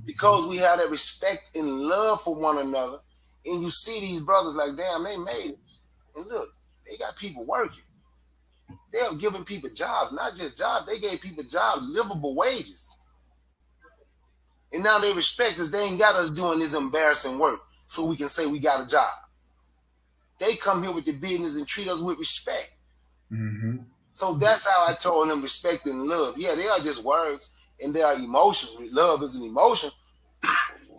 [SPEAKER 3] Because we had that respect and love for one another, and you see these brothers like, damn, they made it. And look, they got people working. They are giving people jobs, not just jobs. They gave people jobs, livable wages. And now they respect us. They ain't got us doing this embarrassing work so we can say we got a job. They come here with the business and treat us with respect.
[SPEAKER 1] Mm-hmm.
[SPEAKER 3] So that's how I told them respect and love. Yeah, they are just words and they are emotions. Love is an emotion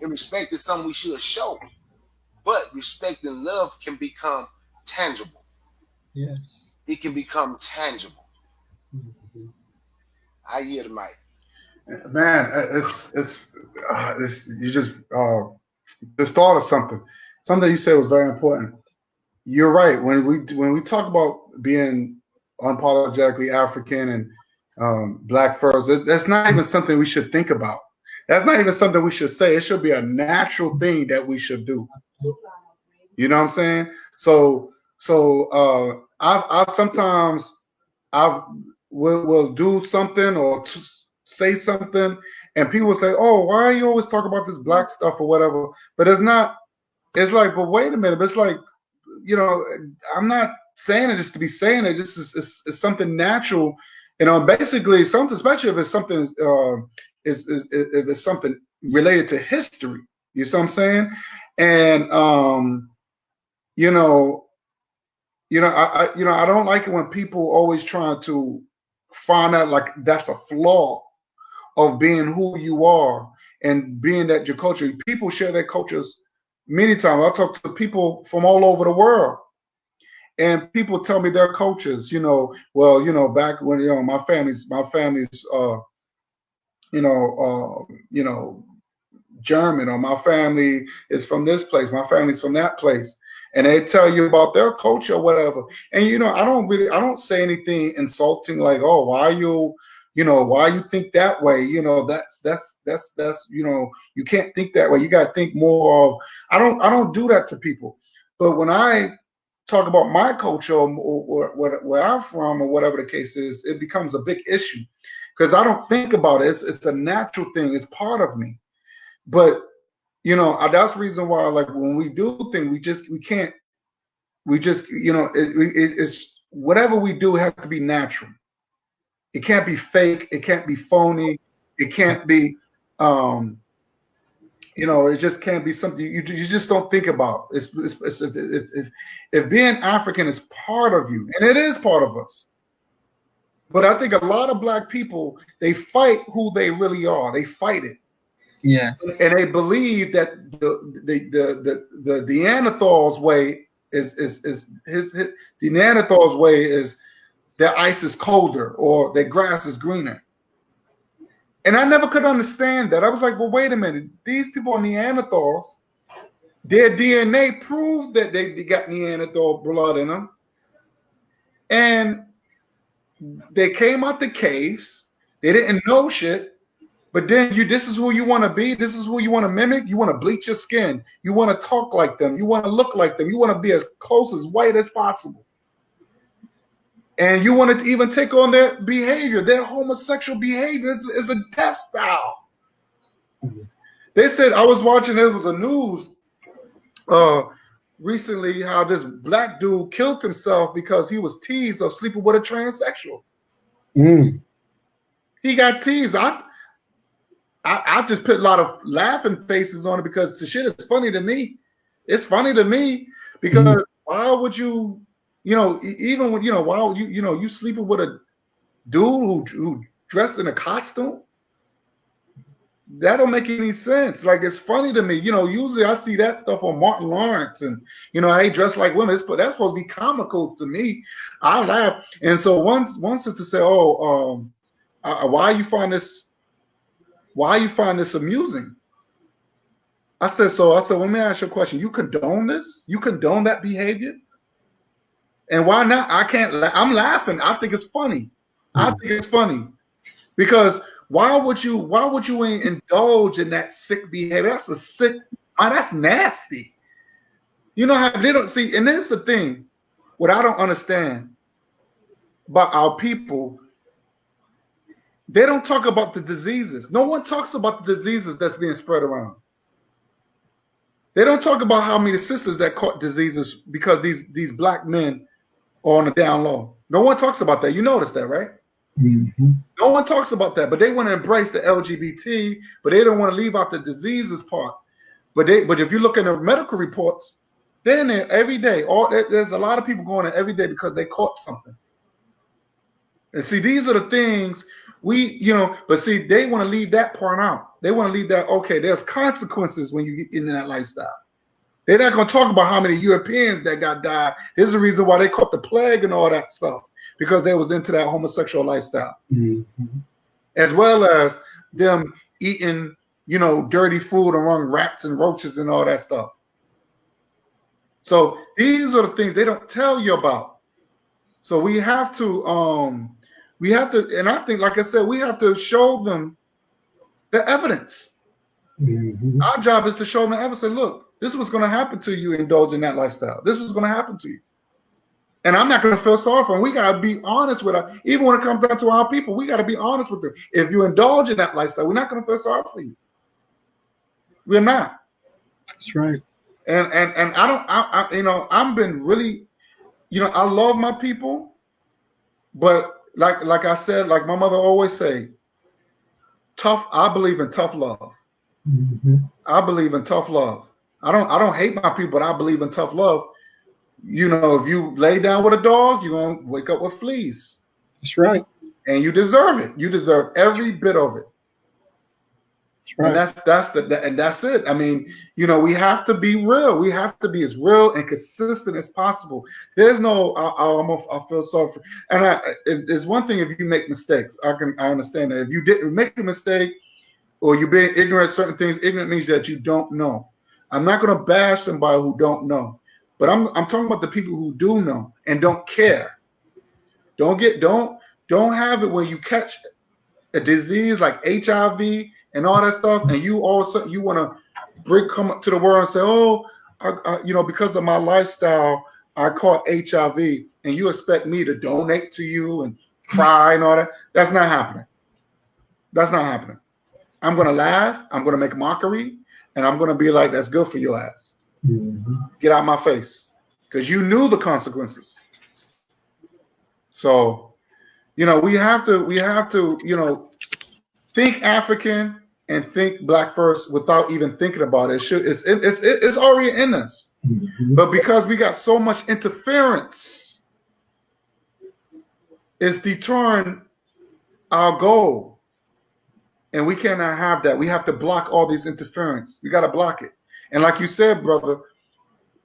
[SPEAKER 3] and respect is something we should show. But respect and love can become tangible.
[SPEAKER 2] Yes.
[SPEAKER 3] It can become tangible.
[SPEAKER 2] Mm-hmm.
[SPEAKER 3] I hear the mic.
[SPEAKER 1] Man, it's you just thought of something. Something you said was very important. You're right. When we talk about being unapologetically African and Black first, that's not even something we should think about. That's not even something we should say. It should be a natural thing that we should do. You know what I'm saying? So I sometimes I will do something or say something, and people will say, "Oh, why you always talk about this Black stuff or whatever?" But it's not. It's like, but wait a minute. But it's like, you know, I'm not saying it just to be saying it. Just it's something natural. You know, basically something, especially if it's something if it's something related to history. You see what I'm saying? And you know, I don't like it when people always trying to find out like that's a flaw of being who you are and being that your culture. People share their cultures many times. I talk to people from all over the world, and people tell me their cultures. You know, well, you know, back when my family's you know, German, or my family is from this place, my family's from that place, and they tell you about their culture or whatever. And you know, I don't say anything insulting like, oh, why you think that way? You know, that's you know, you can't think that way. You got to think more of. I don't do that to people. But when I talk about my culture or where I'm from or whatever the case is, it becomes a big issue because I don't think about it. It's a natural thing. It's part of me. But you know, that's the reason why, like, when we do things, you know, it's whatever we do has to be natural. It can't be fake. It can't be phony. It can't be, you know, it just can't be something you just don't think about. If being African is part of you, and it is part of us. But I think a lot of Black people, they fight who they really are. They fight it.
[SPEAKER 2] Yes.
[SPEAKER 1] And they believe that the Neanderthals way is the Neanderthals way is their ice is colder or their grass is greener. And I never could understand that. I was like, well, wait a minute. These people are Neanderthals. Their DNA proved that they got Neanderthal blood in them. And they came out the caves. They didn't know shit. But then this is who you want to be. This is who you want to mimic. You want to bleach your skin. You want to talk like them. You want to look like them. You want to be as close as white as possible. And you want to even take on their behavior. Their homosexual behavior is a death style. They said, I was watching, there was a news recently how this Black dude killed himself because he was teased of sleeping with a transsexual.
[SPEAKER 2] Mm.
[SPEAKER 1] He got teased. I just put a lot of laughing faces on it because the shit is funny to me. It's funny to me because why would you, you know, even when, you know, why would you sleeping with a dude who dressed in a costume? That don't make any sense. Like, it's funny to me. You know, usually I see that stuff on Martin Lawrence and, you know, hey, dressed like women. That's supposed to be comical to me. I laugh. And so one sister said, oh, why you find this amusing? I said, let me ask you a question. You condone this? You condone that behavior? And why not? I can't. I'm laughing. I think it's funny. I think it's funny. Because why would you indulge in that sick behavior? That's a sick, that's nasty. You know how they don't see, and this is the thing, what I don't understand about our people, they don't talk about the diseases. No one talks about the diseases that's being spread around. They don't talk about how many sisters that caught diseases because these black men are on the down low. No one talks about that. You notice that, right?
[SPEAKER 2] Mm-hmm.
[SPEAKER 1] No one talks about that, but they want to embrace the LGBT, but they don't want to leave out the diseases part. But if you look at the medical reports, they're in there every day. There's a lot of people going there every day because they caught something. And see, these are the things but see, they want to leave that part out. They want to leave that, okay, there's consequences when you get into that lifestyle. They're not going to talk about how many Europeans that got died. There's a reason why they caught the plague and all that stuff, because they was into that homosexual lifestyle.
[SPEAKER 2] Mm-hmm.
[SPEAKER 1] As well as them eating, dirty food among rats and roaches and all that stuff. So these are the things they don't tell you about. So we have to, and I think, like I said, we have to show them the evidence.
[SPEAKER 2] Mm-hmm.
[SPEAKER 1] Our job is to show them the evidence. Say, look, this is what's going to happen to you indulge in that lifestyle. This is what's going to happen to you. And I'm not going to feel sorry for them. We got to be honest with them. Even when it comes down to our people, we got to be honest with them. If you indulge in that lifestyle, we're not going to feel sorry for you. We're not.
[SPEAKER 2] That's right.
[SPEAKER 1] And I've been really, I love my people, but like I said, like my mother always say, I believe in tough love.
[SPEAKER 2] Mm-hmm.
[SPEAKER 1] I believe in tough love. I don't hate my people, but I believe in tough love. If you lay down with a dog, you're going to wake up with fleas.
[SPEAKER 2] That's right.
[SPEAKER 1] And you deserve it. You deserve every bit of it. That's right. And that's it. I mean, we have to be real. We have to be as real and consistent as possible. There's no, I feel sorry for, and there's one thing if you make mistakes, I understand that. If you didn't make a mistake or you're being ignorant of certain things, ignorant means that you don't know. I'm not going to bash somebody who don't know. But I'm talking about the people who do know and don't care. Don't have it where you catch a disease like HIV and all that stuff, and you all of a sudden you want to come up to the world and say, oh, because of my lifestyle, I caught HIV, and you expect me to donate to you and cry and all that. That's not happening. That's not happening. I'm gonna laugh. I'm gonna make mockery, and I'm gonna be like, that's good for your ass. Mm-hmm. Get out my face, because you knew the consequences. So, we have to, think African and think Black first without even thinking about it. It's already in us, mm-hmm. But because we got so much interference, it's deterring our goal, and we cannot have that. We have to block all these interference. We got to block it. And like you said, brother,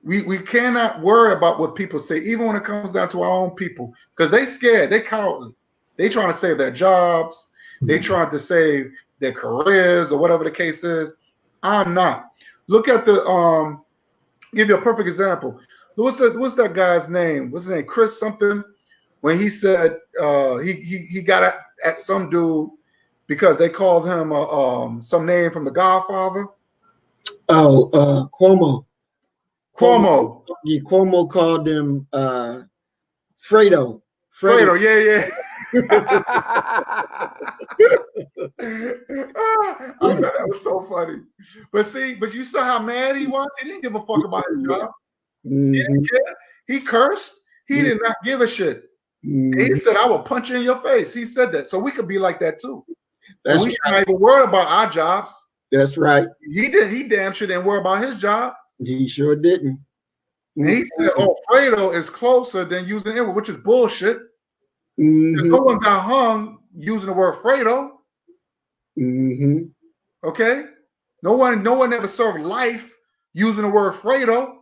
[SPEAKER 1] we cannot worry about what people say, even when it comes down to our own people, because they scared, they cowardly. They trying to save their jobs. They trying to save their careers or whatever the case is. I'm not. Look at give you a perfect example. What's that guy's name? What's his name? Chris something. When he said he got at some dude because they called him some name from The Godfather.
[SPEAKER 2] Oh, Cuomo.
[SPEAKER 1] Yeah,
[SPEAKER 2] Cuomo called him Fredo.
[SPEAKER 1] Yeah. I thought that was so funny. But you saw how mad he was. He didn't give a fuck about his job. Mm-hmm. He didn't care. He cursed. He did not give a shit. Mm-hmm. He said, "I will punch you in your face." He said that. So we could be like that too. We should not even worry about our jobs.
[SPEAKER 2] That's right.
[SPEAKER 1] He damn sure didn't worry about his job.
[SPEAKER 2] He sure didn't.
[SPEAKER 1] And he said, "Oh, Fredo is closer than using it," which is bullshit. Mm-hmm. No one got hung using the word Fredo.
[SPEAKER 2] Mm-hmm.
[SPEAKER 1] Okay? No one ever served life using the word Fredo.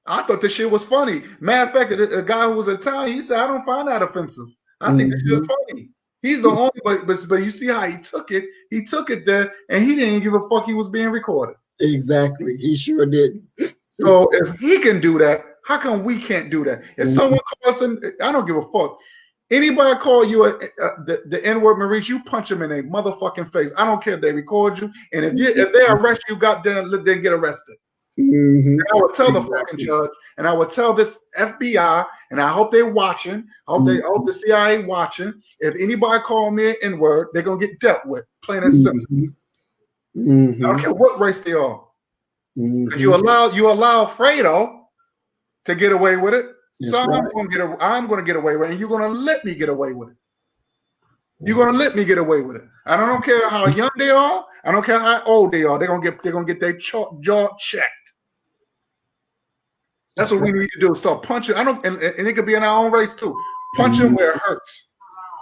[SPEAKER 1] I thought this shit was funny. Matter of fact, a guy who was in town, he said, "I don't find that offensive. I think this shit is funny." He's the only, but you see how he took it. He took it there, and he didn't give a fuck he was being recorded.
[SPEAKER 2] Exactly. He sure didn't.
[SPEAKER 1] So if he can do that, how come we can't do that? If someone calls him, I don't give a fuck. Anybody call you the N-word, Maurice, you punch them in their motherfucking face. I don't care if they record you, and if they arrest you, goddamn, then get arrested. And I would tell the fucking judge, and I would tell this FBI, and I hope they're watching. I hope the CIA watching. If anybody call me an N-word, they're gonna get dealt with. Plain and simple. I don't care what race they are. Because you allow Fredo to get away with it. That's so I'm gonna get away with it, and you're gonna let me get away with it. You're gonna let me get away with it. I don't care how young they are. I don't care how old they are. They're gonna get their jaw checked. That's what we need to do. Start punching. And it could be in our own race too. Punching where it hurts.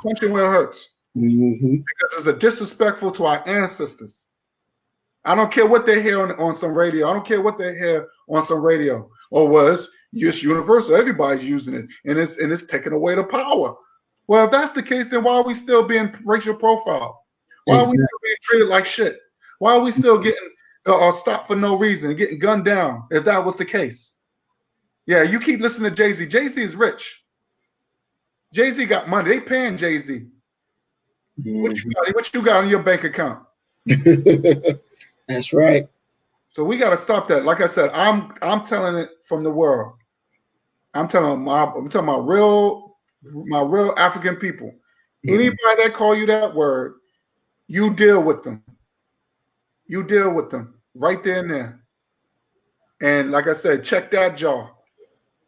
[SPEAKER 1] Punching where it hurts. Because it's disrespectful to our ancestors. I don't care what they hear on some radio. I don't care what they hear on some radio. Or was it's universal. Everybody's using it, and it's taking away the power. Well, if that's the case, then why are we still being racial profiled? Why are we still being treated like shit? Why are we still getting stopped for no reason and getting gunned down? If that was the case, yeah, you keep listening to Jay-Z. Jay-Z is rich. Jay-Z got money. They paying Jay-Z. What you got in your bank account?
[SPEAKER 2] That's right.
[SPEAKER 1] So we got to stop that. Like I said, I'm telling it from the world. I'm talking my real African people. Anybody that call you that word, you deal with them. You deal with them right there and there. And like I said, check that jaw.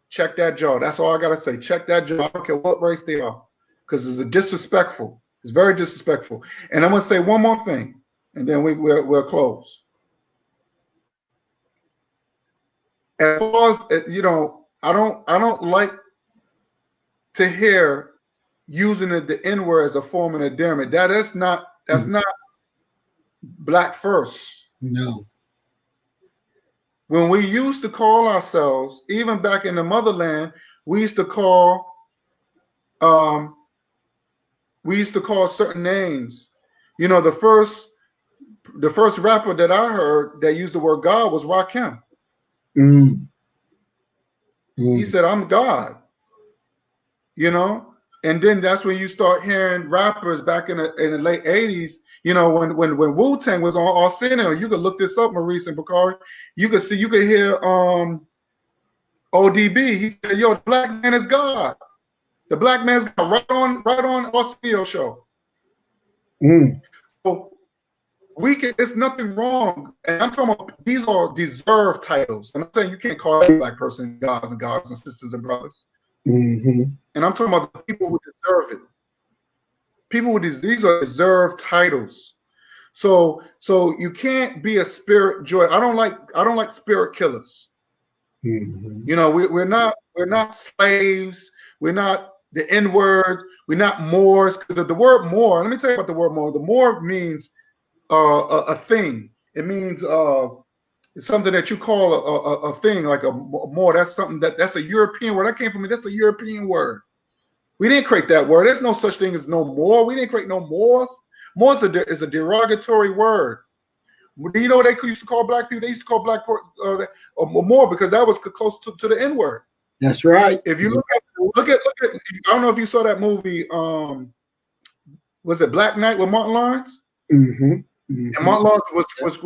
[SPEAKER 1] Check that jaw. That's all I gotta say. Check that jaw. I don't care what race they are, because it's disrespectful. It's very disrespectful. And I'm gonna say one more thing, and then we'll close. As far as I don't like to hear using the N-word as a form of endearment. That's not black first.
[SPEAKER 2] No.
[SPEAKER 1] When we used to call ourselves, even back in the motherland, we used to call certain names. The first rapper that I heard that used the word God was Rakim. He said, "I'm God." And then that's when you start hearing rappers back in the late 80s. When Wu-Tang was on Arsenio, you could look this up, Maurice and Bakari. You could hear ODB. He said, "Yo, the black man is God. The black man's God," right on Arsenio show. So there's nothing wrong. And I'm talking about these are deserved titles. And I'm saying you can't call every black person gods and sisters and brothers. And I'm talking about the people who deserve it. These are deserved titles. So you can't be a spirit joy. I don't like spirit killers. We're not slaves. We're not the N-word. We're not Moors. Because the word Moor, let me tell you about the word Moor. The Moor means a thing. It means it's something that you call a thing, like a Moor. That's something that's a European word. That came from me. That's a European word. We didn't create that word. There's no such thing as no Moor. We didn't create no Moors. Moors is a derogatory word. Do you know what they used to call black people? They used to call black Moor because that was close to the N-word.
[SPEAKER 2] That's right.
[SPEAKER 1] If you look at, I don't know if you saw that movie. Was it Black Knight with Martin Lawrence? And Martin Lawrence was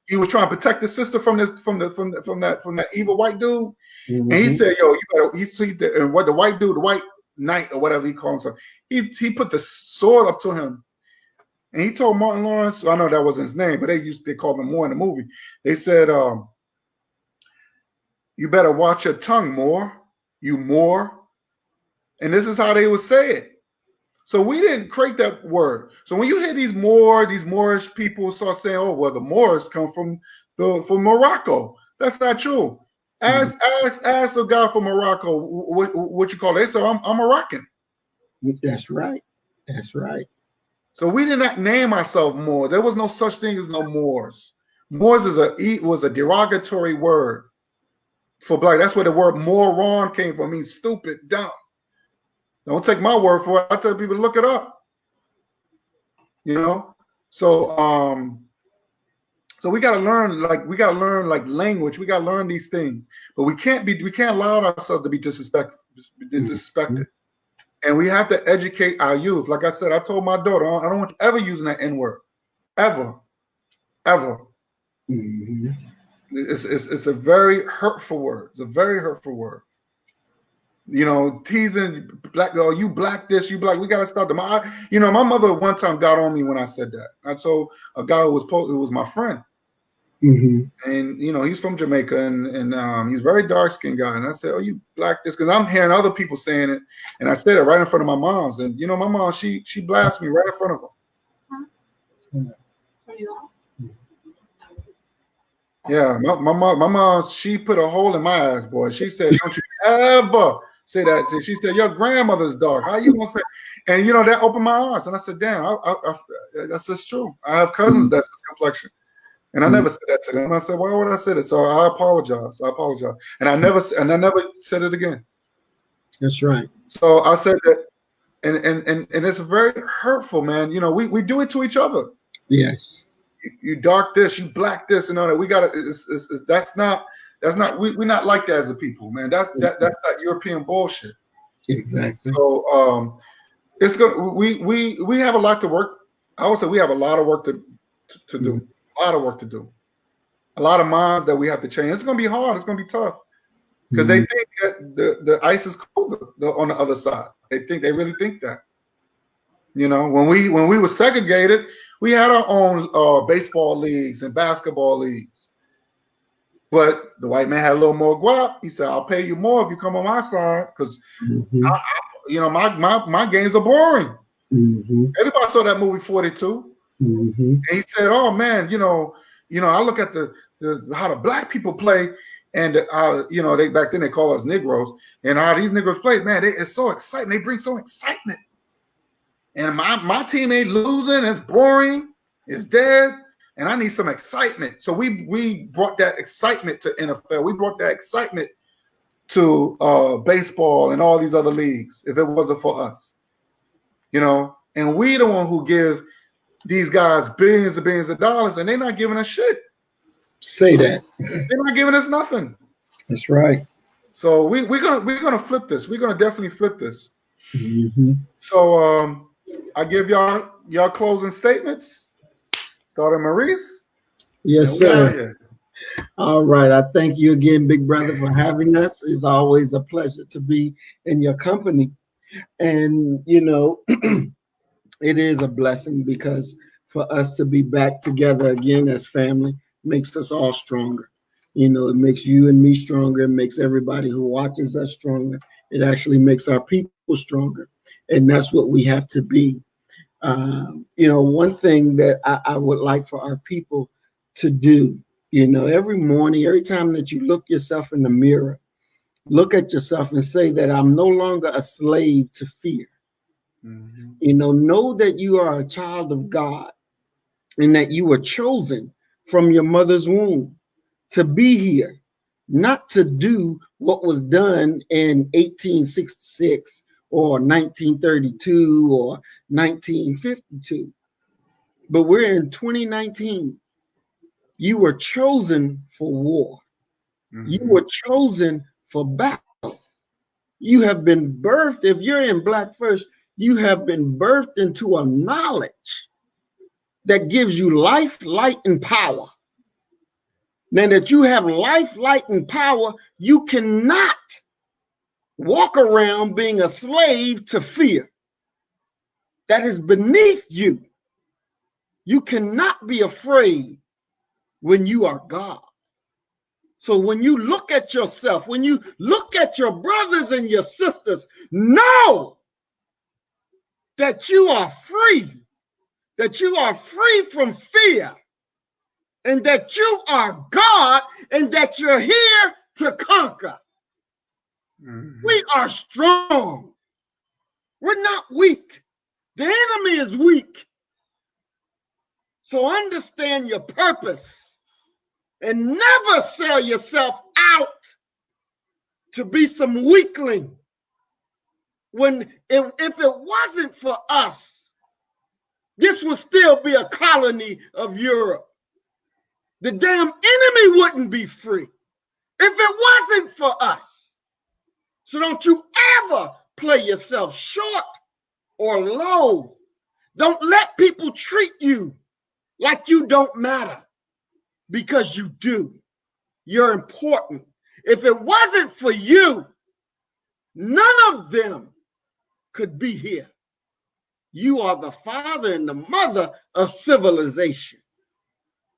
[SPEAKER 1] he was trying to protect his sister from that evil white dude. And he said, "Yo, you better." And what the white dude, the white knight or whatever he called himself, he put the sword up to him, and he told Martin Lawrence. I know that wasn't his name, but they called him Moore in the movie. They said, "You better watch your tongue, Moore, you Moor." And this is how they would say it. So we didn't create that word. So when you hear these Moorish people start saying, "Oh, well, the Moors come from Morocco," that's not true. Ask a guy from Morocco what you call it. They say, I'm Moroccan.
[SPEAKER 2] That's right. That's right.
[SPEAKER 1] So we did not name ourselves Moors. There was no such thing as no Moors. Moors was a derogatory word for black. That's where the word moron came from. It means stupid, dumb. Don't take my word for it. I tell people to look it up. So we gotta learn like language. We gotta learn these things, but we can't allow ourselves to be disrespected. And we have to educate our youth. Like I said, I told my daughter, I don't want you ever using that N-word. Ever. Ever.
[SPEAKER 2] Mm-hmm.
[SPEAKER 1] It's a very hurtful word. It's a very hurtful word. You know, teasing black, oh, you black this, you black. We gotta stop them. My mother one time got on me when I said that. I told a guy who was my friend,
[SPEAKER 2] Mm-hmm.
[SPEAKER 1] and he's from Jamaica, and he's a very dark skinned guy. And I said, oh, you black this, because I'm hearing other people saying it, and I said it right in front of my mom's, and my mom, she blasted me right in front of her. Yeah, my mom, she put a hole in my ass, boy. She said, don't you ever say that. She said, your grandmother's dark. How you gonna say? And that opened my eyes. And I said, damn, that's just true. I have cousins that's this complexion. And I never said that to them. I said, why would I say that? So I apologize. And I never said it again.
[SPEAKER 2] That's right.
[SPEAKER 1] So I said that, and it's very hurtful, man. We do it to each other.
[SPEAKER 2] Yes.
[SPEAKER 1] You dark this, you black this, and all that. We gotta. That's not. We're not like that as a people, man. That's that European bullshit.
[SPEAKER 2] Exactly.
[SPEAKER 1] So it's good. We have a lot to work. I would say we have a lot of work to do. A lot of work to do. A lot of minds that we have to change. It's gonna be hard. It's gonna be tough because they think that the ice is cold on the other side. They really think that. When we were segregated, we had our own baseball leagues and basketball leagues. But the white man had a little more guap. He said, I'll pay you more if you come on my side, because my games are boring. Everybody saw that movie 42. And he said, oh man, I look at the how the black people play, and they back then they call us Negroes, and how these Negroes play, man, it's so exciting. They bring so excitement. And my team ain't losing. It's boring. It's dead. And I need some excitement. So we brought that excitement to NFL. We brought that excitement to baseball and all these other leagues. If it wasn't for us, and we the one who give these guys billions and billions of dollars, and they're not giving us shit.
[SPEAKER 2] Say that.
[SPEAKER 1] They're not giving us nothing.
[SPEAKER 2] That's right.
[SPEAKER 1] So we're gonna flip this. We're gonna definitely flip this. So I give y'all closing statements. Starting Maurice.
[SPEAKER 2] Yes, sir. All right. I thank you again, big brother, for having us. It's always a pleasure to be in your company. And, it is a blessing, because for us to be back together again as family makes us all stronger. It makes you and me stronger. It makes everybody who watches us stronger. It actually makes our people stronger. And that's what we have to be. One thing that I would like for our people to do, every morning, every time that you look yourself in the mirror, look at yourself and say that I'm no longer a slave to fear. Know that you are a child of God, and that you were chosen from your mother's womb to be here, not to do what was done in 1866 or 1932 or 1952. But we're in 2019. You were chosen for war. You were chosen for battle. You have been birthed. If you're in Black First, you have been birthed into a knowledge that gives you life, light, and power. Now that you have life, light, and power, you cannot walk around being a slave to fear. That is beneath you. You cannot be afraid when you are God. So when you look at yourself, when you look at your brothers and your sisters, know that you are free, that you are free from fear, and that you are God, and that you're here to conquer. We are strong. We're not weak. The enemy is weak. So understand your purpose and never sell yourself out to be some weakling. If it wasn't for us, this would still be a colony of Europe. The damn enemy wouldn't be free if it wasn't for us. So don't you ever play yourself short or low. Don't let people treat you like you don't matter, because you do. You're important. If it wasn't for you, none of them could be here. You are the father and the mother of civilization.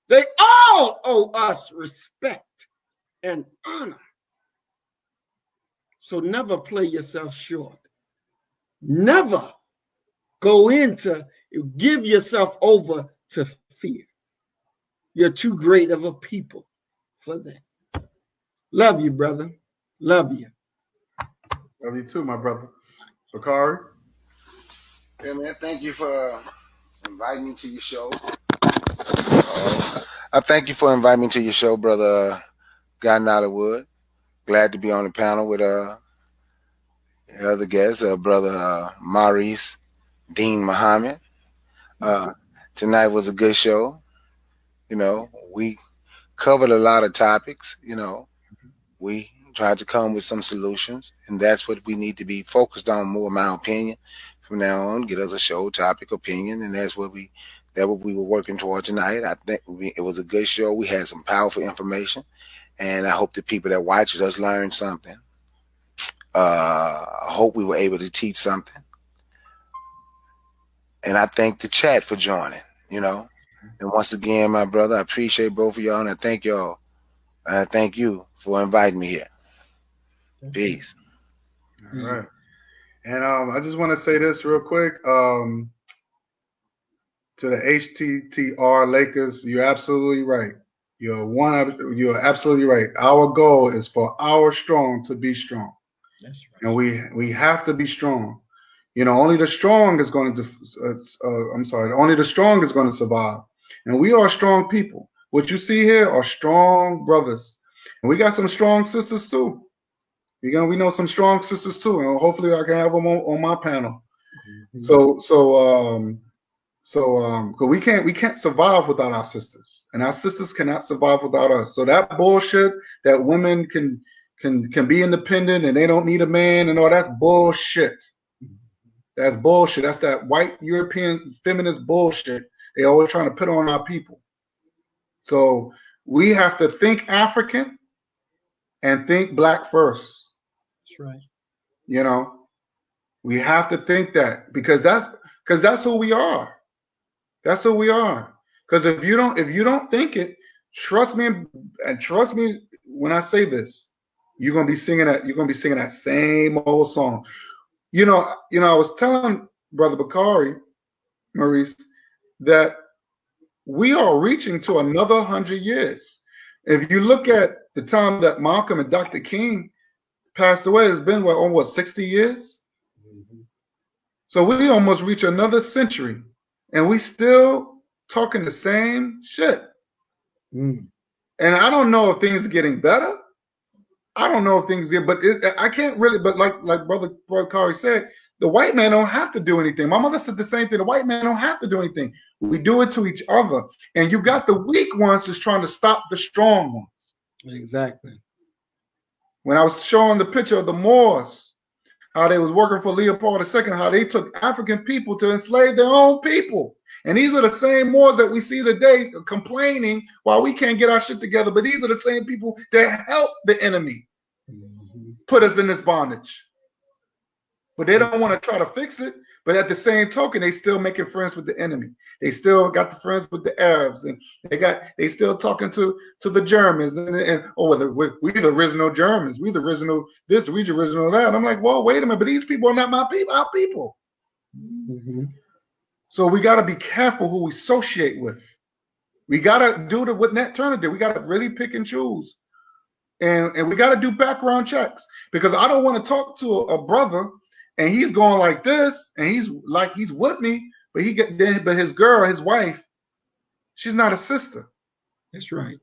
[SPEAKER 2] They all owe us respect and honor. So never play yourself short. Never give yourself over to fear. You're too great of a people for that. Love you, brother. Love you.
[SPEAKER 1] Love you too, my brother. Bakari?
[SPEAKER 3] Yeah, man, thank you for inviting me to your show. I thank you for inviting me to your show, brother Guy Nollywood. Glad to be on the panel with the other guests, brother Maurice Dean Muhammad. Tonight was a good show. You know, we covered a lot of topics. You know, we tried to come with some solutions, and that's what we need to be focused on more, in my opinion. From now on, get us a show topic, opinion, and that's what we were working toward tonight. I think it was a good show. We had some powerful information, and I hope the people that watch us learned something. I hope we were able to teach something. And I thank the chat for joining, you know. And once again, my brother, I appreciate both of y'all, and I thank y'all. And I thank you for inviting me here. Peace.
[SPEAKER 1] All right. And I just want to say this real quick. To the HTTR Lakers, you're absolutely right. You're absolutely right. Our goal is for our strong to be strong. That's right. And we have to be strong. You know, only the strong is going to only the strong is going to survive. And we are strong people. What you see here are strong brothers. And we got some strong sisters too. We know some strong sisters too. And hopefully I can have them on my panel. Mm-hmm. So we can't survive without our sisters. And our sisters cannot survive without us. So that bullshit that women can be independent and they don't need a man and all, that's bullshit. That's bullshit. That's that white European feminist bullshit they always trying to put on our people. So we have to think African and think black first.
[SPEAKER 2] That's right.
[SPEAKER 1] You know, we have to think that because that's who we are. That's who we are. Because if you don't think it, trust me when I say this, you're gonna be singing that same old song. You know, I was telling Brother Bakari, Maurice, that we are reaching to another 100 years. If you look at the time that Malcolm and Dr. King passed away, it's been almost 60 years. Mm-hmm. So we almost reach another century, and we still talking the same shit. Mm. And I don't know if things are getting better. I don't know if things get, but I can't really. But like Brother Bakari said, the white man don't have to do anything. My mother said the same thing. The white man don't have to do anything. We do it to each other. And you got the weak ones that's trying to stop the strong ones.
[SPEAKER 2] Exactly.
[SPEAKER 1] When I was showing the picture of the Moors, how they was working for Leopold II, how they took African people to enslave their own people. And these are the same Moors that we see today complaining while we can't get our shit together. But these are the same people that help the enemy put us in this bondage. But they don't want to try to fix it. But at the same token, they still making friends with the enemy. They still got the friends with the Arabs, and they still talking to the Germans, we the original Germans, we the original this, we the original that. And I'm like, well, wait a minute, but these people are not my people, our people. Mm-hmm. So we got to be careful who we associate with. We got to do what Nat Turner did. We got to really pick and choose, and we got to do background checks, because I don't want to talk to a brother. And he's going like this, and he's with me, but his girl, his wife, she's not a sister.
[SPEAKER 2] That's right.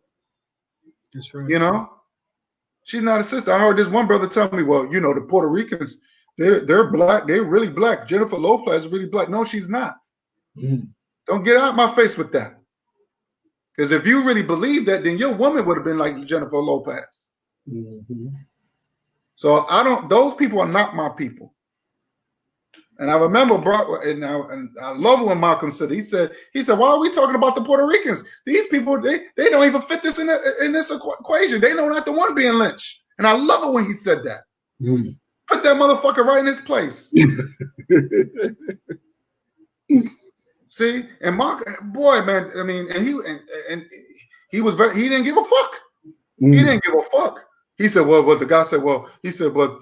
[SPEAKER 2] That's right.
[SPEAKER 1] You know, she's not a sister. I heard this one brother tell me, well, you know, the Puerto Ricans, they're black, they're really black. Jennifer Lopez is really black. No, she's not. Mm. Don't get out my face with that. Because if you really believe that, then your woman would have been like Jennifer Lopez. Mm-hmm. So those people are not my people. And I remember, and I love when Malcolm said, he said, why are we talking about the Puerto Ricans? These people, they don't even fit this in this equation. They don't have to want being lynched. And I love it when he said that.
[SPEAKER 2] Mm.
[SPEAKER 1] Put that motherfucker right in his place. See, and Mark, boy, man, I mean, and he was he didn't give a fuck.
[SPEAKER 2] Mm.
[SPEAKER 1] He didn't give a fuck. He said, well, but the guy said, well, he said, but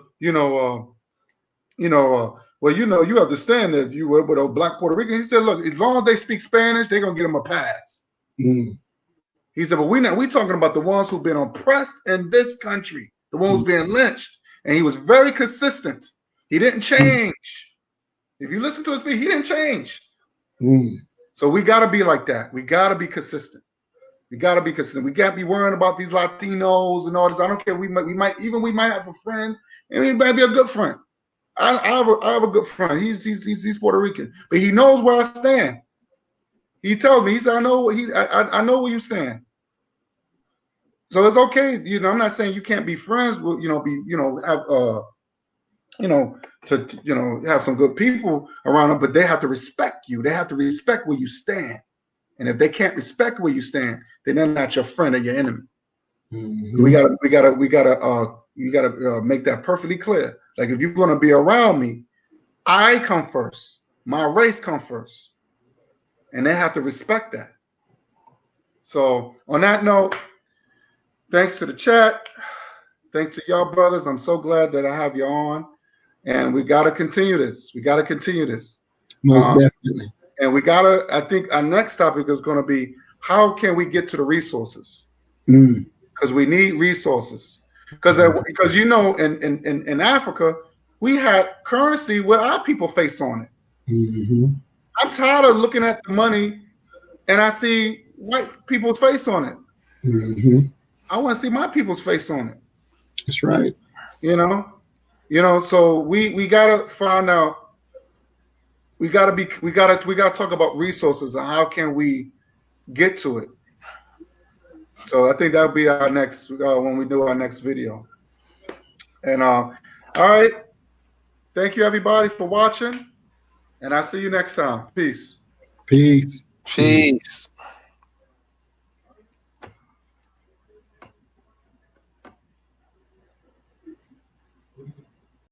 [SPEAKER 1] well, you understand that if you were with a black Puerto Rican. He said, look, as long as they speak Spanish, they're gonna get them a pass.
[SPEAKER 2] Mm.
[SPEAKER 1] He said, but we talking about the ones who've been oppressed in this country, the ones who's being lynched. And he was very consistent. He didn't change. If you listen to his speech, he didn't change.
[SPEAKER 2] Mm.
[SPEAKER 1] So we got to be like that. We got to be consistent. We got to be consistent. We can't be worrying about these Latinos and all this. I don't care. We might have a friend, and he might be a good friend. I have a good friend. He's Puerto Rican, but he knows where I stand. He tells me. He said, I know where you stand. So it's okay. I'm not saying you can't be friends with, have some good people around them, but they have to respect you. They have to respect where you stand. And if they can't respect where you stand, then they're not your friend or your enemy. Mm-hmm. So we gotta make that perfectly clear. Like, if you're gonna be around me, I come first. My race come first, and they have to respect that. So on that note, thanks to the chat. Thanks to y'all brothers. I'm so glad that I have you on. And we got to continue this.
[SPEAKER 2] Most definitely.
[SPEAKER 1] And I think our next topic is going to be, how can we get to the resources? Because we need resources. Because in Africa, we had currency with our people face on it. Mm-hmm. I'm tired of looking at the money and I see white people's face on it. Mm-hmm. I want to see my people's face on it.
[SPEAKER 2] That's right.
[SPEAKER 1] So we gotta find out. We gotta talk about resources and how can we get to it. So I think that'll be our next when we do our next video. And all right, thank you everybody for watching, and I'll see you next time. Peace.
[SPEAKER 2] Peace.
[SPEAKER 3] Peace.